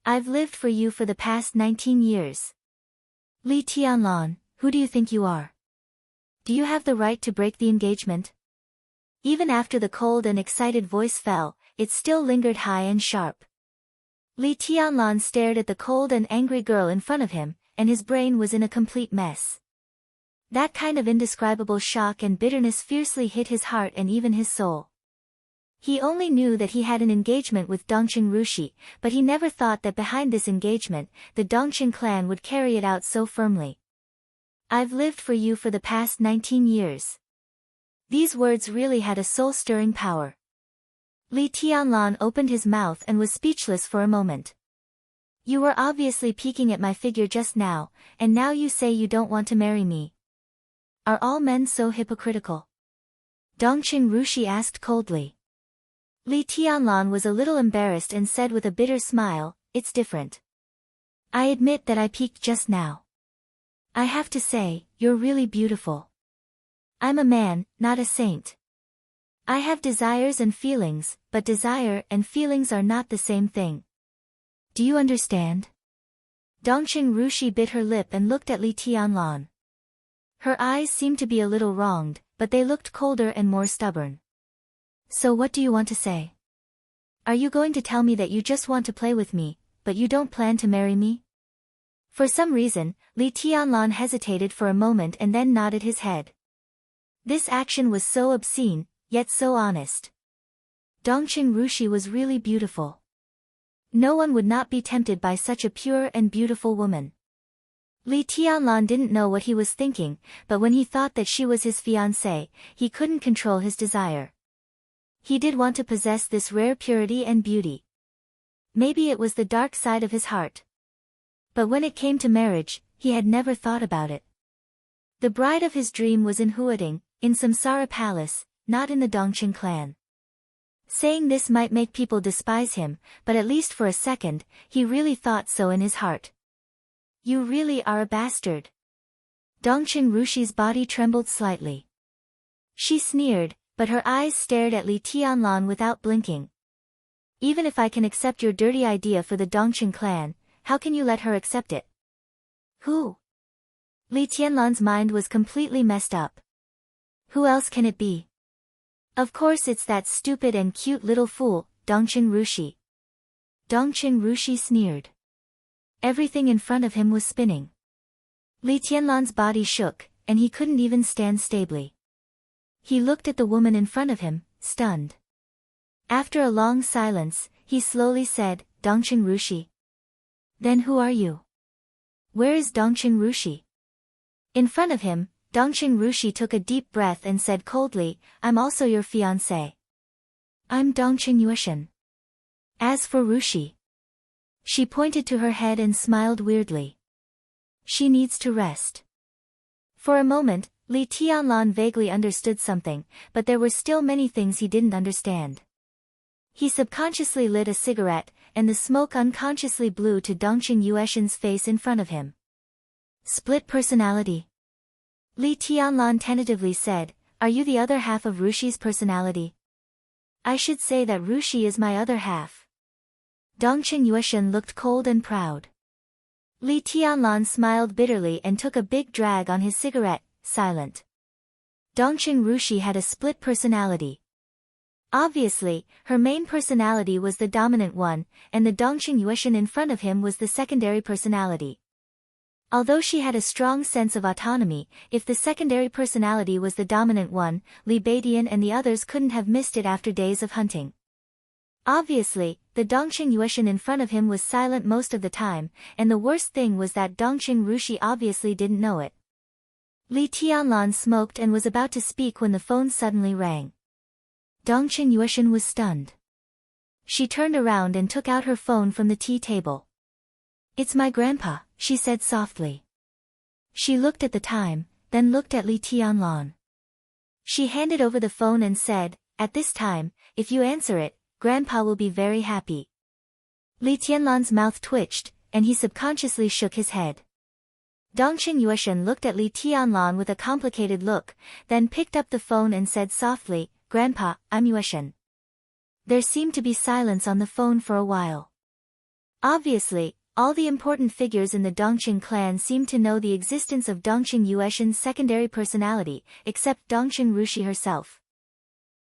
Speaker 1: I've lived for you for the past 19 years. Li Tianlan, who do you think you are? Do you have the right to break the engagement? Even after the cold and excited voice fell, it still lingered high and sharp. Li Tianlan stared at the cold and angry girl in front of him, and his brain was in a complete mess. That kind of indescribable shock and bitterness fiercely hit his heart and even his soul. He only knew that he had an engagement with Dongqing Rushi, but he never thought that behind this engagement, the Dongqing clan would carry it out so firmly. I've lived for you for the past 19 years. These words really had a soul-stirring power. Li Tianlan opened his mouth and was speechless for a moment. You were obviously peeking at my figure just now, and now you say you don't want to marry me. Are all men so hypocritical? Dongqing Rushi asked coldly. Li Tianlan was a little embarrassed and said with a bitter smile, it's different. I admit that I peeked just now. I have to say, you're really beautiful. I'm a man, not a saint. I have desires and feelings, but desire and feelings are not the same thing. Do you understand? Dongqing Rushi bit her lip and looked at Li Tianlan. Her eyes seemed to be a little wronged, but they looked colder and more stubborn. So what do you want to say? Are you going to tell me that you just want to play with me, but you don't plan to marry me? For some reason, Li Tianlan hesitated for a moment and then nodded his head. This action was so obscene, yet so honest. Dongqing Rushi was really beautiful. No one would not be tempted by such a pure and beautiful woman. Li Tianlan didn't know what he was thinking, but when he thought that she was his fiancée, he couldn't control his desire. He did want to possess this rare purity and beauty. Maybe it was the dark side of his heart. But when it came to marriage, he had never thought about it. The bride of his dream was in Huading, in Samsara Palace, not in the Dongqing clan. Saying this might make people despise him, but at least for a second, he really thought so in his heart. You really are a bastard. Dongqing Rushi's body trembled slightly. She sneered, but her eyes stared at Li Tianlan without blinking. Even if I can accept your dirty idea for the Dongqing clan, how can you let her accept it? Who? Li Tianlan's mind was completely messed up. Who else can it be? Of course it's that stupid and cute little fool, Dongqing Rushi. Dongqing Rushi sneered. Everything in front of him was spinning. Li Tianlan's body shook, and he couldn't even stand stably. He looked at the woman in front of him, stunned. After a long silence, he slowly said, Dongqing Rushi. Then who are you? Where is Dongqing Rushi? In front of him, Dongqing Rushi took a deep breath and said coldly, I'm also your fiancé. I'm Dongqing Yueshan. As for Rushi. She pointed to her head and smiled weirdly. She needs to rest. For a moment, Li Tianlan vaguely understood something, but there were still many things he didn't understand. He subconsciously lit a cigarette, and the smoke unconsciously blew to Dongqing Yueshan's face in front of him. Split personality. Li Tianlan tentatively said, Are you the other half of Rushi's personality? I should say that Rushi is my other half. Dongqing Yueshan looked cold and proud. Li Tianlan smiled bitterly and took a big drag on his cigarette, silent. Dongqing Rushi had a split personality. Obviously, her main personality was the dominant one, and the Dongqing Yueshan in front of him was the secondary personality. Although she had a strong sense of autonomy, if the secondary personality was the dominant one, Li Beidian and the others couldn't have missed it after days of hunting. Obviously, the Dongqing Yueshan in front of him was silent most of the time, and the worst thing was that Dongqing Rushi obviously didn't know it. Li Tianlan smoked and was about to speak when the phone suddenly rang. Dongqing Yueshan was stunned. She turned around and took out her phone from the tea table. It's my grandpa, she said softly. She looked at the time, then looked at Li Tianlan. She handed over the phone and said, At this time, if you answer it, Grandpa will be very happy. Li Tianlan's mouth twitched, and he subconsciously shook his head. Dongqing Yueshan looked at Li Tianlan with a complicated look, then picked up the phone and said softly, Grandpa, I'm Yueshan. There seemed to be silence on the phone for a while. Obviously, all the important figures in the Dongqing clan seemed to know the existence of Dongqing Yueshan's secondary personality, except Dongqing Rushi herself.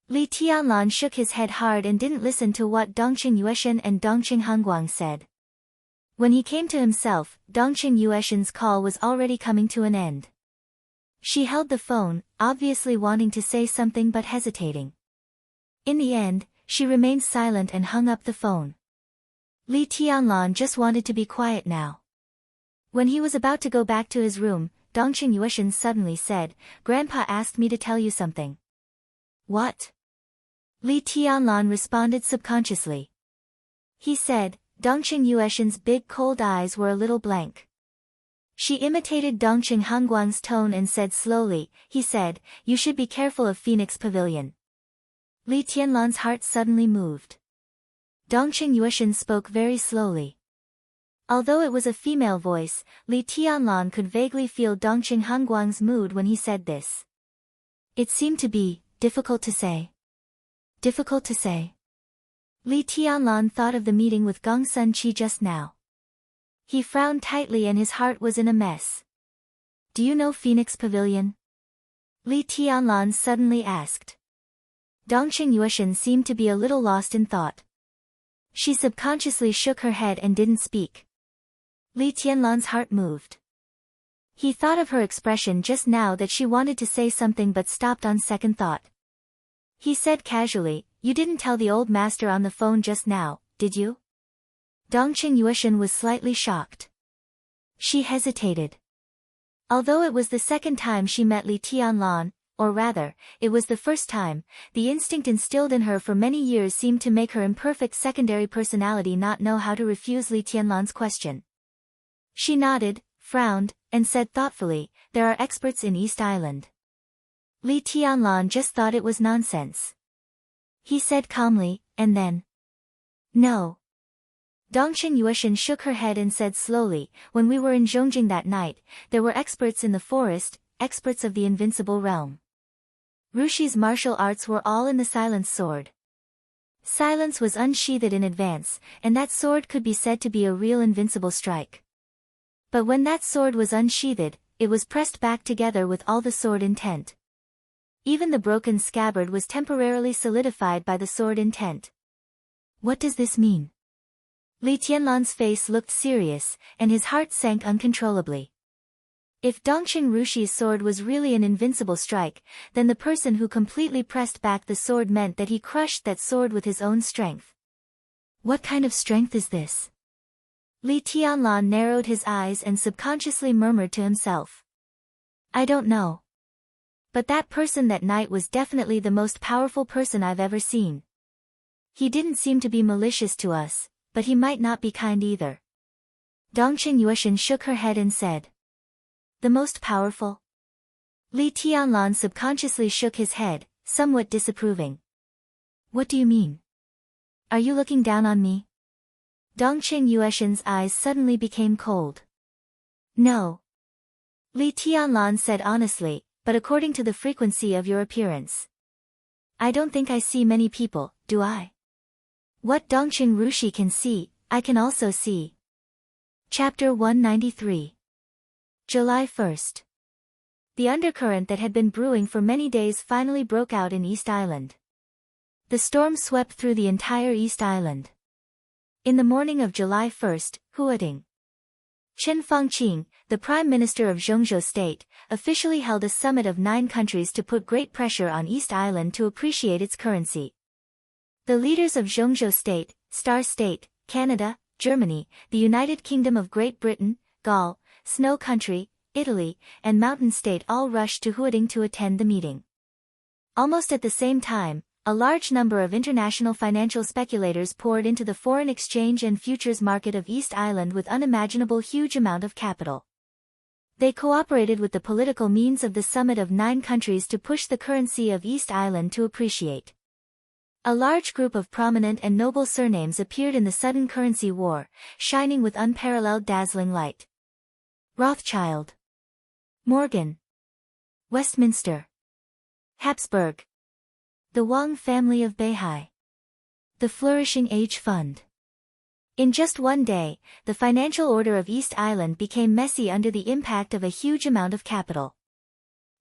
Speaker 1: Li Tianlan shook his head hard and didn't listen to what Dongqing Yueshan and Dongqing Hangguang said. When he came to himself, Dongqing Yueshan's call was already coming to an end. She held the phone, obviously wanting to say something but hesitating. In the end, she remained silent and hung up the phone. Li Tianlan just wanted to be quiet now. When he was about to go back to his room, Dongqing Yueshan suddenly said, Grandpa asked me to tell you something. What? Li Tianlan responded subconsciously. He said, Dongqing Yueshan's big cold eyes were a little blank. She imitated Dongqing Hangguang's tone and said slowly, he said, you should be careful of Phoenix Pavilion. Li Tianlan's heart suddenly moved. Dongqing Yueshan spoke very slowly. Although it was a female voice, Li Tianlan could vaguely feel Dongqing Hangguang's mood when he said this. It seemed to be difficult to say. Difficult to say. Li Tianlan thought of the meeting with Gong Sun Chi just now. He frowned tightly and his heart was in a mess. Do you know Phoenix Pavilion? Li Tianlan suddenly asked. Dongqing Yueshan seemed to be a little lost in thought. She subconsciously shook her head and didn't speak. Li Tianlan's heart moved. He thought of her expression just now that she wanted to say something but stopped on second thought. He said casually, "You didn't tell the old master on the phone just now, did you?" Dongqing Yueshan was slightly shocked. She hesitated. Although it was the second time she met Li Tianlan, or rather, it was the first time, the instinct instilled in her for many years seemed to make her imperfect secondary personality not know how to refuse Li Tianlan's question. She nodded, frowned, and said thoughtfully, "There are experts in East Island." Li Tianlan just thought it was nonsense. He said calmly, and then, "No." Dongqing Yueshan shook her head and said slowly, "When we were in Zhongjing that night, there were experts in the forest, experts of the invincible realm. Rushi's martial arts were all in the silence sword. Silence was unsheathed in advance, and that sword could be said to be a real invincible strike. But when that sword was unsheathed, it was pressed back together with all the sword intent. Even the broken scabbard was temporarily solidified by the sword intent." What does this mean? Li Tianlan's face looked serious, and his heart sank uncontrollably. If Dongqing Rushi's sword was really an invincible strike, then the person who completely pressed back the sword meant that he crushed that sword with his own strength. What kind of strength is this? Li Tianlan narrowed his eyes and subconsciously murmured to himself. "I don't know. But that person that night was definitely the most powerful person I've ever seen. He didn't seem to be malicious to us, but he might not be kind either." Dongqing Yueshan shook her head and said, "The most powerful?" Li Tianlan subconsciously shook his head, somewhat disapproving. "What do you mean? Are you looking down on me?" Dongqing Yueshan's eyes suddenly became cold. "No." Li Tianlan said honestly, "But according to the frequency of your appearance, I don't think I see many people, do I? What Dongqing Rushi can see, I can also see." Chapter 193. July 1st. The undercurrent that had been brewing for many days finally broke out in East Island. The storm swept through the entire East Island. In the morning of July 1st, Huading, Chen Fangqing, the Prime Minister of Zhongzhou State, officially held a summit of 9 countries to put great pressure on East Island to appreciate its currency. The leaders of Zhongzhou State, Star State, Canada, Germany, the United Kingdom of Great Britain, Gaul, Snow Country, Italy, and Mountain State all rushed to Huading to attend the meeting. Almost at the same time, a large number of international financial speculators poured into the foreign exchange and futures market of East Island with unimaginable huge amount of capital. They cooperated with the political means of the summit of 9 countries to push the currency of East Island to appreciate. A large group of prominent and noble surnames appeared in the sudden currency war, shining with unparalleled dazzling light. Rothschild, Morgan, Westminster, Habsburg, the Wang family of Beihai, the Flourishing Age Fund. In just one day, the financial order of East Island became messy under the impact of a huge amount of capital.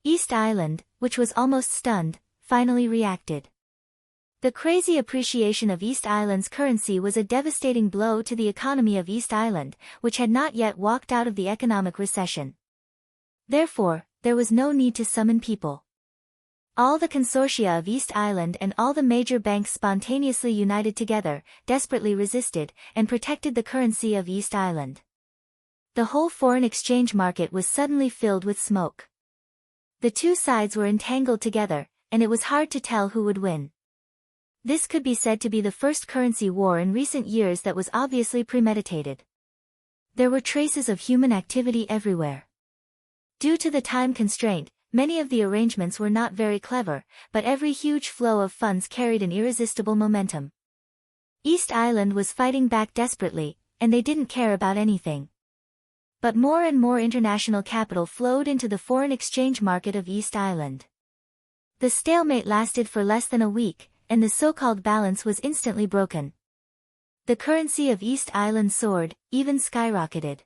Speaker 1: East Island, which was almost stunned, finally reacted. The crazy appreciation of East Island's currency was a devastating blow to the economy of East Island, which had not yet walked out of the economic recession. Therefore, there was no need to summon people. All the consortia of East Island and all the major banks spontaneously united together, desperately resisted, and protected the currency of East Island. The whole foreign exchange market was suddenly filled with smoke. The two sides were entangled together, and it was hard to tell who would win. This could be said to be the first currency war in recent years that was obviously premeditated. There were traces of human activity everywhere. Due to the time constraint, many of the arrangements were not very clever, but every huge flow of funds carried an irresistible momentum. East Island was fighting back desperately, and they didn't care about anything. But more and more international capital flowed into the foreign exchange market of East Island. The stalemate lasted for less than a week, and the so-called balance was instantly broken. The currency of East Island soared, even skyrocketed.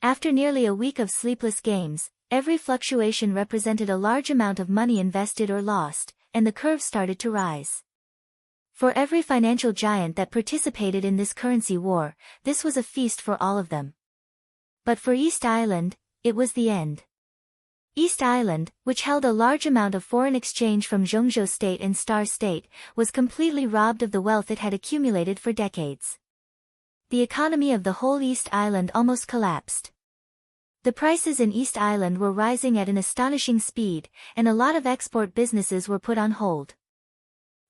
Speaker 1: After nearly a week of sleepless games, every fluctuation represented a large amount of money invested or lost, and the curve started to rise. For every financial giant that participated in this currency war, this was a feast for all of them. But for East Island, it was the end. East Island, which held a large amount of foreign exchange from Jeongjo State and Star State, was completely robbed of the wealth it had accumulated for decades. The economy of the whole East Island almost collapsed. The prices in East Island were rising at an astonishing speed, and a lot of export businesses were put on hold.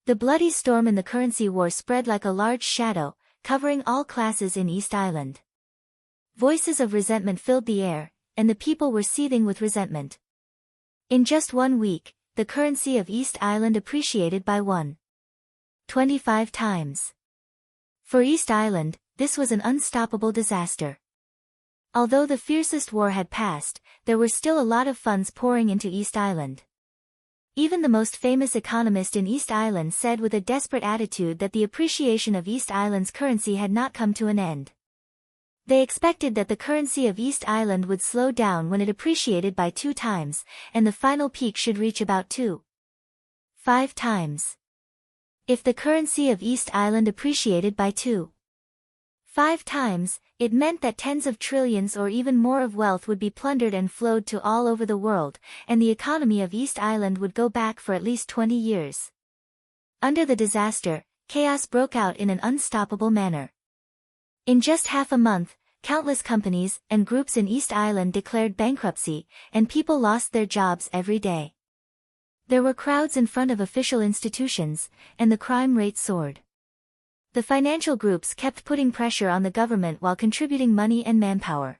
Speaker 1: The bloody storm in the currency war spread like a large shadow, covering all classes in East Island. Voices of resentment filled the air, and the people were seething with resentment. In just 1 week, the currency of East Island appreciated by 1.25 times. For East Island, this was an unstoppable disaster. Although the fiercest war had passed, there were still a lot of funds pouring into East Island. Even the most famous economist in East Island said with a desperate attitude that the appreciation of East Island's currency had not come to an end. They expected that the currency of East Island would slow down when it appreciated by 2 times, and the final peak should reach about 2.5 times. If the currency of East Island appreciated by 2.5 times, it meant that tens of trillions or even more of wealth would be plundered and flowed to all over the world, and the economy of East Island would go back for at least 20 years. Under the disaster, chaos broke out in an unstoppable manner. In just half a month, countless companies and groups in East Island declared bankruptcy, and people lost their jobs every day. There were crowds in front of official institutions, and the crime rate soared. The financial groups kept putting pressure on the government while contributing money and manpower.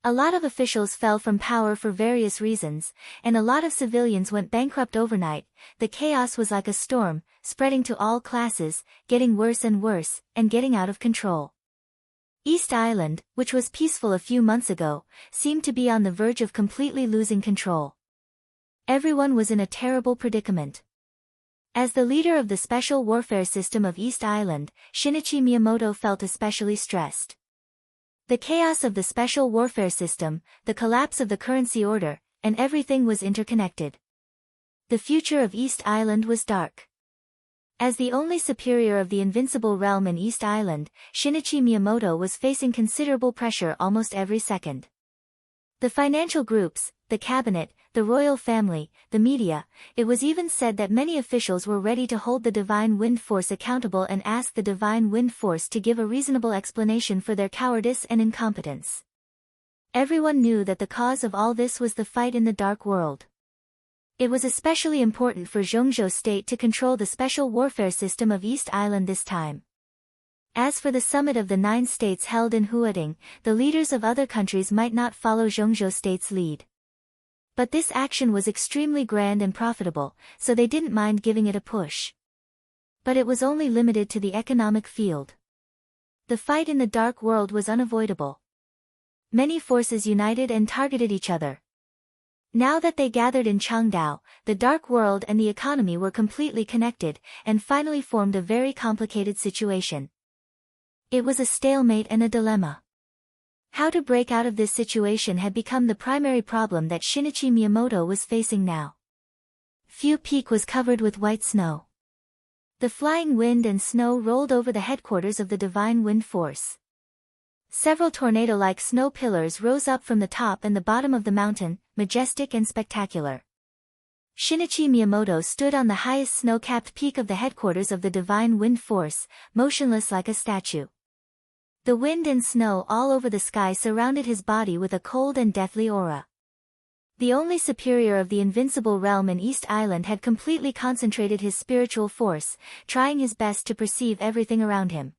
Speaker 1: A lot of officials fell from power for various reasons, and a lot of civilians went bankrupt overnight. The chaos was like a storm, spreading to all classes, getting worse and worse, and getting out of control. East Island, which was peaceful a few months ago, seemed to be on the verge of completely losing control. Everyone was in a terrible predicament. As the leader of the Special Warfare System of East Island, Shinichi Miyamoto felt especially stressed. The chaos of the Special Warfare System, the collapse of the currency order, and everything was interconnected. The future of East Island was dark. As the only superior of the invincible realm in East Island, Shinichi Miyamoto was facing considerable pressure almost every second. The financial groups, the cabinet, the royal family, the media, it was even said that many officials were ready to hold the Divine Wind Force accountable and ask the Divine Wind Force to give a reasonable explanation for their cowardice and incompetence. Everyone knew that the cause of all this was the fight in the Dark World. It was especially important for Jeongjo State to control the special warfare system of East Island this time. As for the summit of the 9 states held in Huading, the leaders of other countries might not follow Jeongjo State's lead. But this action was extremely grand and profitable, so they didn't mind giving it a push. But it was only limited to the economic field. The fight in the Dark World was unavoidable. Many forces united and targeted each other. Now that they gathered in Changdao, the Dark World and the economy were completely connected, and finally formed a very complicated situation. It was a stalemate and a dilemma. How to break out of this situation had become the primary problem that Shinichi Miyamoto was facing now. Fu Peak was covered with white snow. The flying wind and snow rolled over the headquarters of the Divine Wind Force. Several tornado-like snow pillars rose up from the top and the bottom of the mountain, majestic and spectacular. Shinichi Miyamoto stood on the highest snow-capped peak of the headquarters of the Divine Wind Force, motionless like a statue. The wind and snow all over the sky surrounded his body with a cold and deathly aura. The only superior of the invincible realm in East Island had completely concentrated his spiritual force, trying his best to perceive everything around him.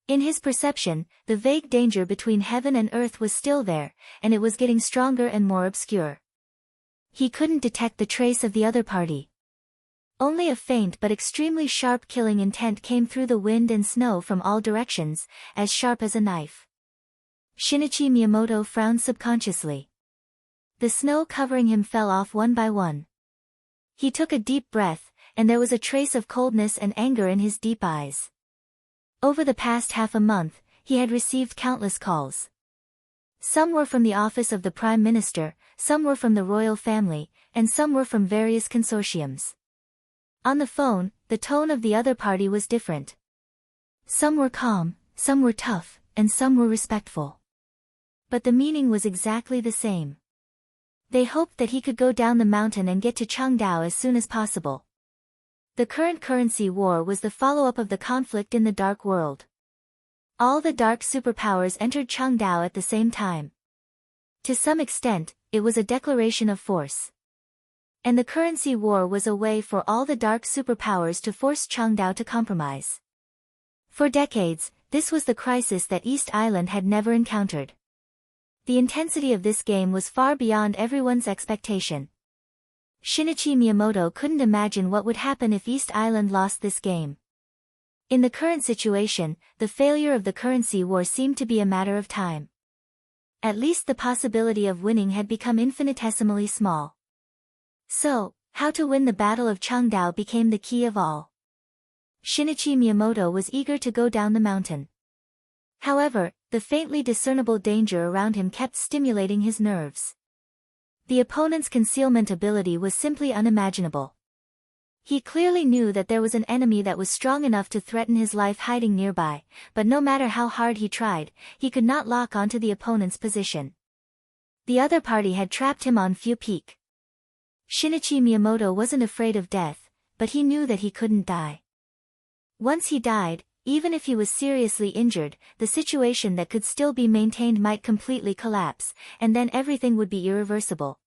Speaker 1: In his perception, the vague danger between heaven and earth was still there, and it was getting stronger and more obscure. He couldn't detect the trace of the other party. Only a faint but extremely sharp killing intent came through the wind and snow from all directions, as sharp as a knife. Shinichi Miyamoto frowned subconsciously. The snow covering him fell off one by one. He took a deep breath, and there was a trace of coldness and anger in his deep eyes. Over the past half a month, he had received countless calls. Some were from the office of the Prime Minister, some were from the royal family, and some were from various consortiums. On the phone, the tone of the other party was different. Some were calm, some were tough, and some were respectful. But the meaning was exactly the same. They hoped that he could go down the mountain and get to Changdao as soon as possible. The current currency war was the follow-up of the conflict in the Dark World. All the dark superpowers entered Changdao at the same time. To some extent, it was a declaration of force. And the currency war was a way for all the dark superpowers to force Changdao to compromise. For decades, this was the crisis that East Island had never encountered. The intensity of this game was far beyond everyone's expectation. Shinichi Miyamoto couldn't imagine what would happen if East Island lost this game. In the current situation, the failure of the currency war seemed to be a matter of time. At least the possibility of winning had become infinitesimally small. So, how to win the Battle of Changdao became the key of all. Shinichi Miyamoto was eager to go down the mountain. However, the faintly discernible danger around him kept stimulating his nerves. The opponent's concealment ability was simply unimaginable. He clearly knew that there was an enemy that was strong enough to threaten his life hiding nearby, but no matter how hard he tried, he could not lock onto the opponent's position. The other party had trapped him on Fu Peak. Shinichi Miyamoto wasn't afraid of death, but he knew that he couldn't die. Once he died, even if he was seriously injured, the situation that could still be maintained might completely collapse, and then everything would be irreversible.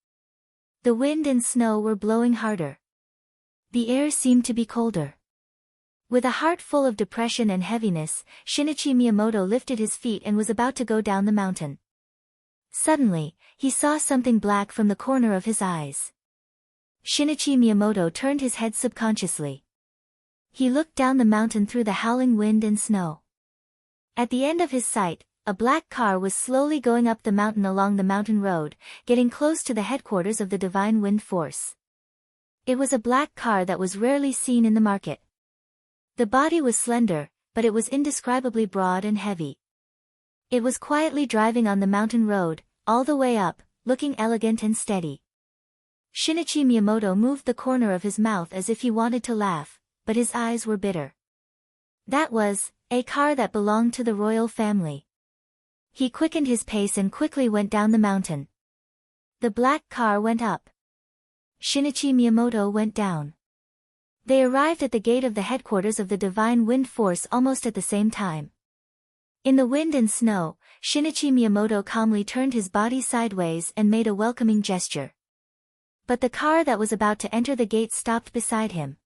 Speaker 1: The wind and snow were blowing harder. The air seemed to be colder. With a heart full of depression and heaviness, Shinichi Miyamoto lifted his feet and was about to go down the mountain. Suddenly, he saw something black from the corner of his eyes. Shinichi Miyamoto turned his head subconsciously. He looked down the mountain through the howling wind and snow. At the end of his sight, a black car was slowly going up the mountain along the mountain road, getting close to the headquarters of the Divine Wind Force. It was a black car that was rarely seen in the market. The body was slender, but it was indescribably broad and heavy. It was quietly driving on the mountain road, all the way up, looking elegant and steady. Shinichi Miyamoto moved the corner of his mouth as if he wanted to laugh, but his eyes were bitter. That was a car that belonged to the royal family. He quickened his pace and quickly went down the mountain. The black car went up. Shinichi Miyamoto went down. They arrived at the gate of the headquarters of the Divine Wind Force almost at the same time. In the wind and snow, Shinichi Miyamoto calmly turned his body sideways and made a welcoming gesture. But the car that was about to enter the gate stopped beside him.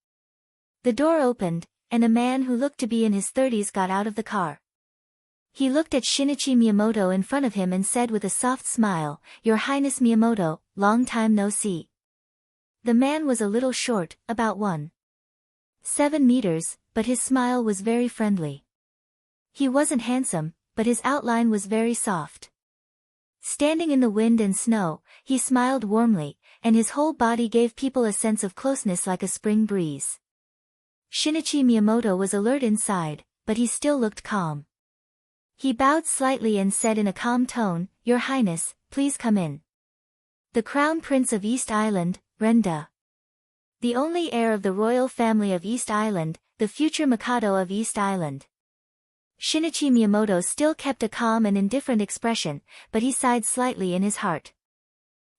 Speaker 1: The door opened, and a man who looked to be in his 30s got out of the car. He looked at Shinichi Miyamoto in front of him and said with a soft smile, "Your Highness Miyamoto, long time no see." The man was a little short, about 1.7 meters, but his smile was very friendly. He wasn't handsome, but his outline was very soft. Standing in the wind and snow, he smiled warmly, and his whole body gave people a sense of closeness like a spring breeze. Shinichi Miyamoto was alert inside, but he still looked calm. He bowed slightly and said in a calm tone, "Your Highness, please come in." The Crown Prince of East Island, Renda. The only heir of the royal family of East Island, the future Mikado of East Island. Shinichi Miyamoto still kept a calm and indifferent expression, but he sighed slightly in his heart.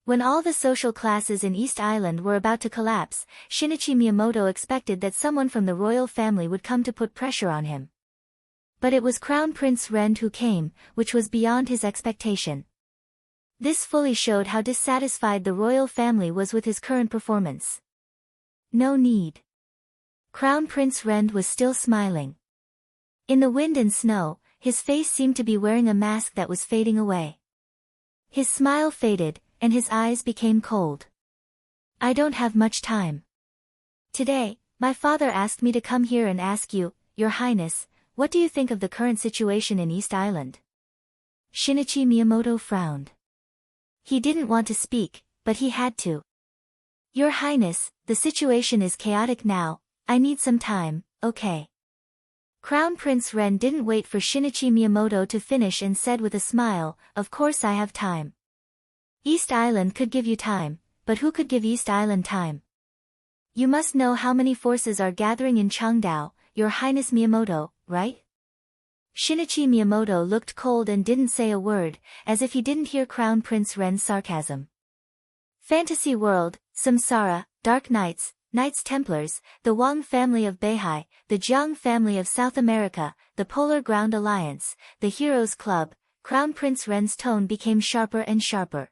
Speaker 1: When all the social classes in East Island were about to collapse, Shinichi Miyamoto expected that someone from the royal family would come to put pressure on him. But it was Crown Prince Rend who came, which was beyond his expectation. This fully showed how dissatisfied the royal family was with his current performance. No need. Crown Prince Rend was still smiling. In the wind and snow, his face seemed to be wearing a mask that was fading away. His smile faded, and his eyes became cold. "I don't have much time. Today, my father asked me to come here and ask you, Your Highness, what do you think of the current situation in East Island?" Shinichi Miyamoto frowned. He didn't want to speak, but he had to. Your Highness, the situation is chaotic now, I need some time, okay? Crown Prince Ren didn't wait for Shinichi Miyamoto to finish and said with a smile, of course I have time. East Island could give you time, but who could give East Island time? You must know how many forces are gathering in Changdao, Your Highness Miyamoto, right? Shinichi Miyamoto looked cold and didn't say a word, as if he didn't hear Crown Prince Ren's sarcasm. Fantasy World, Samsara, Dark Knights, Knights Templars, the Wang family of Beihai, the Jiang family of South America, the Polar Ground Alliance, the Heroes Club. Crown Prince Ren's tone became sharper and sharper.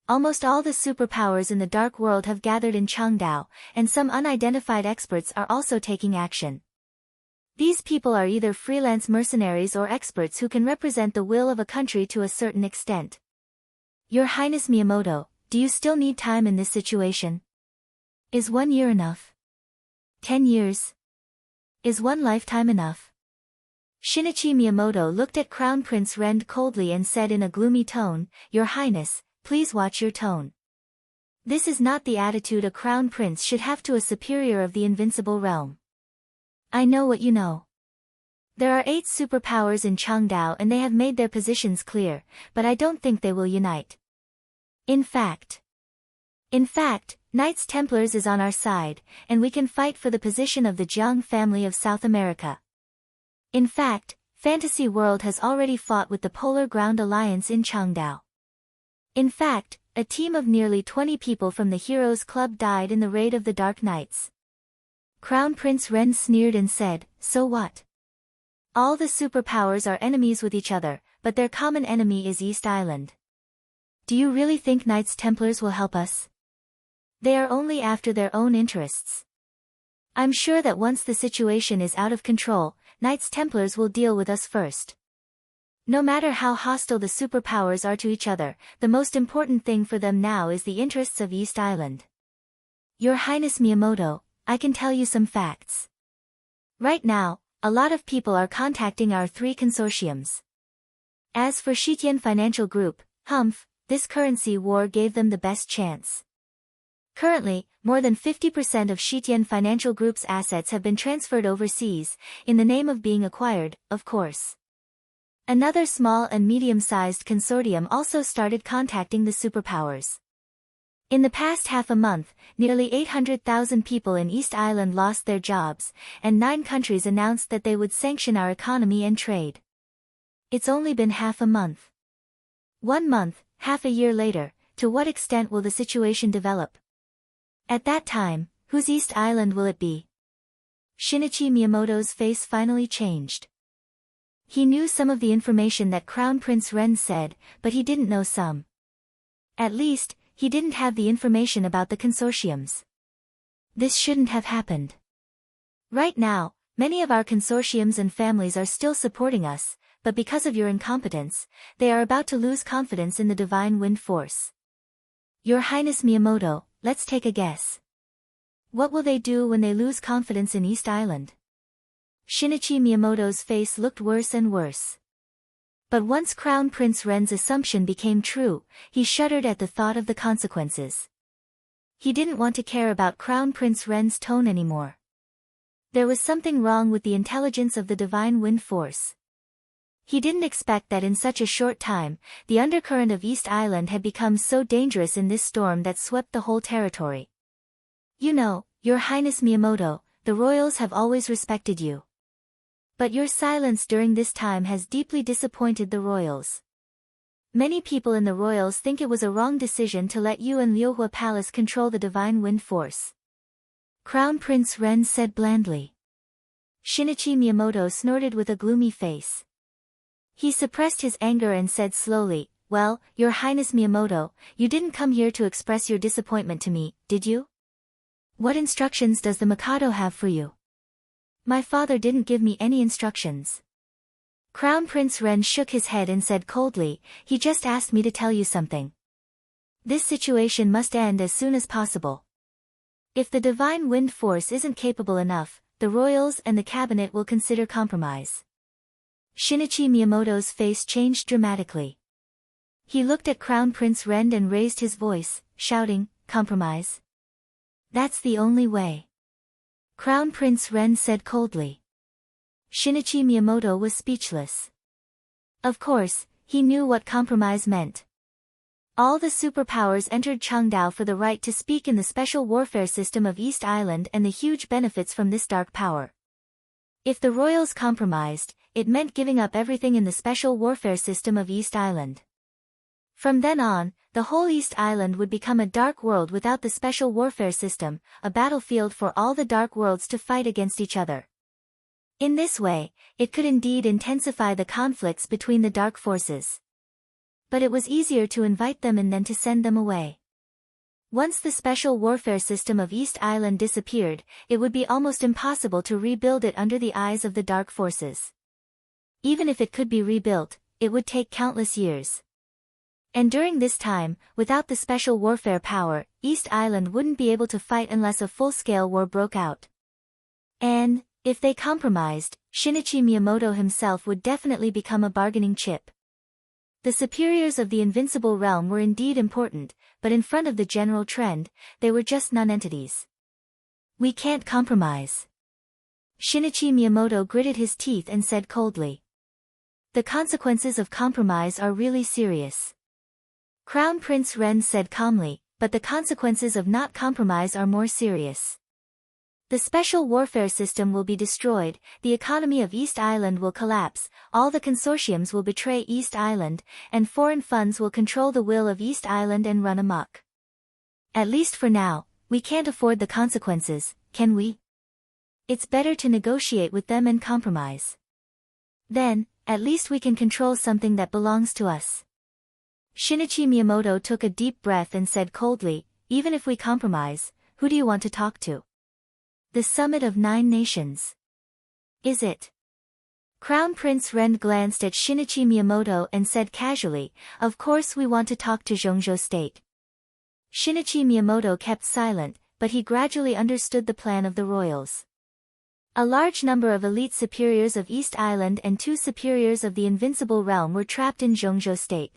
Speaker 1: Almost all the superpowers in the Dark World have gathered in Changdao, and some unidentified experts are also taking action. These people are either freelance mercenaries or experts who can represent the will of a country to a certain extent. Your Highness Miyamoto, do you still need time in this situation? Is 1 year enough? 10 years? Is 1 lifetime enough? Shinichi Miyamoto looked at Crown Prince Ren coldly and said in a gloomy tone, Your Highness, please watch your tone. This is not the attitude a crown prince should have to a superior of the invincible realm. I know what you know. There are 8 superpowers in Changdao and they have made their positions clear, but I don't think they will unite. In fact, Knights Templars is on our side, and we can fight for the position of the Jiang family of South America. In fact, Fantasy World has already fought with the Polar Ground Alliance in Changdao. In fact, a team of nearly 20 people from the Heroes Club died in the raid of the Dark Knights. Crown Prince Ren sneered and said, so what? All the superpowers are enemies with each other, but their common enemy is East Island. Do you really think Knights Templars will help us? They are only after their own interests. I'm sure that once the situation is out of control, Knights Templars will deal with us first. No matter how hostile the superpowers are to each other, the most important thing for them now is the interests of East Island. Your Highness Miyamoto, I can tell you some facts. Right now, a lot of people are contacting our 3 consortiums. As for Shitian Financial Group, this currency war gave them the best chance. Currently, more than 50% of Shitian Financial Group's assets have been transferred overseas, in the name of being acquired, of course. Another small and medium-sized consortium also started contacting the superpowers. In the past half a month, nearly 800,000 people in East Island lost their jobs, and 9 countries announced that they would sanction our economy and trade. It's only been half a month. 1 month, half a year later, to what extent will the situation develop? At that time, whose East Island will it be? Shinichi Miyamoto's face finally changed. He knew some of the information that Crown Prince Ren said, but he didn't know some. At least, he didn't have the information about the consortiums. This shouldn't have happened. Right now, many of our consortiums and families are still supporting us, but because of your incompetence, they are about to lose confidence in the Divine Wind Force. Your Highness Miyamoto, let's take a guess. What will they do when they lose confidence in East Island? Shinichi Miyamoto's face looked worse and worse. But once Crown Prince Ren's assumption became true, he shuddered at the thought of the consequences. He didn't want to care about Crown Prince Ren's tone anymore. There was something wrong with the intelligence of the Divine Wind Force. He didn't expect that in such a short time, the undercurrent of East Island had become so dangerous in this storm that swept the whole territory. You know, Your Highness Miyamoto, the royals have always respected you. But your silence during this time has deeply disappointed the royals. Many people in the royals think it was a wrong decision to let you and Liuhua Palace control the Divine Wind Force. Crown Prince Ren said blandly. Shinichi Miyamoto snorted with a gloomy face. He suppressed his anger and said slowly, well, Your Highness Miyamoto, you didn't come here to express your disappointment to me, did you? What instructions does the Mikado have for you? My father didn't give me any instructions. Crown Prince Ren shook his head and said coldly, he just asked me to tell you something. This situation must end as soon as possible. If the Divine Wind Force isn't capable enough, the royals and the cabinet will consider compromise. Shinichi Miyamoto's face changed dramatically. He looked at Crown Prince Ren and raised his voice, shouting, compromise? That's the only way. Crown Prince Ren said coldly. Shinichi Miyamoto was speechless. Of course, he knew what compromise meant. All the superpowers entered Changdao for the right to speak in the special warfare system of East Island and the huge benefits from this dark power. If the royals compromised, it meant giving up everything in the special warfare system of East Island. From then on, the whole East Island would become a dark world without the special warfare system, a battlefield for all the dark worlds to fight against each other. In this way, it could indeed intensify the conflicts between the dark forces. But it was easier to invite them in than to send them away. Once the special warfare system of East Island disappeared, it would be almost impossible to rebuild it under the eyes of the dark forces. Even if it could be rebuilt, it would take countless years. And during this time, without the special warfare power, East Island wouldn't be able to fight unless a full-scale war broke out. And, if they compromised, Shinichi Miyamoto himself would definitely become a bargaining chip. The superiors of the invincible realm were indeed important, but in front of the general trend, they were just non-entities. We can't compromise. Shinichi Miyamoto gritted his teeth and said coldly. The consequences of compromise are really serious. Crown Prince Ren said calmly, but the consequences of not compromise are more serious. The special warfare system will be destroyed, the economy of East Island will collapse, all the consortiums will betray East Island, and foreign funds will control the will of East Island and run amok. At least for now, we can't afford the consequences, can we? It's better to negotiate with them and compromise. Then, at least we can control something that belongs to us. Shinichi Miyamoto took a deep breath and said coldly, even if we compromise, who do you want to talk to? The Summit of 9 Nations. Is it? Crown Prince Ren glanced at Shinichi Miyamoto and said casually, of course we want to talk to Zhongzhou State. Shinichi Miyamoto kept silent, but he gradually understood the plan of the royals. A large number of elite superiors of East Island and 2 superiors of the Invincible Realm were trapped in Zhongzhou State.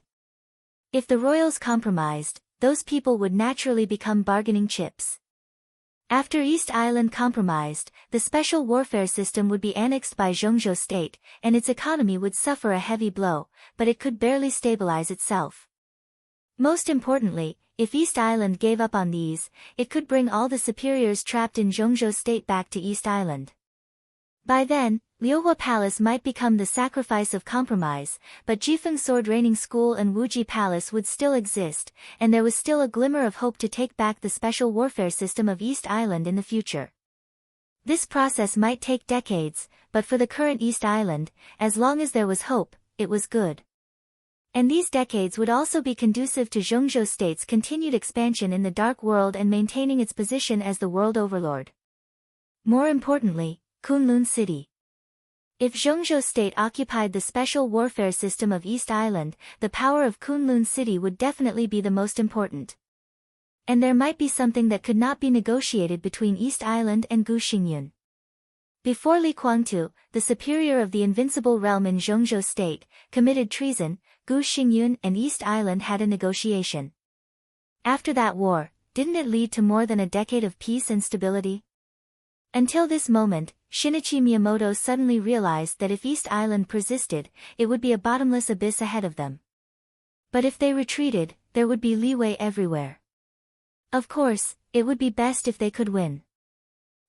Speaker 1: If the royals compromised, those people would naturally become bargaining chips. After East Island compromised, the special warfare system would be annexed by Zhongzhou State, and its economy would suffer a heavy blow, but it could barely stabilize itself. Most importantly, if East Island gave up on these, it could bring all the superiors trapped in Zhongzhou State back to East Island. By then, Liuhua Palace might become the sacrifice of compromise, but Jifeng Sword Training School and Wuji Palace would still exist, and there was still a glimmer of hope to take back the special warfare system of East Island in the future. This process might take decades, but for the current East Island, as long as there was hope, it was good. And these decades would also be conducive to Zhongzhou State's continued expansion in the Dark World and maintaining its position as the world overlord. More importantly, Kunlun City. If Zhongzhou State occupied the special warfare system of East Island, the power of Kunlun City would definitely be the most important. And there might be something that could not be negotiated between East Island and Gu Xingyun. Before Li Guangtu, the superior of the Invincible Realm in Zhongzhou State, committed treason, Gu Xingyun and East Island had a negotiation. After that war, didn't it lead to more than a decade of peace and stability? Until this moment, Shinichi Miyamoto suddenly realized that if East Island persisted, it would be a bottomless abyss ahead of them. But if they retreated, there would be leeway everywhere. Of course, it would be best if they could win.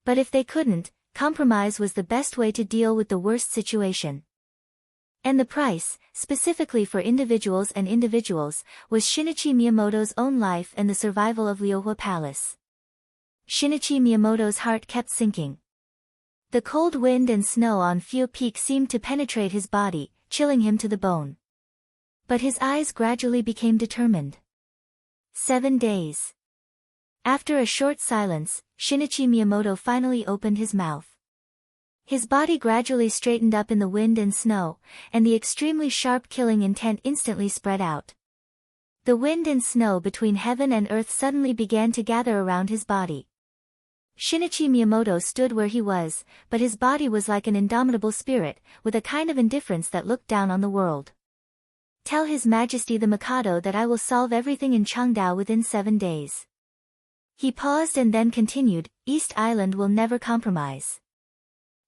Speaker 1: But if they couldn't, compromise was the best way to deal with the worst situation. And the price, specifically for individuals, was Shinichi Miyamoto's own life and the survival of Liuhua Palace. Shinichi Miyamoto's heart kept sinking. The cold wind and snow on Fu Peak seemed to penetrate his body, chilling him to the bone. But his eyes gradually became determined. 7 days. After a short silence, Shinichi Miyamoto finally opened his mouth. His body gradually straightened up in the wind and snow, and the extremely sharp killing intent instantly spread out. The wind and snow between heaven and earth suddenly began to gather around his body. Shinichi Miyamoto stood where he was, but his body was like an indomitable spirit, with a kind of indifference that looked down on the world. Tell His Majesty the Mikado that I will solve everything in Changdao within 7 days. He paused and then continued, East Island will never compromise.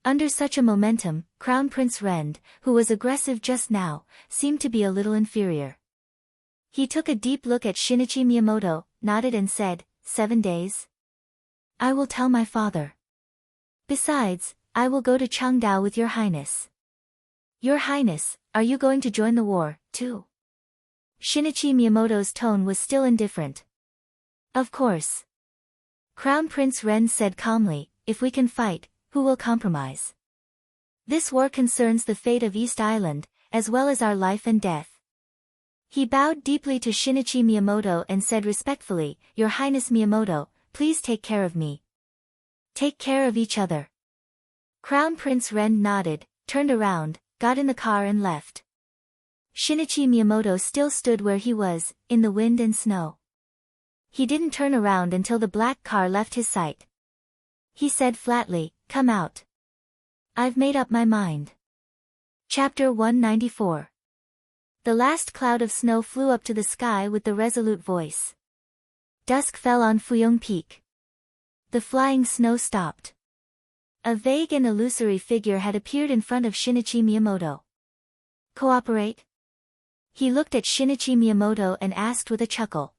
Speaker 1: Under such a momentum, Crown Prince Rend, who was aggressive just now, seemed to be a little inferior. He took a deep look at Shinichi Miyamoto, nodded and said, 7 days? I will tell my father. Besides, I will go to Changdao with your highness. Your highness, are you going to join the war, too? Shinichi Miyamoto's tone was still indifferent. Of course. Crown Prince Rend said calmly, if we can fight, who will compromise? This war concerns the fate of East Island, as well as our life and death. He bowed deeply to Shinichi Miyamoto and said respectfully, Your Highness Miyamoto, please take care of me. Take care of each other. Crown Prince Rend nodded, turned around, got in the car and left. Shinichi Miyamoto still stood where he was, in the wind and snow. He didn't turn around until the black car left his sight. He said flatly, Come out. I've made up my mind. Chapter 194. The last cloud of snow flew up to the sky with the resolute voice. Dusk fell on Fuyong Peak. The flying snow stopped. A vague and illusory figure had appeared in front of Shinichi Miyamoto. Cooperate? He looked at Shinichi Miyamoto and asked with a chuckle.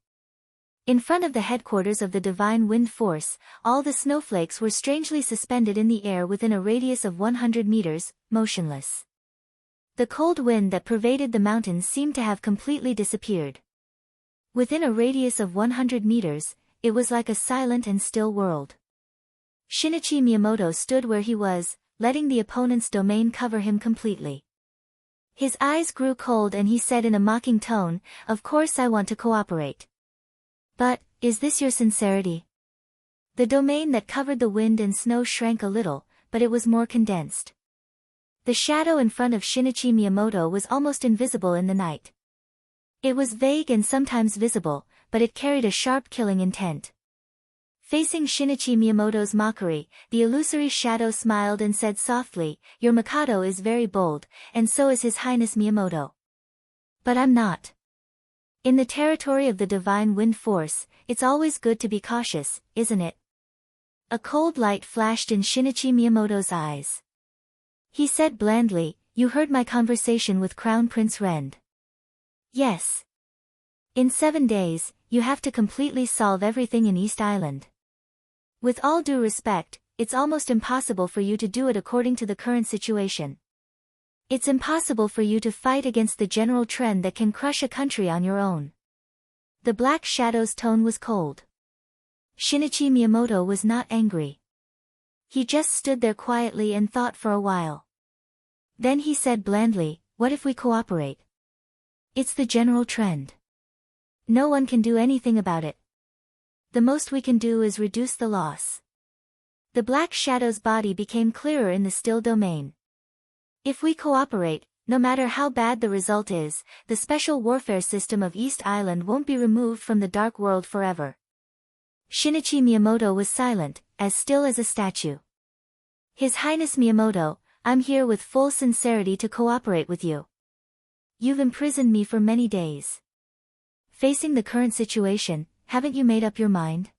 Speaker 1: In front of the headquarters of the Divine Wind Force, all the snowflakes were strangely suspended in the air within a radius of 100 meters, motionless. The cold wind that pervaded the mountains seemed to have completely disappeared. Within a radius of 100 meters, it was like a silent and still world. Shinichi Miyamoto stood where he was, letting the opponent's domain cover him completely. His eyes grew cold and he said in a mocking tone, Of course I want to cooperate. But, is this your sincerity? The domain that covered the wind and snow shrank a little, but it was more condensed. The shadow in front of Shinichi Miyamoto was almost invisible in the night. It was vague and sometimes visible, but it carried a sharp killing intent. Facing Shinichi Miyamoto's mockery, the illusory shadow smiled and said softly, Your Mikado is very bold, and so is His Highness Miyamoto. But I'm not. In the territory of the Divine Wind Force, it's always good to be cautious, isn't it? A cold light flashed in Shinichi Miyamoto's eyes. He said blandly, You heard my conversation with Crown Prince Rend. Yes. In 7 days, you have to completely solve everything in East Island. With all due respect, it's almost impossible for you to do it according to the current situation. It's impossible for you to fight against the general trend that can crush a country on your own. The Black Shadow's tone was cold. Shinichi Miyamoto was not angry. He just stood there quietly and thought for a while. Then he said blandly, What if we cooperate? It's the general trend. No one can do anything about it. The most we can do is reduce the loss. The Black Shadow's body became clearer in the still domain. If we cooperate, no matter how bad the result is, the special warfare system of East Island won't be removed from the Dark World forever. Shinichi Miyamoto was silent, as still as a statue. His Highness Miyamoto, I'm here with full sincerity to cooperate with you. You've imprisoned me for many days. Facing the current situation, haven't you made up your mind?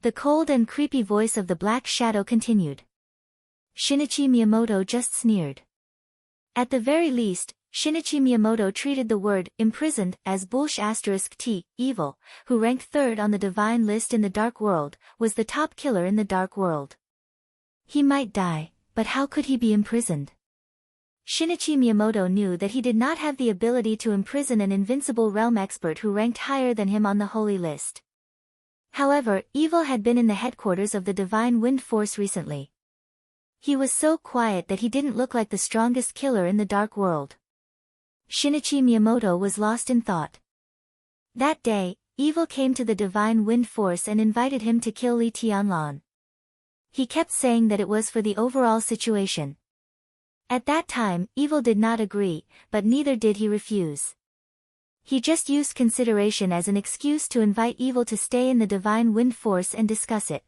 Speaker 1: The cold and creepy voice of the Black Shadow continued. Shinichi Miyamoto just sneered. At the very least, Shinichi Miyamoto treated the word imprisoned as *T, evil, who ranked 3rd on the divine list in the Dark World, was the top killer in the Dark World. He might die, but how could he be imprisoned? Shinichi Miyamoto knew that he did not have the ability to imprison an invincible realm expert who ranked higher than him on the holy list. However, evil had been in the headquarters of the Divine Wind Force recently. He was so quiet that he didn't look like the strongest killer in the Dark World. Shinichi Miyamoto was lost in thought. That day, evil came to the Divine Wind Force and invited him to kill Li Tianlan. He kept saying that it was for the overall situation. At that time, evil did not agree, but neither did he refuse. He just used consideration as an excuse to invite evil to stay in the Divine Wind Force and discuss it.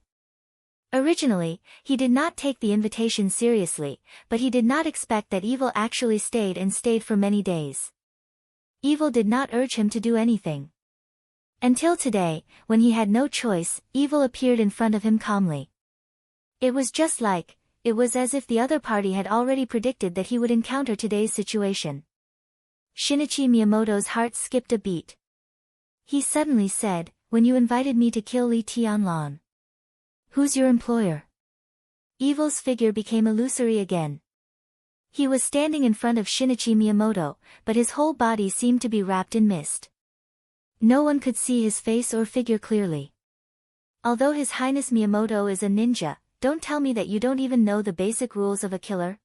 Speaker 1: Originally, he did not take the invitation seriously, but he did not expect that evil actually stayed for many days. Evil did not urge him to do anything. Until today, when he had no choice, evil appeared in front of him calmly. It was as if the other party had already predicted that he would encounter today's situation. Shinichi Miyamoto's heart skipped a beat. He suddenly said, "When you invited me to kill Li Tianlan. Who's your employer?" Evil's figure became illusory again. He was standing in front of Shinichi Miyamoto, but his whole body seemed to be wrapped in mist. No one could see his face or figure clearly. Although His Highness Miyamoto is a ninja, don't tell me that you don't even know the basic rules of a killer.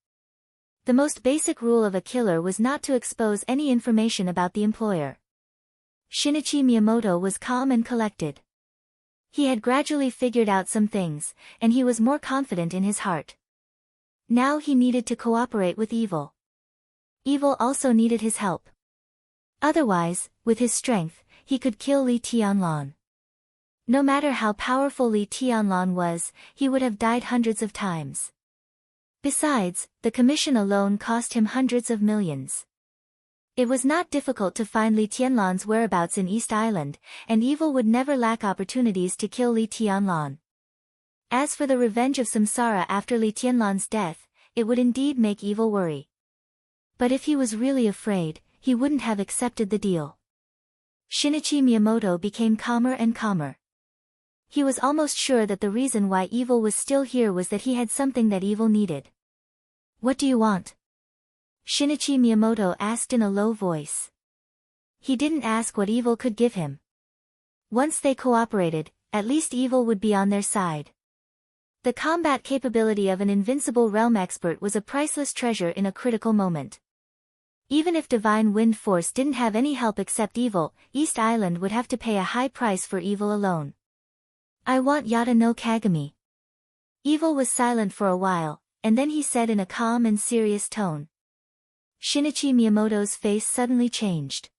Speaker 1: The most basic rule of a killer was not to expose any information about the employer. Shinichi Miyamoto was calm and collected. He had gradually figured out some things, and he was more confident in his heart. Now he needed to cooperate with evil. Evil also needed his help. Otherwise, with his strength, he could kill Li Tianlan. No matter how powerful Li Tianlan was, he would have died hundreds of times. Besides, the commission alone cost him hundreds of millions. It was not difficult to find Li Tianlan's whereabouts in East Island, and evil would never lack opportunities to kill Li Tianlan. As for the revenge of Samsara after Li Tianlan's death, it would indeed make evil worry. But if he was really afraid, he wouldn't have accepted the deal. Shinichi Miyamoto became calmer and calmer. He was almost sure that the reason why evil was still here was that he had something that evil needed. "What do you want?" Shinichi Miyamoto asked in a low voice. He didn't ask what evil could give him. Once they cooperated, at least evil would be on their side. The combat capability of an invincible realm expert was a priceless treasure in a critical moment. Even if Divine Wind Force didn't have any help except evil, East Island would have to pay a high price for evil alone. "I want Yata no Kagami." Evil was silent for a while, and then he said in a calm and serious tone. Shinichi Miyamoto's face suddenly changed.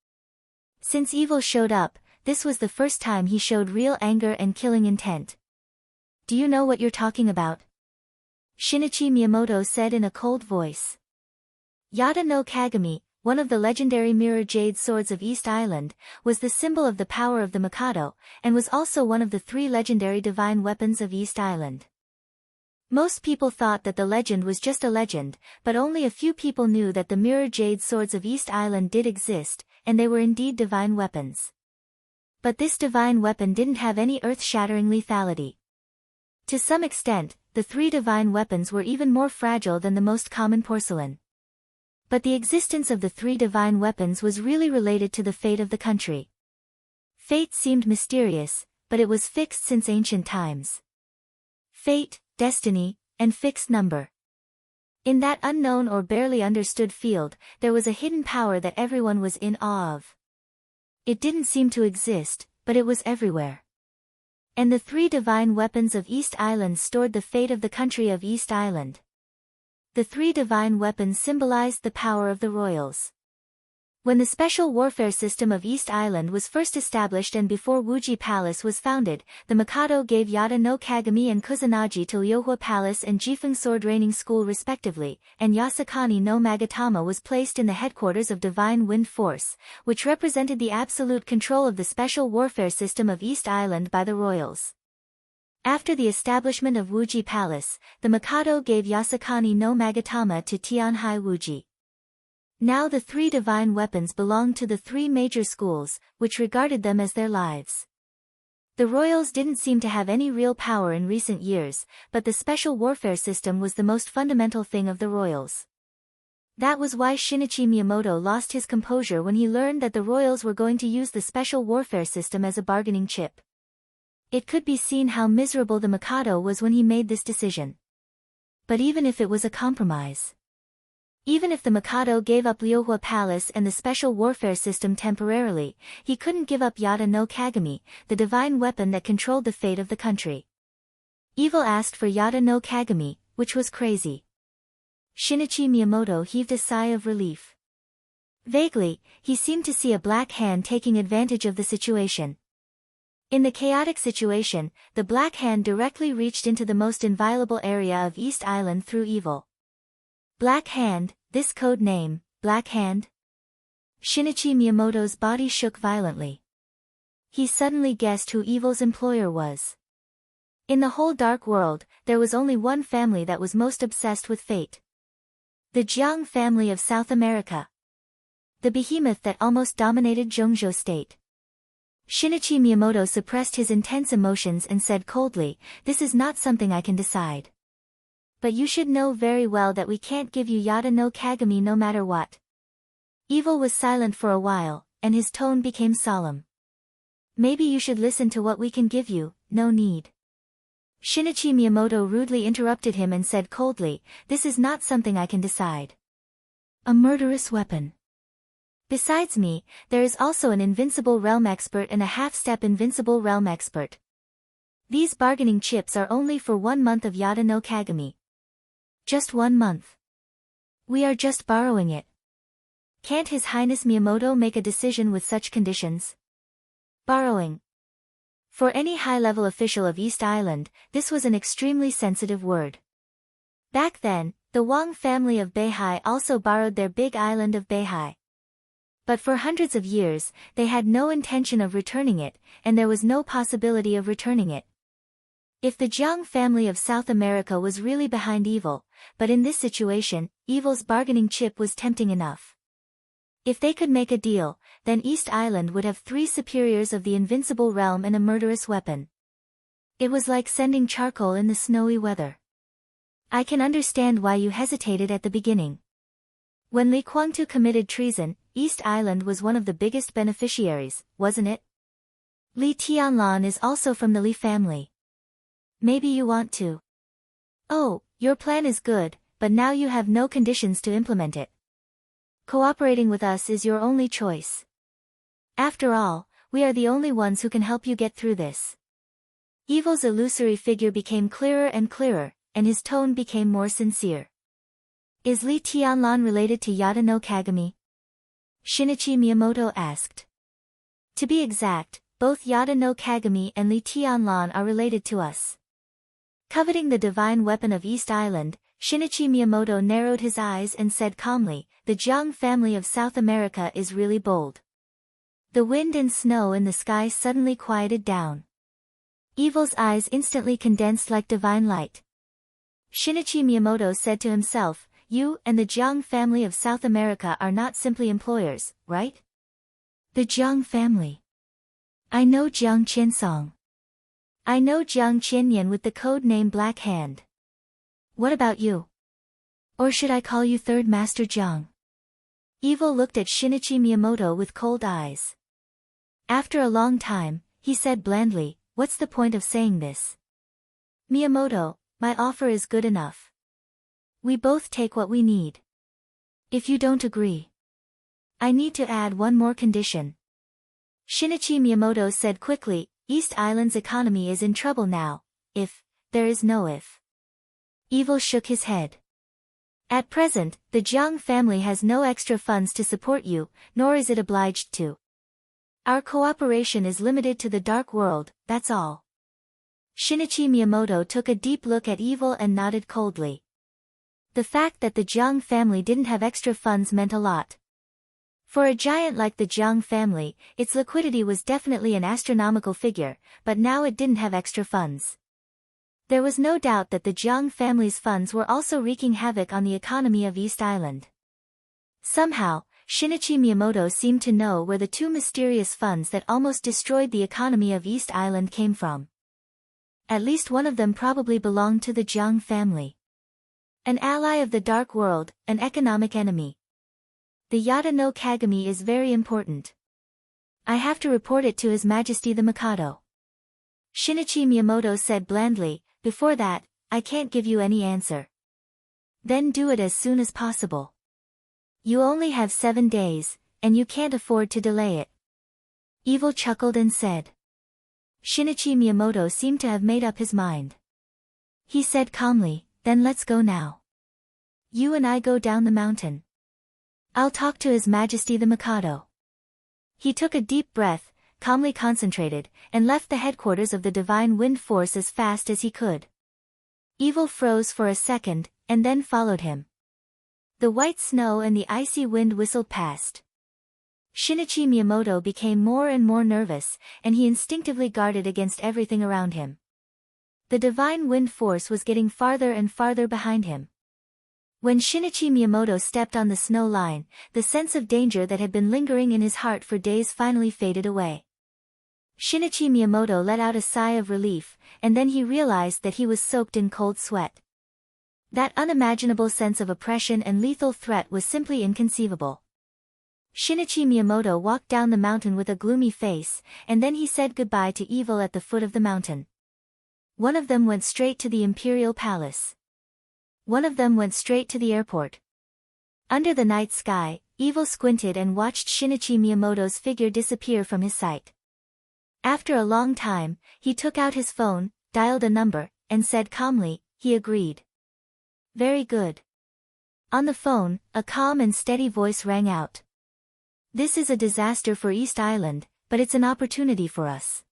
Speaker 1: Since evil showed up, this was the first time he showed real anger and killing intent. "Do you know what you're talking about?" Shinichi Miyamoto said in a cold voice. Yata no Kagami, one of the legendary mirror jade swords of East Island, was the symbol of the power of the Mikado, and was also one of the 3 legendary divine weapons of East Island. Most people thought that the legend was just a legend, but only a few people knew that the mirror jade swords of East Island did exist, and they were indeed divine weapons. But this divine weapon didn't have any earth-shattering lethality. To some extent, the 3 divine weapons were even more fragile than the most common porcelain. But the existence of the 3 divine weapons was really related to the fate of the country. Fate seemed mysterious, but it was fixed since ancient times. Fate, destiny, and fixed number. In that unknown or barely understood field, there was a hidden power that everyone was in awe of. It didn't seem to exist, but it was everywhere. And the 3 divine weapons of East Island stored the fate of the country of East Island. The 3 divine weapons symbolized the power of the royals. When the special warfare system of East Island was first established and before Wuji Palace was founded, the Mikado gave Yata no Kagami and Kusanagi to Ryohwa Palace and Jifeng Sword Training School respectively, and Yasakani no Magatama was placed in the headquarters of Divine Wind Force, which represented the absolute control of the special warfare system of East Island by the royals. After the establishment of Wuji Palace, the Mikado gave Yasakani no Magatama to Tianhai Wuji. Now the 3 divine weapons belonged to the 3 major schools, which regarded them as their lives. The royals didn't seem to have any real power in recent years, but the special warfare system was the most fundamental thing of the royals. That was why Shinichi Miyamoto lost his composure when he learned that the royals were going to use the special warfare system as a bargaining chip. It could be seen how miserable the Mikado was when he made this decision. But even if it was a compromise, even if the Mikado gave up Ryohwa Palace and the special warfare system temporarily, he couldn't give up Yata no Kagami, the divine weapon that controlled the fate of the country. Evil asked for Yata no Kagami, which was crazy. Shinichi Miyamoto heaved a sigh of relief. Vaguely, he seemed to see a black hand taking advantage of the situation. In the chaotic situation, the black hand directly reached into the most inviolable area of East Island through evil. Black Hand, this code name, Black Hand? Shinichi Miyamoto's body shook violently. He suddenly guessed who Evil's employer was. In the whole dark world, there was only one family that was most obsessed with fate. The Jiang family of South America. The behemoth that almost dominated Zhongzhou state. Shinichi Miyamoto suppressed his intense emotions and said coldly, "This is not something I can decide. But you should know very well that we can't give you Yada no Kagami no matter what." Evil was silent for a while, and his tone became solemn. "Maybe you should listen to what we can give you, no need." Shinichi Miyamoto rudely interrupted him and said coldly, "This is not something I can decide. A murderous weapon. Besides me, there is also an invincible realm expert and a half-step invincible realm expert. These bargaining chips are only for 1 month of Yada no Kagami. Just 1 month. We are just borrowing it. Can't His Highness Miyamoto make a decision with such conditions?" Borrowing. For any high-level official of East Island, this was an extremely sensitive word. Back then, the Wang family of Beihai also borrowed their big island of Beihai. But for hundreds of years, they had no intention of returning it, and there was no possibility of returning it. If the Jiang family of South America was really behind evil, but in this situation, evil's bargaining chip was tempting enough. If they could make a deal, then East Island would have 3 superiors of the invincible realm and a murderous weapon. It was like sending charcoal in the snowy weather. "I can understand why you hesitated at the beginning. When Li Guangtu committed treason, East Island was one of the biggest beneficiaries, wasn't it? Li Tianlan is also from the Li family. Maybe you want to." "Oh, your plan is good, but now you have no conditions to implement it. Cooperating with us is your only choice. After all, we are the only ones who can help you get through this." Evil's illusory figure became clearer and clearer, and his tone became more sincere. "Is Li Tianlan related to Yada no Kagami?" Shinichi Miyamoto asked. "To be exact, both Yada no Kagami and Li Tianlan are related to us." Coveting the divine weapon of East Island, Shinichi Miyamoto narrowed his eyes and said calmly, "The Jiang family of South America is really bold." The wind and snow in the sky suddenly quieted down. Evil's eyes instantly condensed like divine light. Shinichi Miyamoto said to himself, "You and the Jiang family of South America are not simply employers, right?" "The Jiang family. I know Jiang Qinsong. I know Jiang Qinyan with the code name Black Hand. What about you? Or should I call you Third Master Jiang?" Evil looked at Shinichi Miyamoto with cold eyes. After a long time, he said blandly, "What's the point of saying this? Miyamoto, my offer is good enough. We both take what we need. If you don't agree, I need to add one more condition." Shinichi Miyamoto said quickly, "East Island's economy is in trouble now. If there is no if." Evil shook his head. "At present, the Jiang family has no extra funds to support you, nor is it obliged to. Our cooperation is limited to the dark world, that's all." Shinichi Miyamoto took a deep look at Evil and nodded coldly. The fact that the Jiang family didn't have extra funds meant a lot. For a giant like the Jiang family, its liquidity was definitely an astronomical figure, but now it didn't have extra funds. There was no doubt that the Jiang family's funds were also wreaking havoc on the economy of East Island. Somehow, Shinichi Miyamoto seemed to know where the 2 mysterious funds that almost destroyed the economy of East Island came from. At least one of them probably belonged to the Jiang family. An ally of the dark world, an economic enemy. The Yada no Kagami is very important. I have to report it to His Majesty the Mikado. Shinichi Miyamoto said blandly, "Before that, I can't give you any answer." "Then do it as soon as possible. You only have 7 days, and you can't afford to delay it." Evil chuckled and said. Shinichi Miyamoto seemed to have made up his mind. He said calmly, "Then let's go now. You and I go down the mountain. I'll talk to His Majesty the Mikado." He took a deep breath, calmly concentrated, and left the headquarters of the Divine Wind Force as fast as he could. Evil froze for a second, and then followed him. The white snow and the icy wind whistled past. Shinichi Miyamoto became more and more nervous, and he instinctively guarded against everything around him. The divine wind force was getting farther and farther behind him. When Shinichi Miyamoto stepped on the snow line, the sense of danger that had been lingering in his heart for days finally faded away. Shinichi Miyamoto let out a sigh of relief, and then he realized that he was soaked in cold sweat. That unimaginable sense of oppression and lethal threat was simply inconceivable. Shinichi Miyamoto walked down the mountain with a gloomy face, and then he said goodbye to evil at the foot of the mountain. One of them went straight to the Imperial Palace. One of them went straight to the airport. Under the night sky, Evil squinted and watched Shinichi Miyamoto's figure disappear from his sight. After a long time, he took out his phone, dialed a number, and said calmly, he agreed. Very good. On the phone, a calm and steady voice rang out. This is a disaster for East Island, but it's an opportunity for us.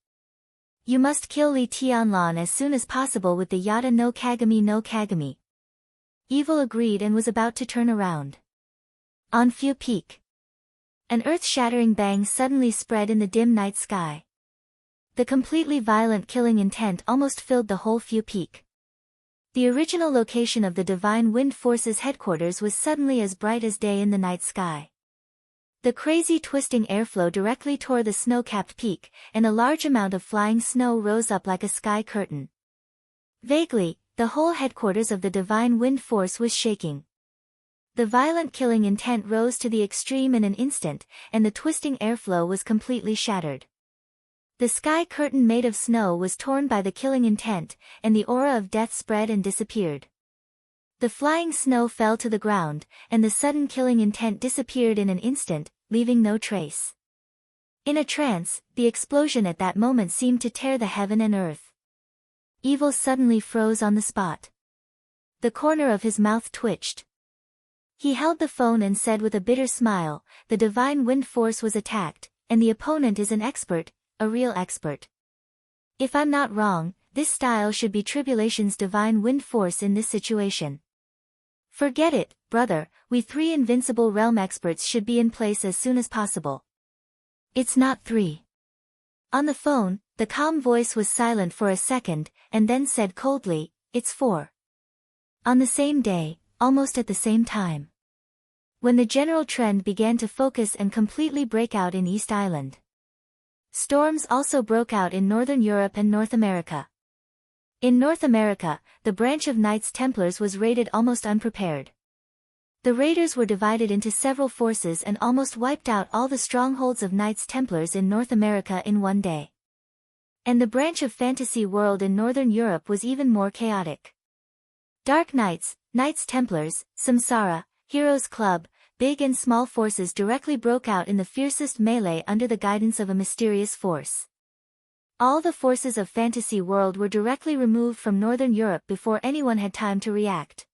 Speaker 1: You must kill Li Tianlan as soon as possible with the Yata no Kagami no Kagami. Evil agreed and was about to turn around. On Fu Peak. An earth-shattering bang suddenly spread in the dim night sky. The completely violent killing intent almost filled the whole Fu Peak. The original location of the Divine Wind Force's headquarters was suddenly as bright as day in the night sky. The crazy twisting airflow directly tore the snow-capped peak, and a large amount of flying snow rose up like a sky curtain. Vaguely, the whole headquarters of the Divine Wind Force was shaking. The violent killing intent rose to the extreme in an instant, and the twisting airflow was completely shattered. The sky curtain made of snow was torn by the killing intent, and the aura of death spread and disappeared. The flying snow fell to the ground, and the sudden killing intent disappeared in an instant, leaving no trace. In a trance, the explosion at that moment seemed to tear the heaven and earth. Evil suddenly froze on the spot. The corner of his mouth twitched. He held the phone and said with a bitter smile, the Divine Wind Force was attacked, and the opponent is an expert, a real expert. If I'm not wrong, this style should be Tribulation's Divine Wind Force in this situation. Forget it, brother, we 3 invincible realm experts should be in place as soon as possible. It's not 3. On the phone, the calm voice was silent for a second, and then said coldly, it's 4. On the same day, almost at the same time. When the general trend began to focus and completely break out in East Island. Storms also broke out in Northern Europe and North America. In North America, the branch of Knights Templars was raided almost unprepared. The raiders were divided into several forces and almost wiped out all the strongholds of Knights Templars in North America in one day. And the branch of Fantasy World in Northern Europe was even more chaotic. Dark Knights, Knights Templars, Samsara, Heroes Club, big and small forces directly broke out in the fiercest melee under the guidance of a mysterious force. All the forces of Fantasy World were directly removed from Northern Europe before anyone had time to react.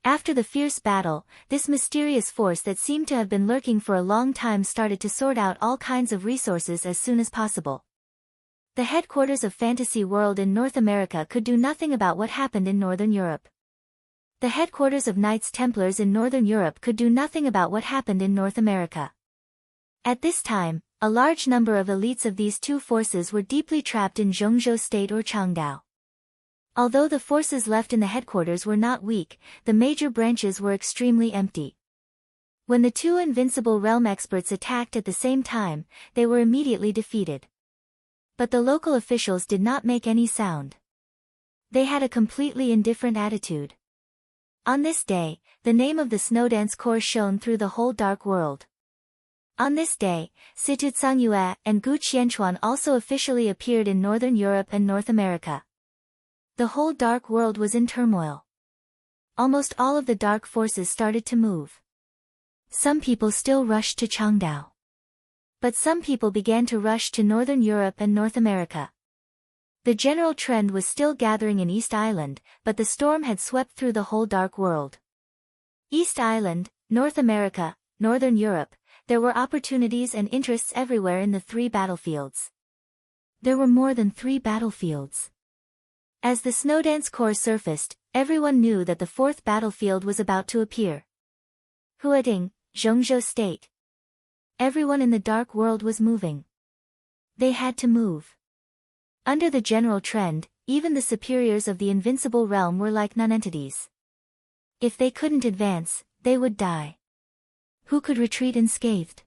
Speaker 1: After the fierce battle, this mysterious force that seemed to have been lurking for a long time started to sort out all kinds of resources as soon as possible. The headquarters of Fantasy World in North America could do nothing about what happened in Northern Europe. The headquarters of Knights Templars in Northern Europe could do nothing about what happened in North America. At this time, a large number of elites of these two forces were deeply trapped in Zhongzhou State or Changdao. Although the forces left in the headquarters were not weak, the major branches were extremely empty. When the 2 invincible realm experts attacked at the same time, they were immediately defeated. But the local officials did not make any sound. They had a completely indifferent attitude. On this day, the name of the Snowdance Corps shone through the whole dark world. On this day, Situtsang Yue and Gu Qianchuan also officially appeared in Northern Europe and North America. The whole dark world was in turmoil. Almost all of the dark forces started to move. Some people still rushed to Changdao. But some people began to rush to Northern Europe and North America. The general trend was still gathering in East Island, but the storm had swept through the whole dark world. East Island, North America, Northern Europe, there were opportunities and interests everywhere in the 3 battlefields. There were more than 3 battlefields. As the Snowdance Corps surfaced, everyone knew that the 4th battlefield was about to appear. Huading, Zhongzhou State. Everyone in the dark world was moving. They had to move. Under the general trend, even the superiors of the invincible realm were like nonentities. If they couldn't advance, they would die. Who could retreat unscathed?